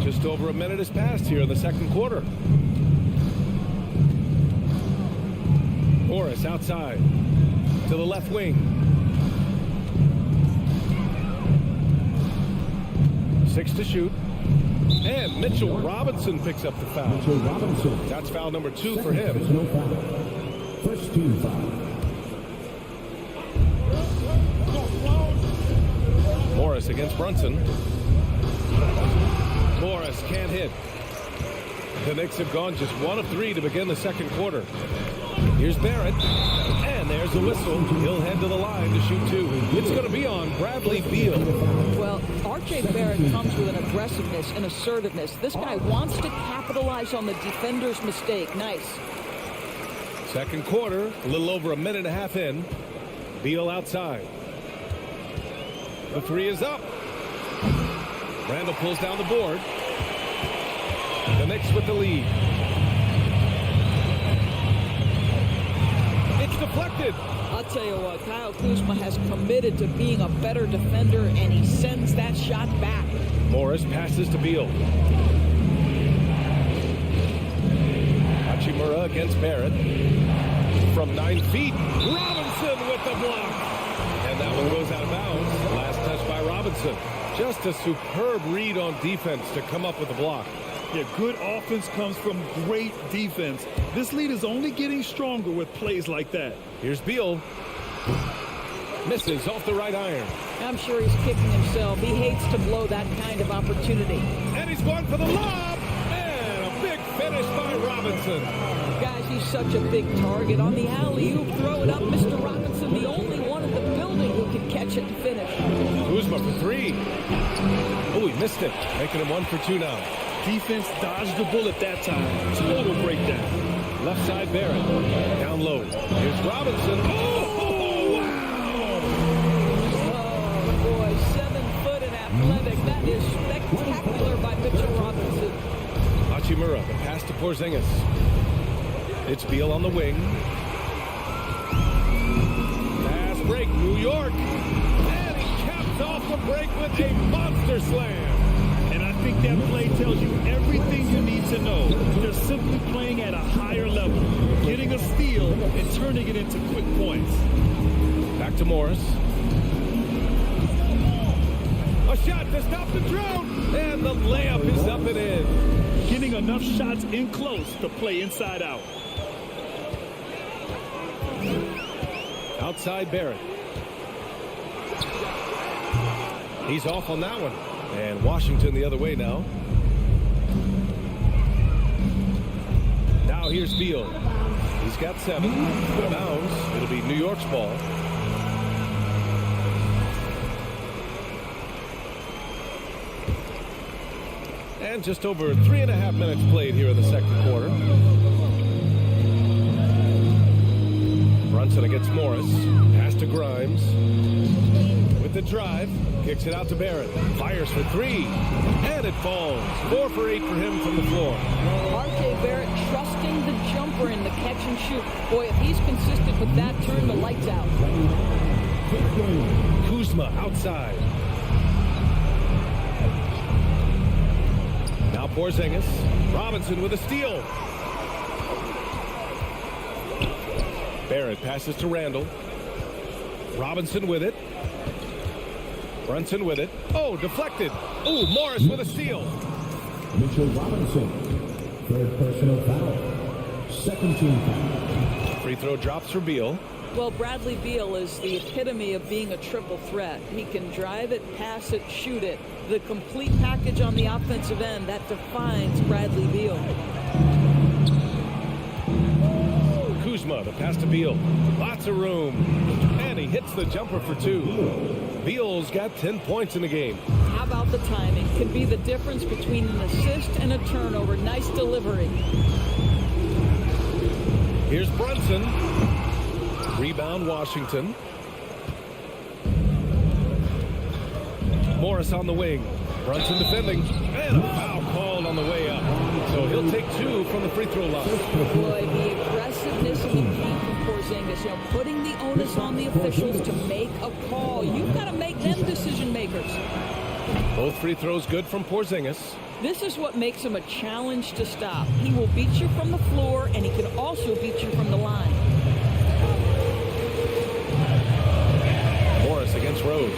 Just over a minute has passed here in the second quarter. Morris outside to the left wing. 6 to shoot. And Mitchell Robinson picks up the foul. Mitchell Robinson. That's foul number 2 for Second him. personal foul. First team foul. Morris against Brunson. Morris can't hit. The Knicks have gone just 1 of 3 to begin the second quarter. Here's Barrett. And there's a whistle. He'll head to the line to shoot 2. It's going to be on Bradley Beal. Well, R.J. Barrett comes with an aggressiveness and assertiveness. This guy wants to capitalize on the defender's mistake. Nice. Second quarter, a little over a minute and a half in. Beal outside. The 3 is up. Randall pulls down the board. The Knicks with the lead. It's deflected. I'll tell you what, Kyle Kuzma has committed to being a better defender, and he sends that shot back. Morris passes to Beal. Hachimura against Barrett. From 9 feet, Robinson with the block. And that one goes out of bounds. Last touch by Robinson. Just a superb read on defense to come up with the block. Yeah, good offense comes from great defense. This lead is only getting stronger with plays like that. Here's Beal. Misses off the right iron. I'm sure he's kicking himself. He hates to blow that kind of opportunity. And he's going for the lob. And a big finish by Robinson. Guys, he's such a big target. On the alley-oop, throw it up. Mr. Robinson, the only one in the building who can catch it and finish. Kuzma for 3. Oh, he missed it. Making him 1 for 2 now. Defense dodged the bullet that time. Total breakdown. Left side Barrett. Down low. Here's Robinson. Oh, wow! Oh, boy, 7 foot and athletic. That is spectacular by Mitchell Robinson. Hachimura, the pass to Porzingis. It's Beal on the wing. Pass break, New York. And he caps off the break with a monster slam. And I think that play tells you everything you need to know. They're simply playing at a higher level, getting a steal and turning it into quick points. Back to Morris. A shot to stop the drought. And the layup is up and in. Getting enough shots in close to play inside out. Outside Barrett. He's off on that one. And Washington the other way now. Now here's Beal. He's got 7. Out of bounds. It'll be New York's ball. And just over 3.5 minutes played here in the second quarter. Brunson against Morris. Pass to Grimes. With the drive. Kicks it out to Barrett. Fires for 3. And it falls. 4 for 8 for him from the floor. R.J. Barrett trusting the jumper in the catch and shoot. Boy, if he's consistent with that, turn the lights out. Kuzma outside. Now Porzingis. Robinson with a steal. Barrett passes to Randall. Robinson with it. Brunson with it. Oh, deflected. Oh, Morris with a steal. Mitchell Robinson. Third personal foul. Second team foul. Free throw drops for Beal. Well, Bradley Beal is the epitome of being a triple threat. He can drive it, pass it, shoot it. The complete package on the offensive end, that defines Bradley Beal. Kuzma, the pass to Beal. Lots of room. And he hits the jumper for 2. Beal's got 10 points in the game. How about the timing? Can be the difference between an assist and a turnover. Nice delivery. Here's Brunson. Rebound, Washington. Morris on the wing. Brunson defending. And a foul called on the way up. So he'll take 2 from the free throw line. Boy, the aggressiveness and the key from Porzingis, putting the onus on the officials to make a call. You've got to make them decision makers. Both free throws good from Porzingis. This is what makes him a challenge to stop. He will beat you from the floor, and he can also beat you from the line. Morris against Rose.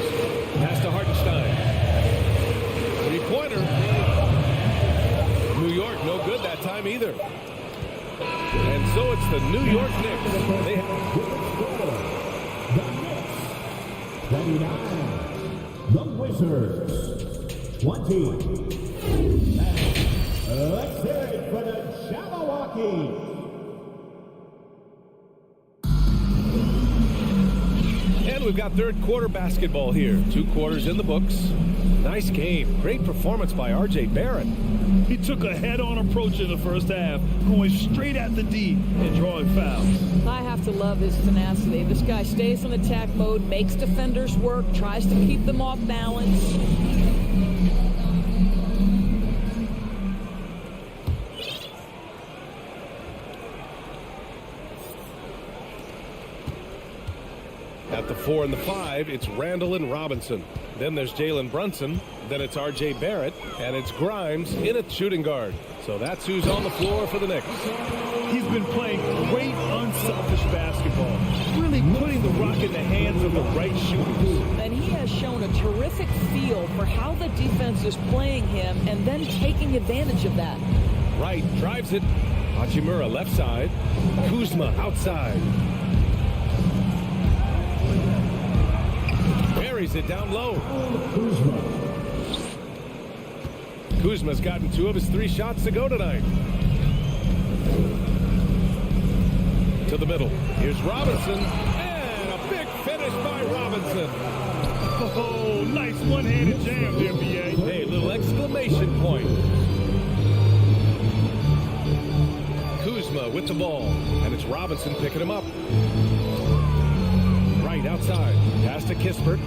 Pass to Hartenstein. Three-pointer. the New York Knicks. They The Knicks, 29. The Wizards, 20. And let's hear it for the Jabberwockies. And we've got third quarter basketball here. 2 quarters in the books. Nice game. Great performance by R.J. Barrett. He took a head-on approach in the first half, going straight at the D and drawing fouls. I have to love his tenacity. This guy stays in attack mode, makes defenders work, tries to keep them off balance. At the 4 and the 5, it's Randall and Robinson. Then there's Jalen Brunson. Then it's R.J. Barrett. And it's Grimes in at shooting guard. So that's who's on the floor for the Knicks. He's been playing great, unselfish basketball, really putting the rock in the hands of the right shooters. And he has shown a terrific feel for how the defense is playing him and then taking advantage of that. Right, drives it. Hachimura left side. Kuzma outside. Buries it down low. Kuzma's gotten 2 of his 3 shots to go tonight. To the middle. Here's Robinson. And a big finish by Robinson. Oh, nice one-handed jam there, B.A. Hey, little exclamation point. Kuzma with the ball. And it's Robinson picking him up. Right outside. Pass to Kispert.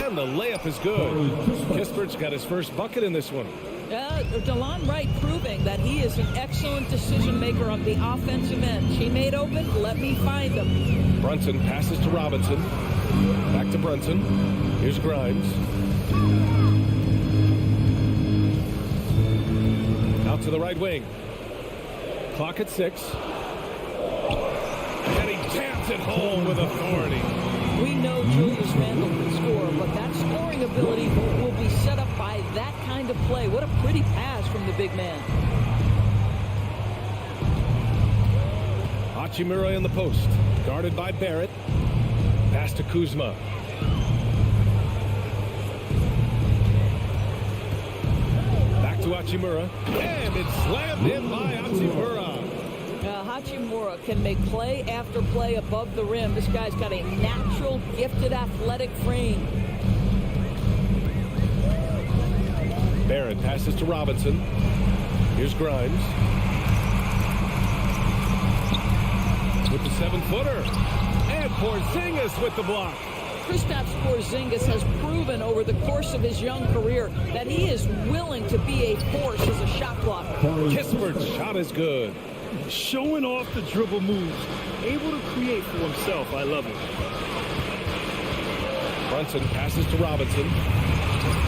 And the layup is good. Kispert's got his first bucket in this one. DeLon Wright proving that he is an excellent decision maker on the offensive end. She made open, let me find them. Brunson passes to Robinson. Back to Brunson. Here's Grimes. Out to the right wing. Clock at 6. And he jams it home with authority. We know Julius Randle can score, but that scoring ability will be set up by that kind of play. What a pretty pass from the big man. Hachimura in the post. Guarded by Barrett. Pass to Kuzma. Back to Hachimura. And it's slammed in by Hachimura. Hachimura can make play after play above the rim. This guy's got a natural, gifted, athletic frame. Barrett passes to Robinson. Here's Grimes. With the 7-footer. And Porzingis with the block. Kristaps Porzingis has proven over the course of his young career that he is willing to be a force as a shot blocker. Kispert's shot is good. Showing off the dribble moves, able to create for himself. I love it. Brunson passes to Robinson.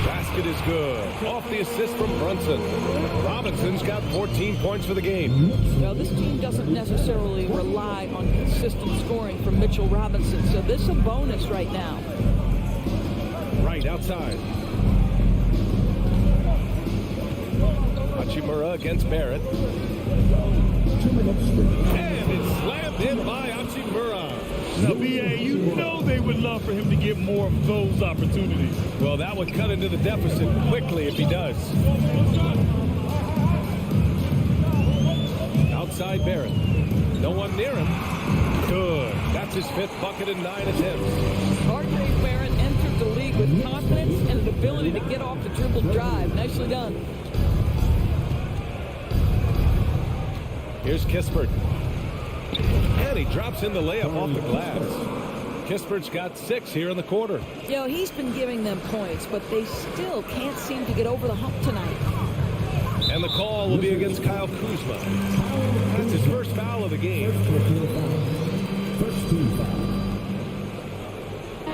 Basket is good. Off the assist from Brunson. Robinson's got 14 points for the game. Now, this team doesn't necessarily rely on consistent scoring from Mitchell Robinson, so this is a bonus right now. Right outside. Hachimura against Barrett. And it's slammed in by Hachimura. Now, B.A., you know they would love for him to get more of those opportunities. Well, that would cut into the deficit quickly if he does. Outside Barrett. No one near him. Good. That's his 5th bucket in 9 attempts. R.J. Barrett entered the league with confidence and an ability to get off the dribble drive. Nicely done. Here's Kispert. And he drops in the layup off the glass. Kispert's got 6 here in the quarter. You know, he's been giving them points, but they still can't seem to get over the hump tonight. And the call will be against Kyle Kuzma. That's his first foul of the game.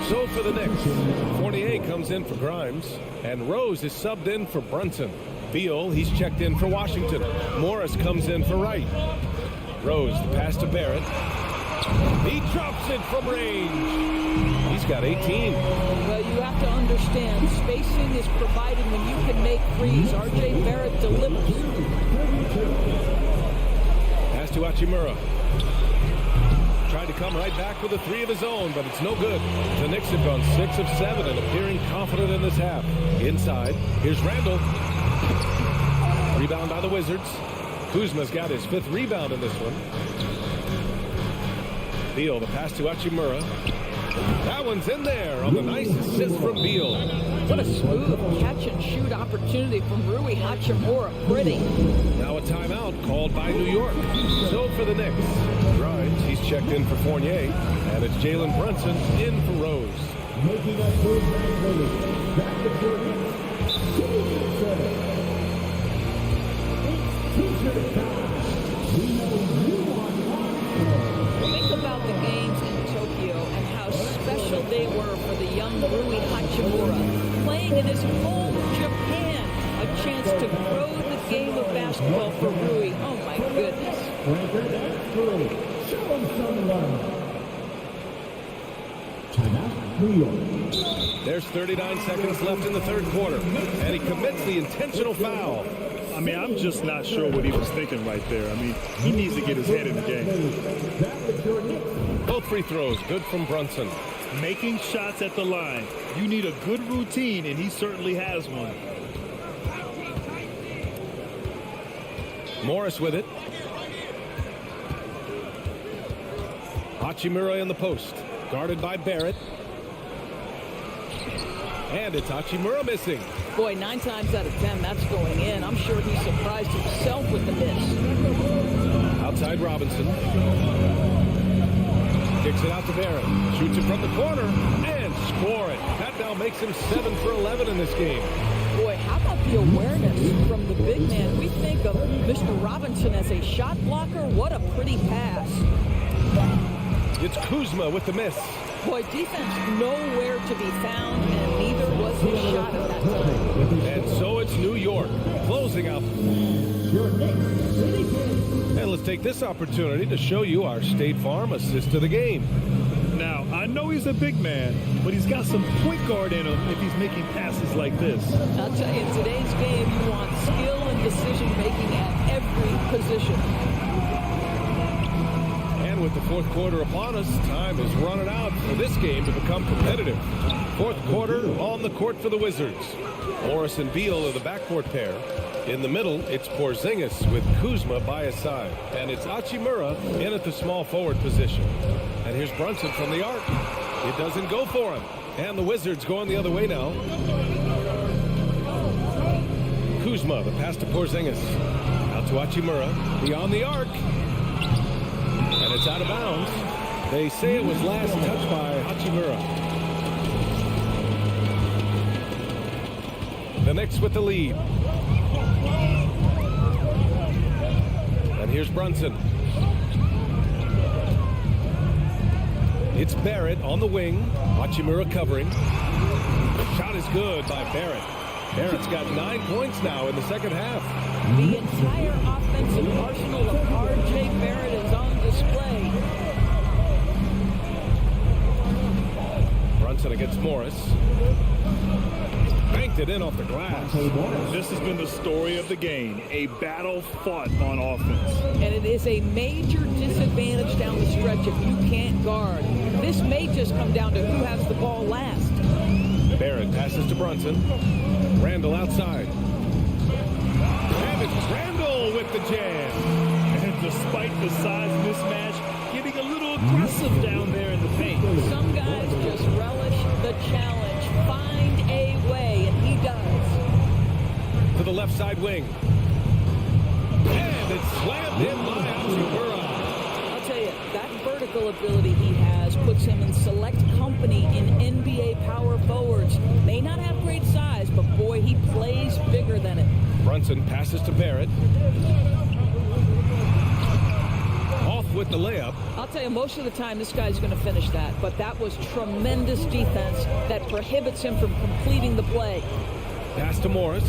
So for the Knicks, Fournier comes in for Grimes, and Rose is subbed in for Brunson. Beal, he's checked in for Washington. Morris comes in for Wright. Rose, the pass to Barrett. He drops it from range. He's got 18. Well, you have to understand, spacing is provided when you can make threes. R.J. Barrett delivers. Pass to Hachimura. Tried to come right back with a three of his own, but it's no good. The Knicks have gone 6 of 7 and appearing confident in this half. Inside, here's Randall. Rebound by the Wizards. Kuzma's got his 5th rebound in this one. Beal, the pass to Hachimura. That one's in there on the nice assist from Beal. What a smooth catch-and-shoot opportunity from Rui Hachimura. Pretty. Now a timeout called by New York. So for the Knicks, Grimes, he's checked in for Fournier, and it's Jalen Brunson in for Rose. Making that move back to your Knicks. T-shirt time. We know you want one. Think about the games in Tokyo and how special they were for the young Rui Hachimura. Playing in his home, Japan. A chance to grow the game of basketball for Rui. Oh, my goodness. Show him some love. Timeout, New York. There's 39 seconds left in the third quarter, and he commits the intentional foul. I mean, I'm just not sure what he was thinking right there. I mean, he needs to get his head in the game. Both free throws, good from Brunson. Making shots at the line. You need a good routine, and he certainly has one. Morris with it. Hachimura in the post, guarded by Barrett. And it's Hachimura missing. Boy, 9 times out of 10, that's going in. I'm sure he surprised himself with the miss. Outside Robinson. Kicks it out to Barrett. Shoots it from the corner and score it. That now makes him 7 for 11 in this game. Boy, how about the awareness from the big man? We think of Mr. Robinson as a shot blocker. What a pretty pass. It's Kuzma with the miss. Boy, defense nowhere to be found, and neither was his shot at that time. And so it's New York closing out. And let's take this opportunity to show you our State Farm assist to the game. Now, I know he's a big man, but he's got some point guard in him if he's making passes like this. I'll tell you, in today's game, you want skill and decision-making at every position. And with the fourth quarter upon us, time is running out for this game to become competitive. Fourth quarter on the court for the Wizards. Morris and Beal are the backcourt pair. In the middle, it's Porzingis with Kuzma by his side. And it's Hachimura in at the small forward position. And here's Brunson from the arc. It doesn't go for him. And the Wizards going the other way now. Kuzma, the pass to Porzingis. Out to Hachimura. Beyond the arc. And it's out of bounds. They say it was last touched by Hachimura. The Knicks with the lead. And here's Brunson. It's Barrett on the wing. Hachimura covering. The shot is good by Barrett. Barrett's got 9 points now in the second half. The entire offensive arsenal of R.J. Barrett is on display. Brunson against Morris. Banked it in off the glass. This has been the story of the game. A battle fought on offense. And it is a major disadvantage down the stretch if you can't guard. This may just come down to who has the ball last. Barrett passes to Brunson. Randall outside. And it's Randall with the jam. And despite the size mismatch, getting a little aggressive down there in the paint. Some guys just relish the challenge. Find a way, and he does. To the left side wing. And it's slammed in by Hachimura. I'll tell you, that vertical ability he has puts him in select company in NBA power forwards. May not have great size, but boy, he plays bigger than it. Brunson passes to Barrett. Off with the layup. I'll tell you, most of the time this guy's going to finish that, but that was tremendous defense that prohibits him from completing the play. Pass to Morris.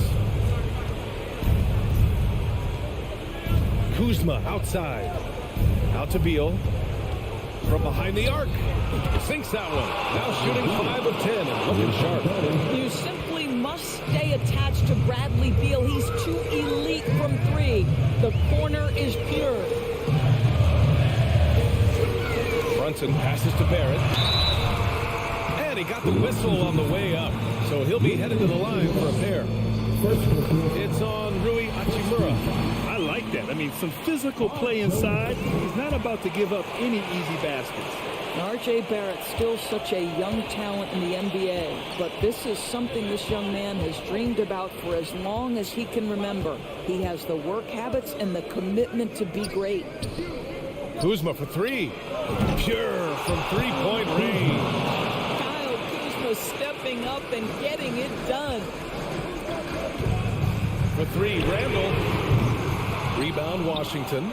Kuzma outside. Out to Beal. from behind the arc. Sinks that one. Now shooting 5 of 10 and looking sharp. You simply must stay attached to Bradley Beal. He's too elite from 3. The corner is pure. Brunson passes to Barrett. And he got the whistle on the way up. So he'll be headed to the line for a pair. It's on Rui Hachimura. I like that. I mean, some physical play inside. He's not about to give up any easy baskets. R.J. Barrett, still such a young talent in the NBA, but this is something this young man has dreamed about for as long as he can remember. He has the work habits and the commitment to be great. Kuzma for 3. Pure from 3-point range. Kyle Kuzma stepping up and getting it done. For 3, Randall. Rebound, Washington.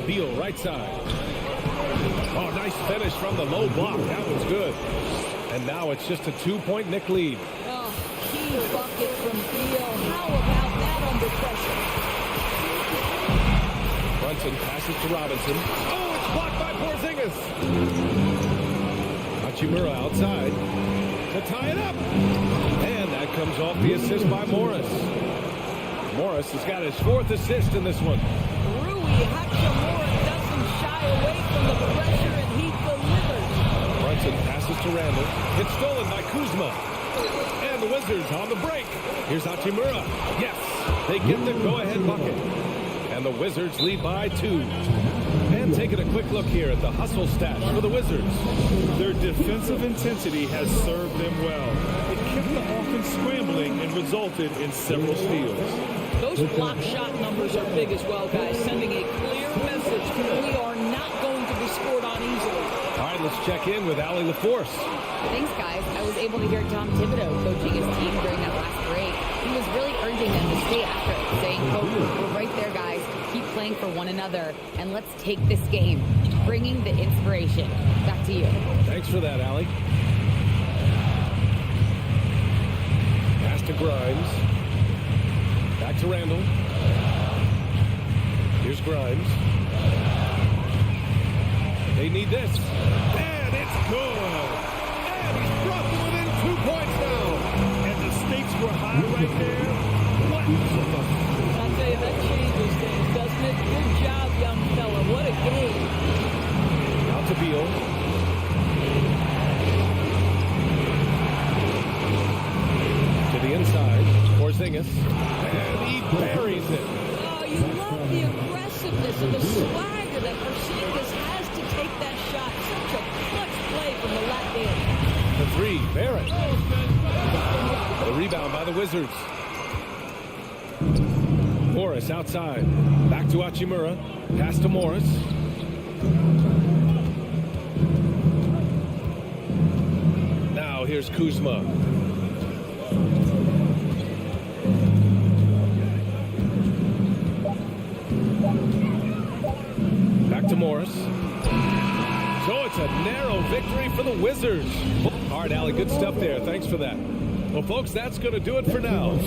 Beal, right side. Oh, nice finish from the low block. That was good. And now it's just a 2-point Knick lead. Oh, key bucket from Beal. How about that under pressure? Brunson passes to Robinson. Oh, it's blocked by Porzingis. Hachimura outside to tie it up. And that comes off the assist by Morris. Morris has got his 4th assist in this one. Rui Hachimura doesn't shy away from the pressure, and he delivers. Brunson passes to Randall. It's stolen by Kuzma. And the Wizards on the break. Here's Hachimura. Yes, they get the go-ahead bucket. And the Wizards lead by 2. And taking a quick look here at the hustle stats for the Wizards. Their defensive intensity has served them well. It kept the offense scrambling and resulted in several steals. Those block shot numbers are big as well, guys, sending a clear message. We are not going to be scored on easily. All right, let's check in with Allie LaForce. Thanks, guys. I was able to hear Tom Thibodeau coaching his team during that last break. He was really urging them to stay after it, saying, quote, "We're right there, guys. Keep playing for one another, and let's take this game." Bringing the inspiration. Back to you. Thanks for that, Allie. Pass to Grimes. Back to Randall. Here's Grimes. They need this. And it's good. And he's brought them within 2 points now. And the stakes were high right there. What? I'll tell you, that changes things, doesn't it? Good job, young fella. What a game. Out to Beal. To the inside. Porzingis. And he buries it. Oh, you love the aggressiveness and the swagger that Porzingis has to take that shot. Such a clutch play from the Latvian. The 3, Barrett. The rebound by the Wizards. Morris outside. Back to Hachimura. Pass to Morris. Now here's Kuzma. Back to Morris. So it's a narrow victory for the Wizards. All right, Allie, good stuff there. Thanks for that. Well, folks, that's going to do it for now.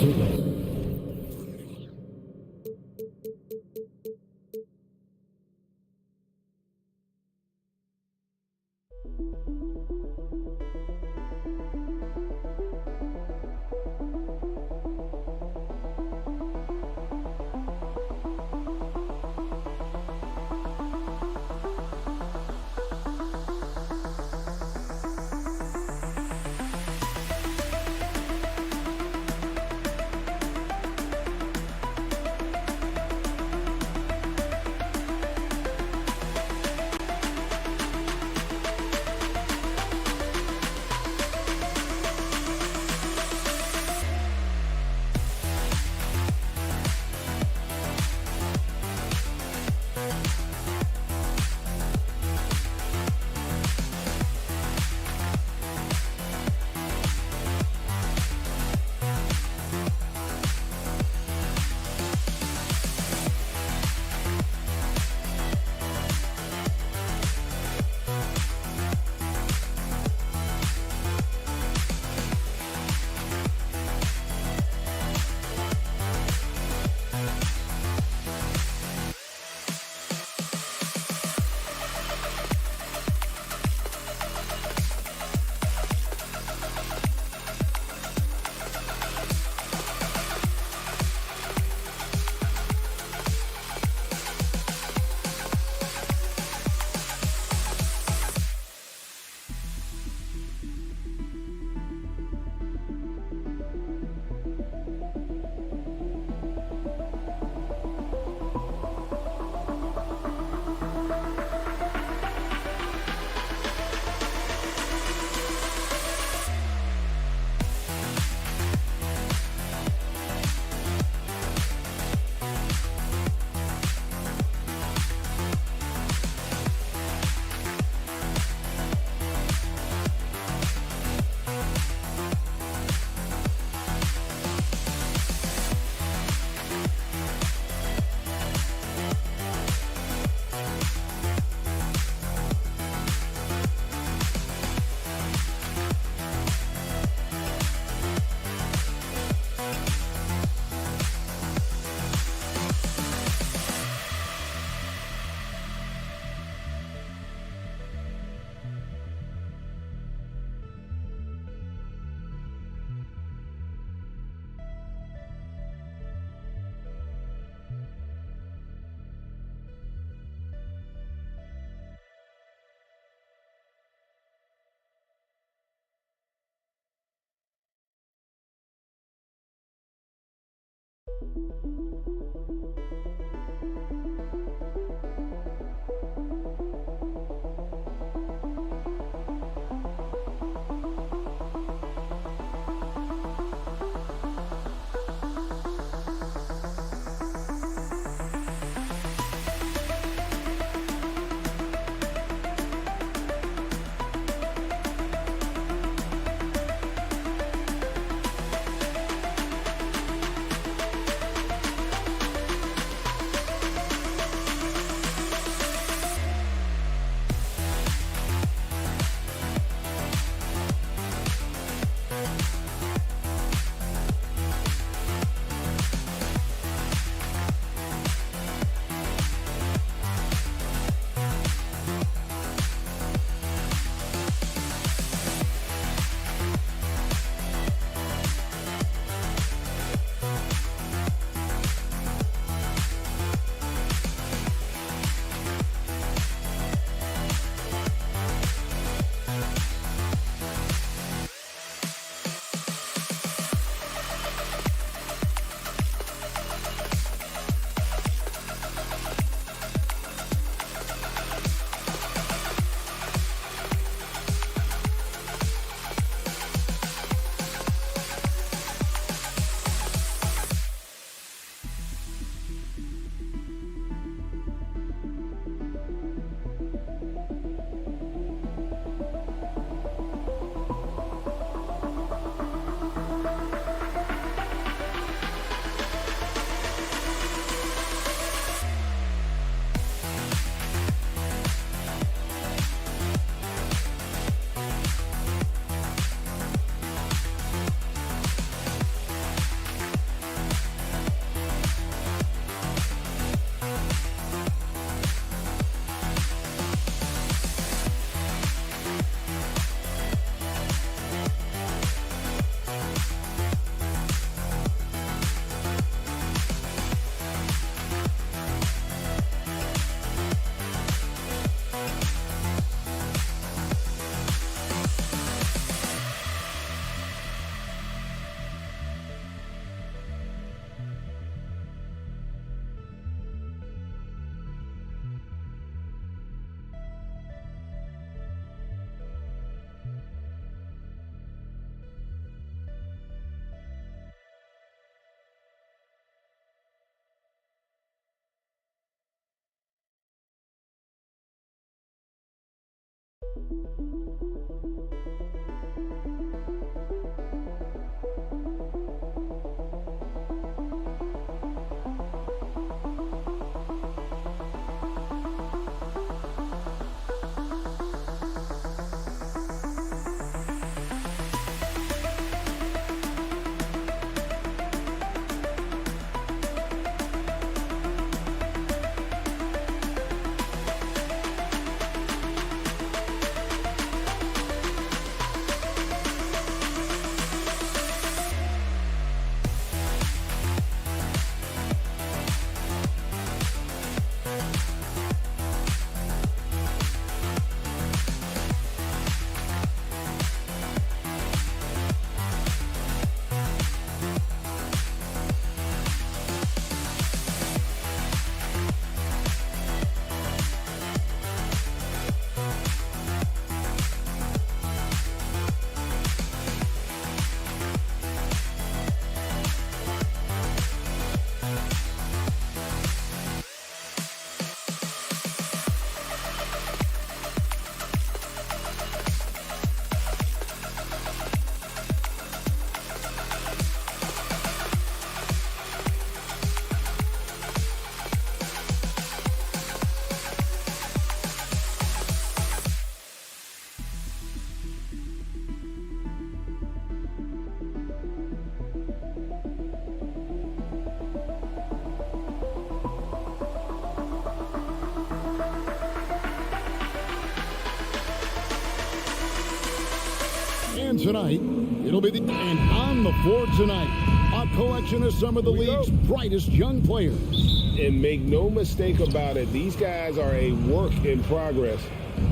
And tonight, it'll be and on the floor tonight, a collection of some of the league's brightest young players. And make no mistake about it, these guys are a work in progress,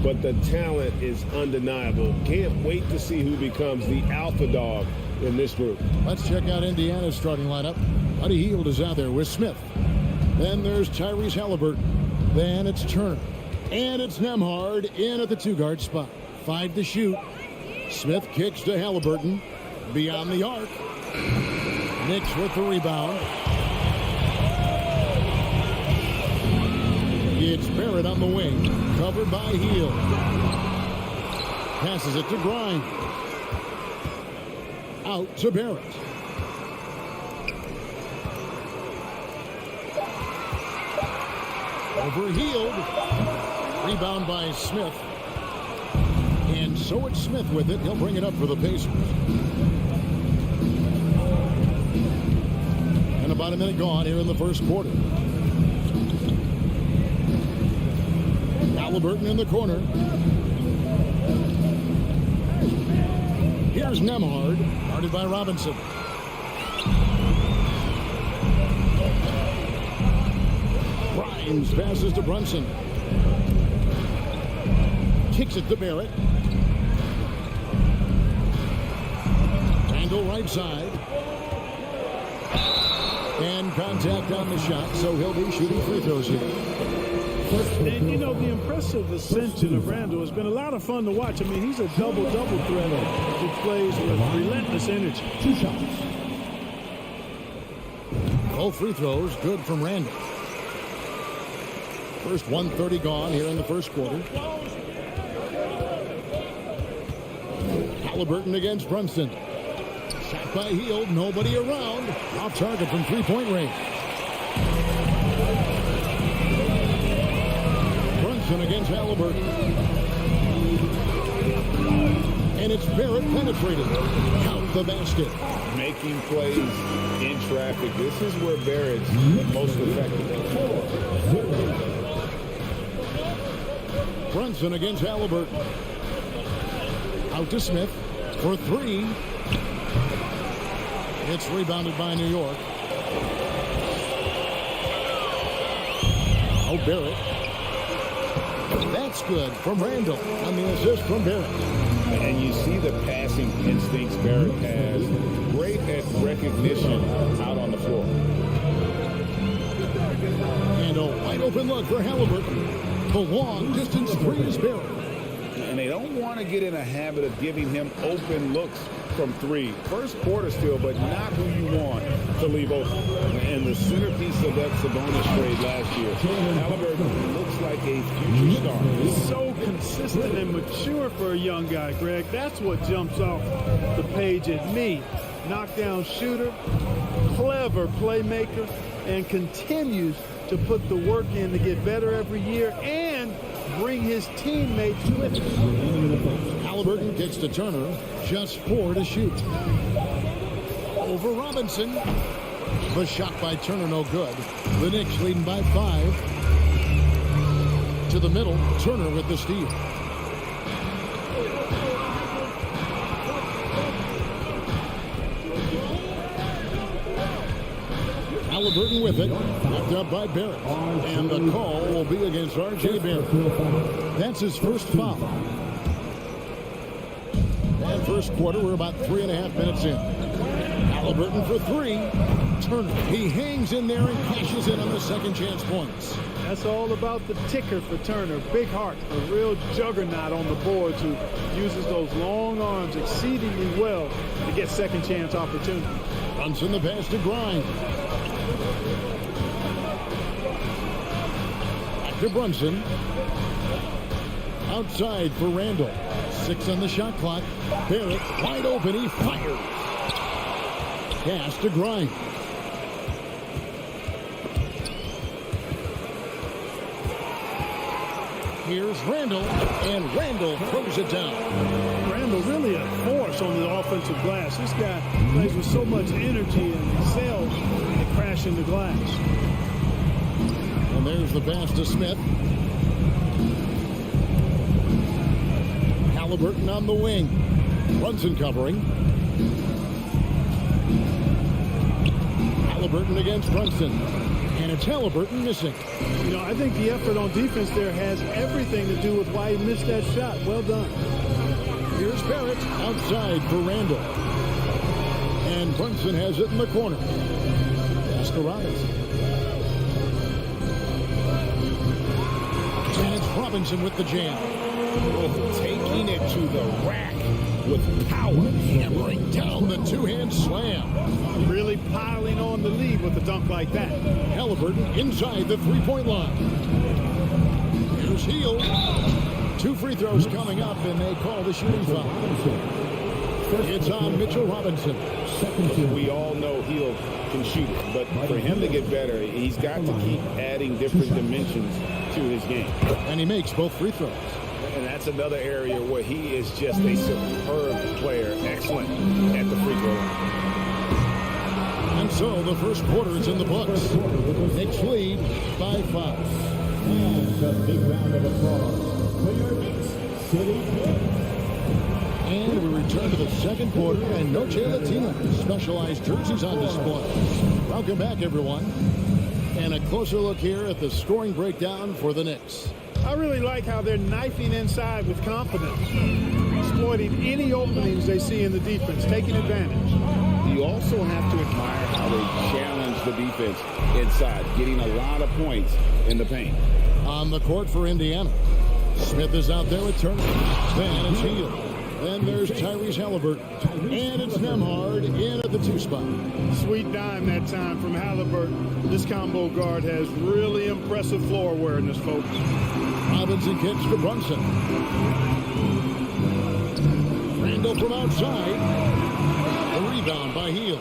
but the talent is undeniable. Can't wait to see who becomes the alpha dog in this group. Let's check out Indiana's starting lineup. Buddy Hield is out there with Smith. Then there's Tyrese Halliburton. Then it's Turner. And it's Nembhard in at the 2-guard spot. 5 to shoot. Smith kicks to Halliburton. Beyond the arc. Knicks with the rebound. It's Barrett on the wing. Covered by Hield. Passes it to Grimes. Out to Barrett. Over Hield. Rebound by Smith. And so it's Smith with it. He'll bring it up for the Pacers. And about a minute gone here in the first quarter. Halliburton in the corner. Here's Nembhard. Guarded by Robinson. Grimes passes to Brunson. Kicks it to Barrett. Angle right side. And contact on the shot, so he'll be shooting free throws here. And, you know, the impressive ascension of Randall has been a lot of fun to watch. I mean, he's a double-double threat who plays with relentless energy. 2 shots. Both free throws good from Randall. First 1:30 gone here in the first quarter. Halliburton against Brunson. Shot by Hield, nobody around. Off target from 3-point range. Brunson against Halliburton. And it's Barrett penetrated. Count the basket. Making plays in traffic. This is where Barrett's most effective. Brunson against Halliburton. Out to Smith for 3. It's rebounded by New York. Oh, Barrett. That's good from Randall on the assist from Barrett. And you see the passing instincts Barrett has. Great at recognition out on the floor. And a wide open look for Halliburton. The long distance 3 is Barrett. And they don't want to get in a habit of giving him open looks from 3. First quarter still, but not who you want to leave open. And the centerpiece of that Sabonis trade last year, Halliburton looks like a future star. He's so consistent and mature for a young guy, Greg. That's what jumps off the page at me. Knockdown shooter, clever playmaker, and continues to put the work in to get better every year and bring his teammates with him. Halliburton kicks to Turner. Just 4 to shoot. Over Robinson. The shot by Turner no good. The Knicks leading by 5. To the middle. Turner with the steal. Halliburton with it. Knocked up by Barrett. And the call will be against R.J. Barrett. That's his first foul. And first quarter, we're about 3.5 minutes in. Halliburton for 3. Turner, he hangs in there and cashes in on the second chance points. That's all about the ticker for Turner. Big heart, a real juggernaut on the boards who uses those long arms exceedingly well to get second chance opportunities. Brunson the pass to Grimes. Back to Brunson. Outside for Randall. 6 on the shot clock. Barrett wide open. He fires. Pass to Grimes. Here's Randall, and Randall throws it down. Randall really a force on the offensive glass. This guy plays with so much energy and excels at crashing the glass. And there's the pass to Smith. Halliburton on the wing. Brunson covering. Halliburton against Brunson. And it's Halliburton missing. You know, I think the effort on defense there has everything to do with why he missed that shot. Well done. Here's Barrett outside for Randall. And Brunson has it in the corner. to Robinson. And it's Robinson with the jam. Taking it to the rack with power. Hammering down the two-hand slam. Really piling on the lead with a dunk like that. Halliburton inside the three-point line. Here's Hield. 2 free throws coming up, and they call the shooting foul. It's on Mitchell Robinson. We all know Hield can shoot it, but for him to get better, he's got to keep adding different dimensions to his game. And he makes both free throws. And that's another area where he is just a superb player, excellent at the free throw line. And so the first quarter is in the books. Knicks lead by 5. And a big round of applause for your Knicks City Knicks. And we return to the second quarter, and Noche Latina specialized jerseys on display. Welcome back, everyone. And a closer look here at the scoring breakdown for the Knicks. I really like how they're knifing inside with confidence, exploiting any openings they see in the defense, taking advantage. You also have to admire how they challenge the defense inside, getting a lot of points in the paint. On the court for Indiana, Smith is out there with Turner. Then it's Hield. Then there's Tyrese Halliburton. And it's Nembhard in at the 2 spot. Sweet dime that time from Halliburton. This combo guard has really impressive floor awareness, folks. Robinson kicks to Brunson. Randall from outside. A rebound by Hield.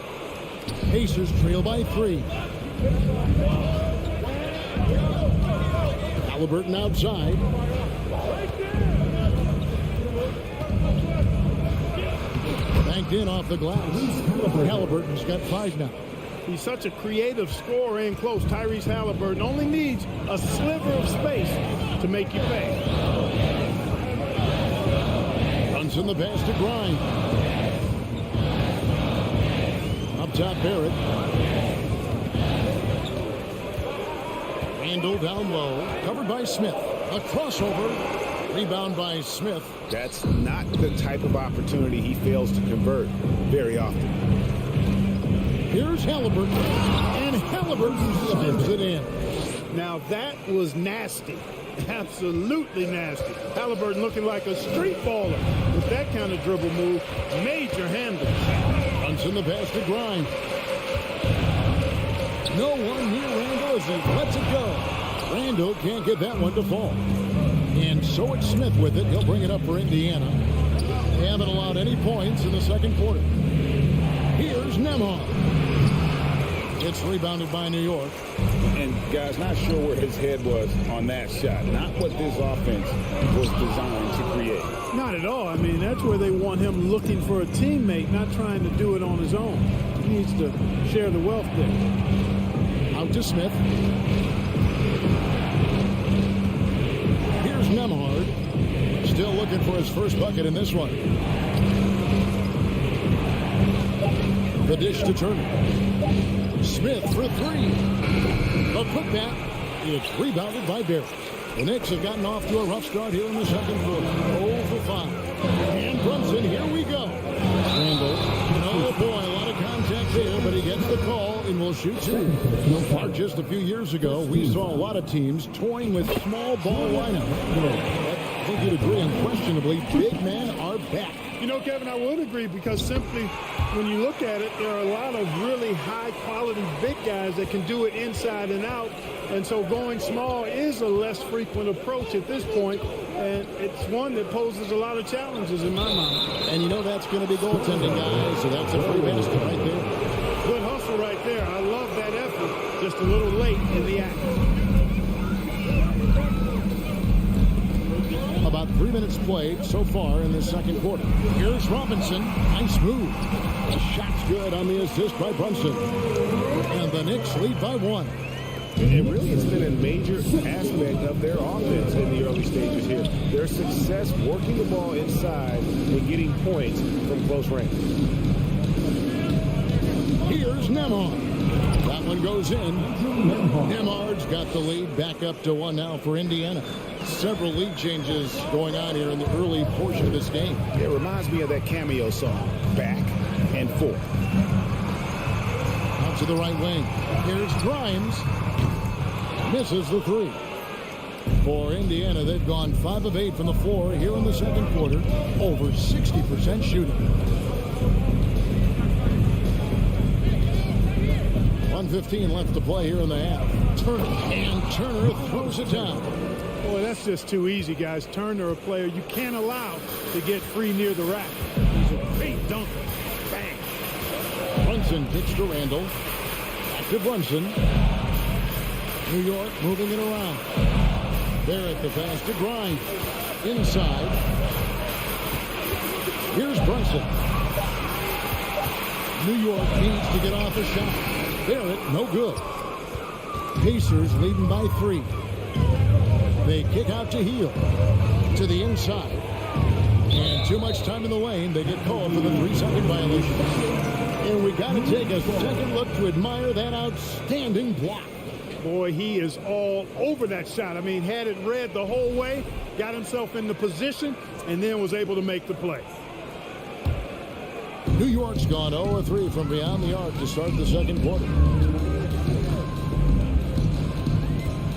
Pacers trail by 3. Halliburton outside. Banked in off the glass. Halliburton's got 5 now. He's such a creative scorer in close. Tyrese Halliburton only needs a sliver of space to make you pay. Brunson the pass to Grind. Up top, Barrett. Randall down low. Covered by Smith. A crossover. Rebound by Smith. That's not the type of opportunity he fails to convert very often. Here's Halliburton. And Halliburton slams it in. Now that was nasty. Absolutely nasty. Halliburton looking like a street baller with that kind of dribble move. Major handle. Brunson the pass to Grind. No one near Randall as he lets it go. Randall can't get that one to fall. And so it's Smith with it. He'll bring it up for Indiana. They haven't allowed any points in the second quarter. Here's Nembhard. It's rebounded by New York. And guys, not sure where his head was on that shot. Not what this offense was designed to create. Not at all. I mean, that's where they want him looking for a teammate, not trying to do it on his own. He needs to share the wealth there. Out to Smith. Here's Nembhard. Still looking for his first bucket in this one. The dish to Turner. Smith for 3. A putback. It's rebounded by Barrett. The Knicks have gotten off to a rough start here in the second quarter. 0 for 5. And Brunson, here we go. Randall. Oh boy, a lot of contact there, but he gets the call and will shoot 2. Just a few years ago, we saw a lot of teams toying with small ball lineup. I think you'd agree, unquestionably, big men are back. You know, Kevin, I would agree because simply when you look at it, there are a lot of really high-quality big guys that can do it inside and out. And so going small is a less frequent approach at this point, and it's one that poses a lot of challenges in my mind. And you know that's going to be goaltending, guys, so that's a free basket right there. Good hustle right there. I love that effort. Just a little late in the act. About 3 minutes played so far in the second quarter. Here's Robinson. Nice move. The shot's good on the assist by Brunson. And the Knicks lead by 1. It really has been a major aspect of their offense in the early stages here. Their success working the ball inside and getting points from close range. Here's Nembhard. That one goes in. Nembhard's got the lead back up to 1 now for Indiana. Several lead changes going on here in the early portion of this game. It reminds me of that cameo song, Back and Forth. Out to the right wing. Here's Grimes. Misses the three. For Indiana, they've gone 5 of 8 from the floor here in the second quarter. Over 60% shooting. 1:15 left to play here in the half. Turner throws it down. Boy, that's just too easy, guys. Turner, a player you can't allow to get free near the rack. He's a great dunker. Bang. Brunson kicks to Randall. Back to Brunson. New York moving it around. Barrett the pass to Grimes. Inside. Here's Brunson. New York needs to get off a shot. Barrett, no good. Pacers leading by 3. They kick out to Heel. To the inside. And too much time in the lane. They get called for the 3-second violation. And we got to take a second look to admire that outstanding block. Boy, he is all over that shot. I mean, had it read the whole way, got himself in the position, and then was able to make the play. New York's gone 0-3 from beyond the arc to start the second quarter.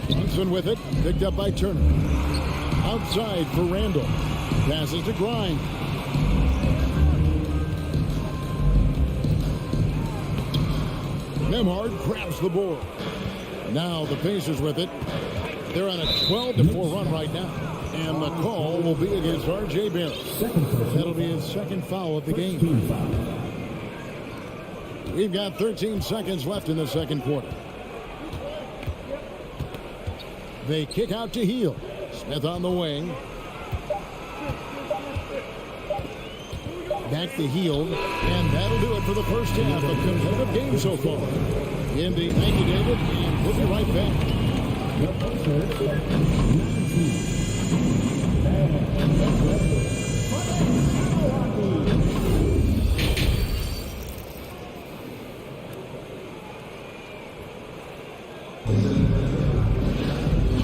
Brunson with it, picked up by Turner. Outside for Randall. Passes to Grimes. Nembhard grabs the board. Now the Pacers with it. They're on a 12-4 run right now. And the call will be against R.J. Barrett. That'll be his second foul of the game. We've got 13 seconds left in the second quarter. They kick out to Heel. Smith on the wing. Back to Heel. And that'll do it for the first half. A competitive game so far. Indy, thank you, David. And we'll be right back.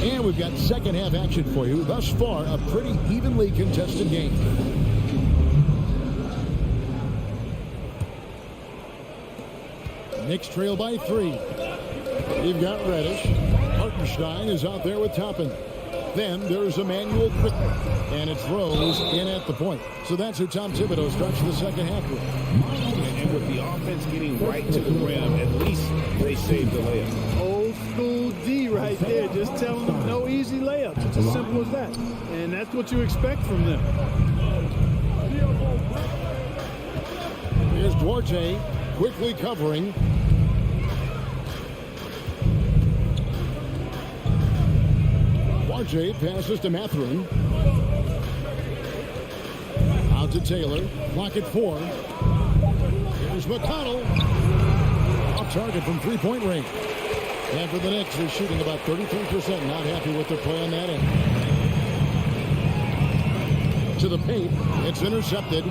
And we've got second half action for you. Thus far, a pretty evenly contested game. Knicks trail by 3. You've got Reddish. Hartenstein is out there with Toppin. Then there's Emmanuel Quickly. And it's Rose in at the point. So that's who Tom Thibodeau starts the second half with. And with the offense getting right to the rim, at least they saved the layup. Old school D right there, just telling them no easy layups. It's as simple as that. And that's what you expect from them. Here's Duarte quickly covering. Duarte passes to Mathurin. Out to Taylor. Clock at 4. Here's McConnell. Off target from three-point range. And for the Knicks, they're shooting about 33%. Not happy with their play on that end. To the paint. It's intercepted.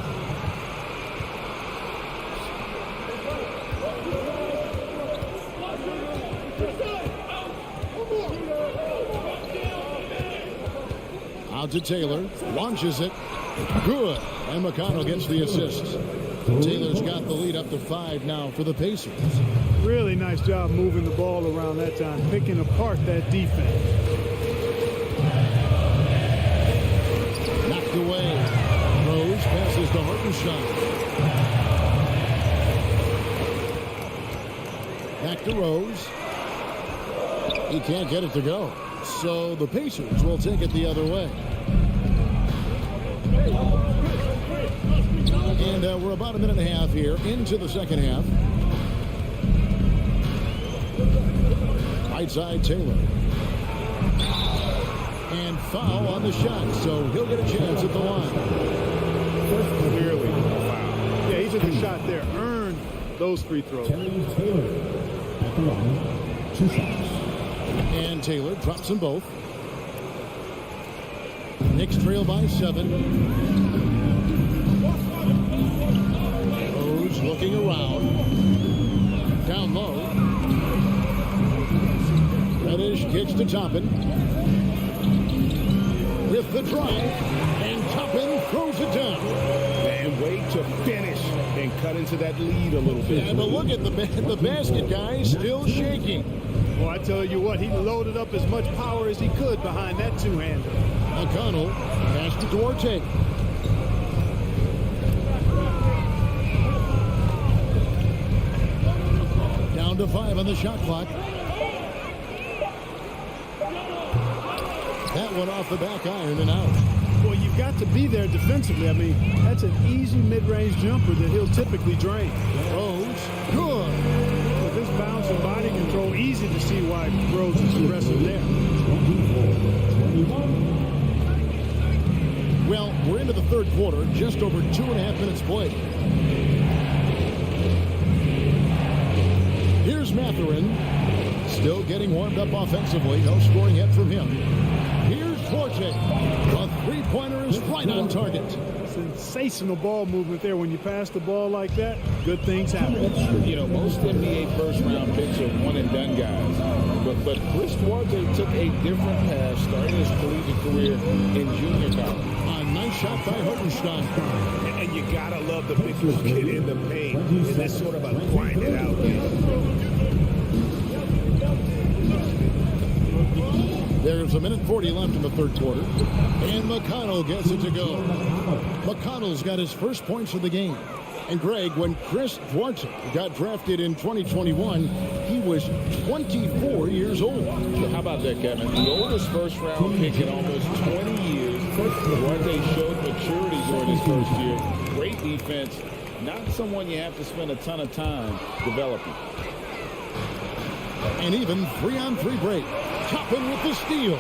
Out to Taylor. Launches it. Good. And McConnell gets the assist. Taylor's got the lead up to 5 now for the Pacers. Really nice job moving the ball around that time, picking apart that defense. Knocked away. Rose passes to Hartenstein. Back to Rose. He can't get it to go. So the Pacers will take it the other way. And we're about a minute and a half here into the second half. Right side Taylor. And foul on the shot, so he'll get a chance at the line. Clearly a foul. Yeah, he took a shot there. Earned those free throws. Taylor at the line. 2 shots. And Taylor drops them both. Knicks trail by 7. Rose looking around. Down low. Reddish kicks to Toppin. With the drive. And Toppin throws it down. And wait to finish and cut into that lead a little bit. And look at the basket, guys, still shaking. Well, I tell you what, he loaded up as much power as he could behind that two-hander. McConnell pass to Duarte. Down to 5 on the shot clock. That one off the back iron and out. Well, you've got to be there defensively. I mean, that's an easy mid-range jumper that he'll typically drain. Rose, good. With this bounce and body control, easy to see why Rose is aggressive there. Well, we're into the third quarter, just over 2.5 minutes played. Here's Mathurin, still getting warmed up offensively. No scoring yet from him. Here's Duarte. A three-pointer is right on target. Sensational ball movement there. When you pass the ball like that, good things happen. You know, most NBA first-round picks are one-and-done guys. But Chris Duarte took a different path starting his collegiate career in junior college. A nice shot by Hartenstein. And you gotta love the big kid in the paint. And that's sort of a grind it out game. There's 1:40 left in the third quarter. And McConnell gets it to go. McConnell's got his first points of the game. And Greg, when Chris Duarte got drafted in 2021, he was 24 years old. How about that, Kevin? The oldest first-round pick in almost 20 years. Duarte showed maturity during his first year. Great defense. Not someone you have to spend a ton of time developing. And even 3-on-3 break. Toppin with the steal.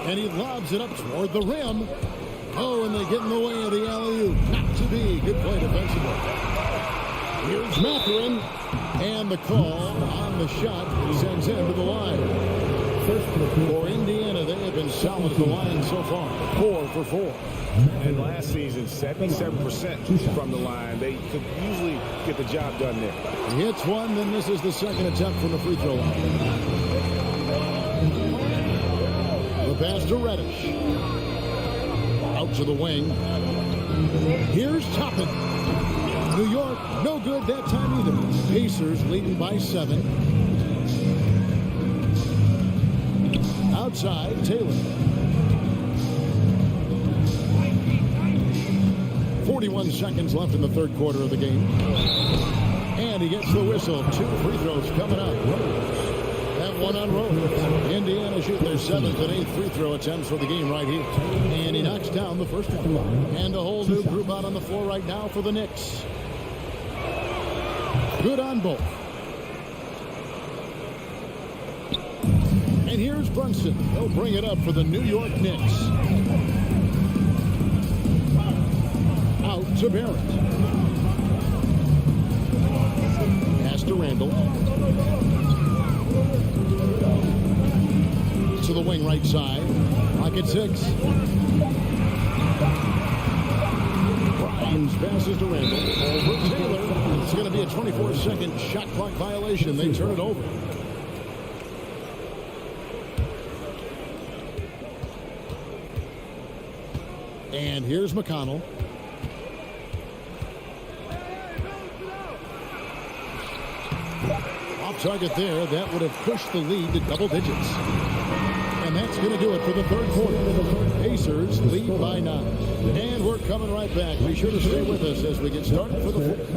And he lobs it up toward the rim. Oh, and they get in the way of the alley-oop. Not to be. Good play defensively. Here's Mathurin. And the call on the shot sends him to the line. For Indiana, they have been solid at the line so far. 4 for 4. And last season, 77% from the line. They could usually get the job done there. He hits one, then this is the second attempt from the free throw line. The pass to Reddish. Out to the wing. Here's Toppin. New York, no good that time either. Pacers leading by 7. Outside, Taylor. 41 seconds left in the third quarter of the game. And he gets the whistle. 2 free throws coming up. That one on Rose. Indiana shooting their 7th and 8th free throw attempts for the game right here. And he knocks down the first one. And a whole new group out on the floor right now for the Knicks. Good on both. And here's Brunson. He'll bring it up for the New York Knicks. Out to Barrett. Pass to Randall. To the wing right side. Clock at 6. Grimes passes to Randall. Over Taylor. It's going to be a 24-second shot clock violation. They turn it over. And here's McConnell. Off target there. That would have pushed the lead to double digits. And that's going to do it for the third quarter. Pacers lead by 9. And we're coming right back. Be sure to stay with us as we get started for the fourth.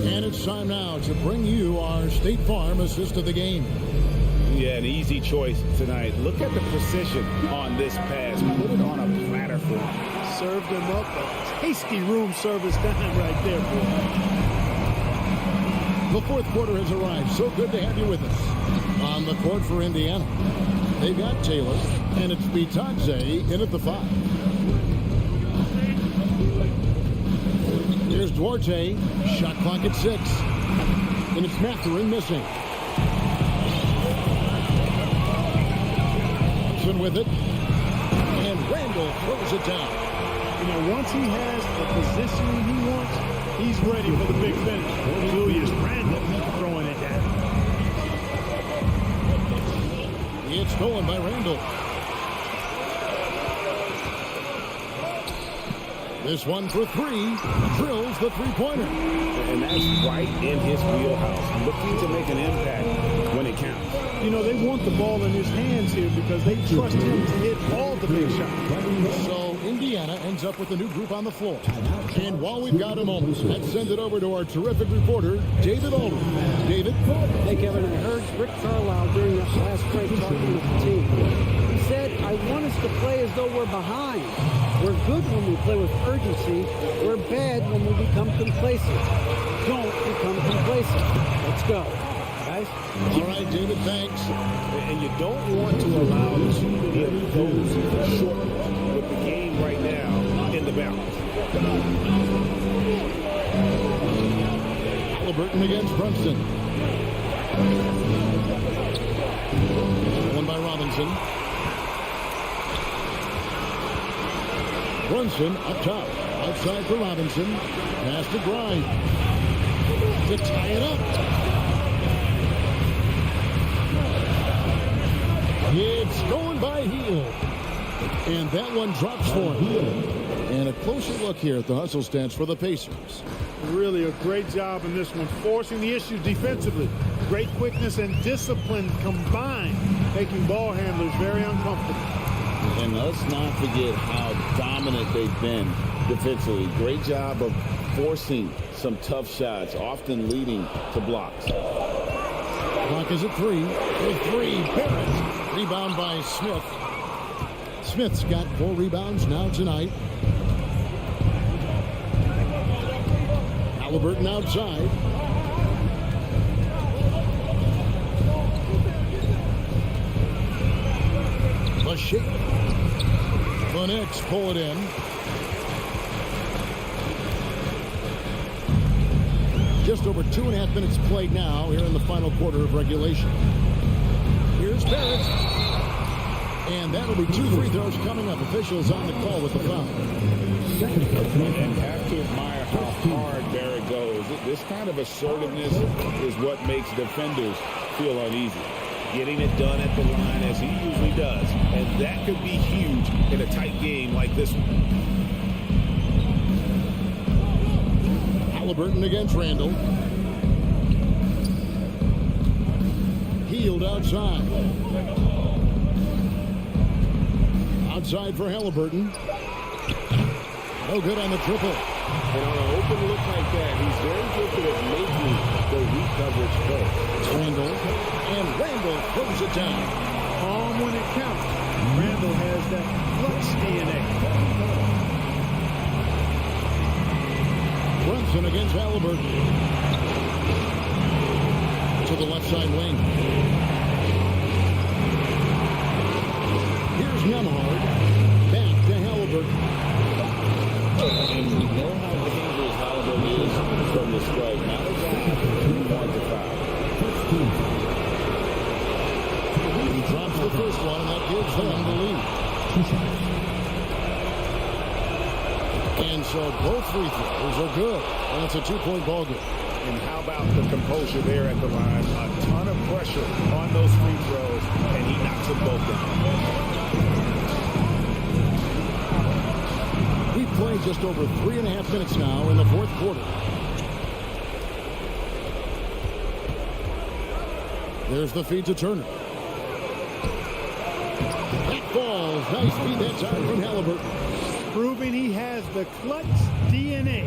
And it's time now to bring you our State Farm assist of the game. Yeah, an easy choice tonight. Look at the precision on this pass. Put it on a platter for him. Served him up a tasty room service dime right there, boy. The fourth quarter has arrived. So good to have you with us. On the court for Indiana, they've got Taylor, and it's Bitadze in at the 5. Here's Duarte. Shot clock at 6. And it's Mathurin missing. Thompson with it. And Randall throws it down. You know, once he has the positioning he wants, he's ready for the big finish. Julius Randall throwing it down. It's stolen by Randall. This one for three. Drills the three-pointer. And that's right in his wheelhouse. Looking to make an impact when it counts. You know, they want the ball in his hands here because they trust him to hit all the big shots. So Indiana ends up with a new group on the floor. And while we've got a moment, let's send it over to our terrific reporter, David Aldridge. David? Hey, Kevin, I heard Rick Carlisle during that last break talking with the team. He said, I want us to play as though we're behind. We're good when we play with urgency. We're bad when we become complacent. Don't become complacent. Let's go. Guys? All right, David, thanks. And you don't want to allow the team to get those short with the game right now in the balance. Halliburton against Brunson. One by Robinson. Brunson up top. Outside for Robinson. Pass to Grimes. To tie it up. It's going by Hield. And that one drops for him. And a closer look here at the hustle stats for the Pacers. Really a great job in this one, forcing the issues defensively. Great quickness and discipline combined, making ball handlers very uncomfortable. And let's not forget how dominant they've been defensively. Great job of forcing some tough shots, often leading to blocks. Clock is at 3. With 3, Barrett. Rebound by Smith. Smith's got 4 rebounds now tonight. Halliburton outside. The shake. The Knicks pull it in. Just over 2.5 minutes played now here in the final quarter of regulation. Here's Barrett. And that'll be 2 free throws coming up. Officials on the call with the foul. And have to admire how hard Barrett goes. This kind of assertiveness is what makes defenders feel uneasy. Getting it done at the line as he usually does. And that could be huge in a tight game like this one. Halliburton against Randall. Hield outside. Outside for Halliburton. No good on the triple. And on an open look like that, he's very good at making the weak coverage play. Randall. And Randall throws it down. Calm when it counts. Randall has that clutch DNA. Brunson against Halliburton. To the left side wing. Here's Nembhard. Back to Halliburton. And we know how dangerous Halliburton is from the strike. Not a guy who wants to foul. He drops the first one, and that gives them the lead. And so both free throws are good. And it's a 2-point ball game. And how about the composure there at the line? A ton of pressure on those free throws, and he knocks them both down. We've played just over 3.5 minutes now in the fourth quarter. There's the feed to Turner. That falls. Nice feed that time from Halliburton. Proving he has the clutch DNA.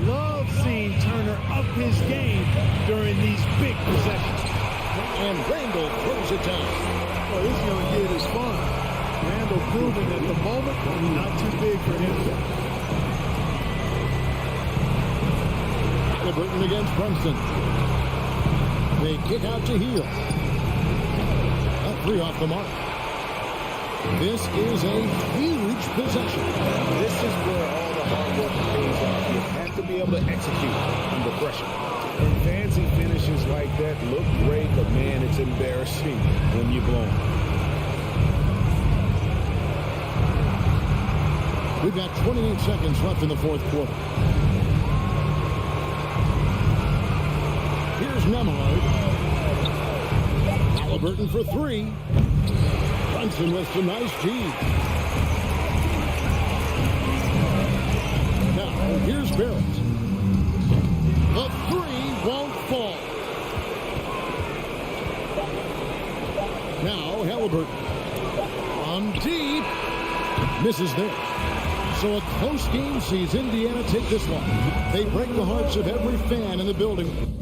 Love seeing Turner up his game during these big possessions. And Randall throws it down. Well, this young kid is fun. Randall proving at the moment, not too big for him. Halliburton against Brunson. They kick out to Hield. A 3 off the mark. This is a huge possession. This is where all the hard work pays off. You have to be able to execute under pressure. And fancy finishes like that look great, but man, it's embarrassing when you blow them. We've got 28 seconds left in the fourth quarter. Here's Nembhard. Halliburton for 3. Brunson with some nice G. Here's Barrett. The three won't fall. Now Halliburton. On deep. Misses there. So a close game sees Indiana take this one. They break the hearts of every fan in the building.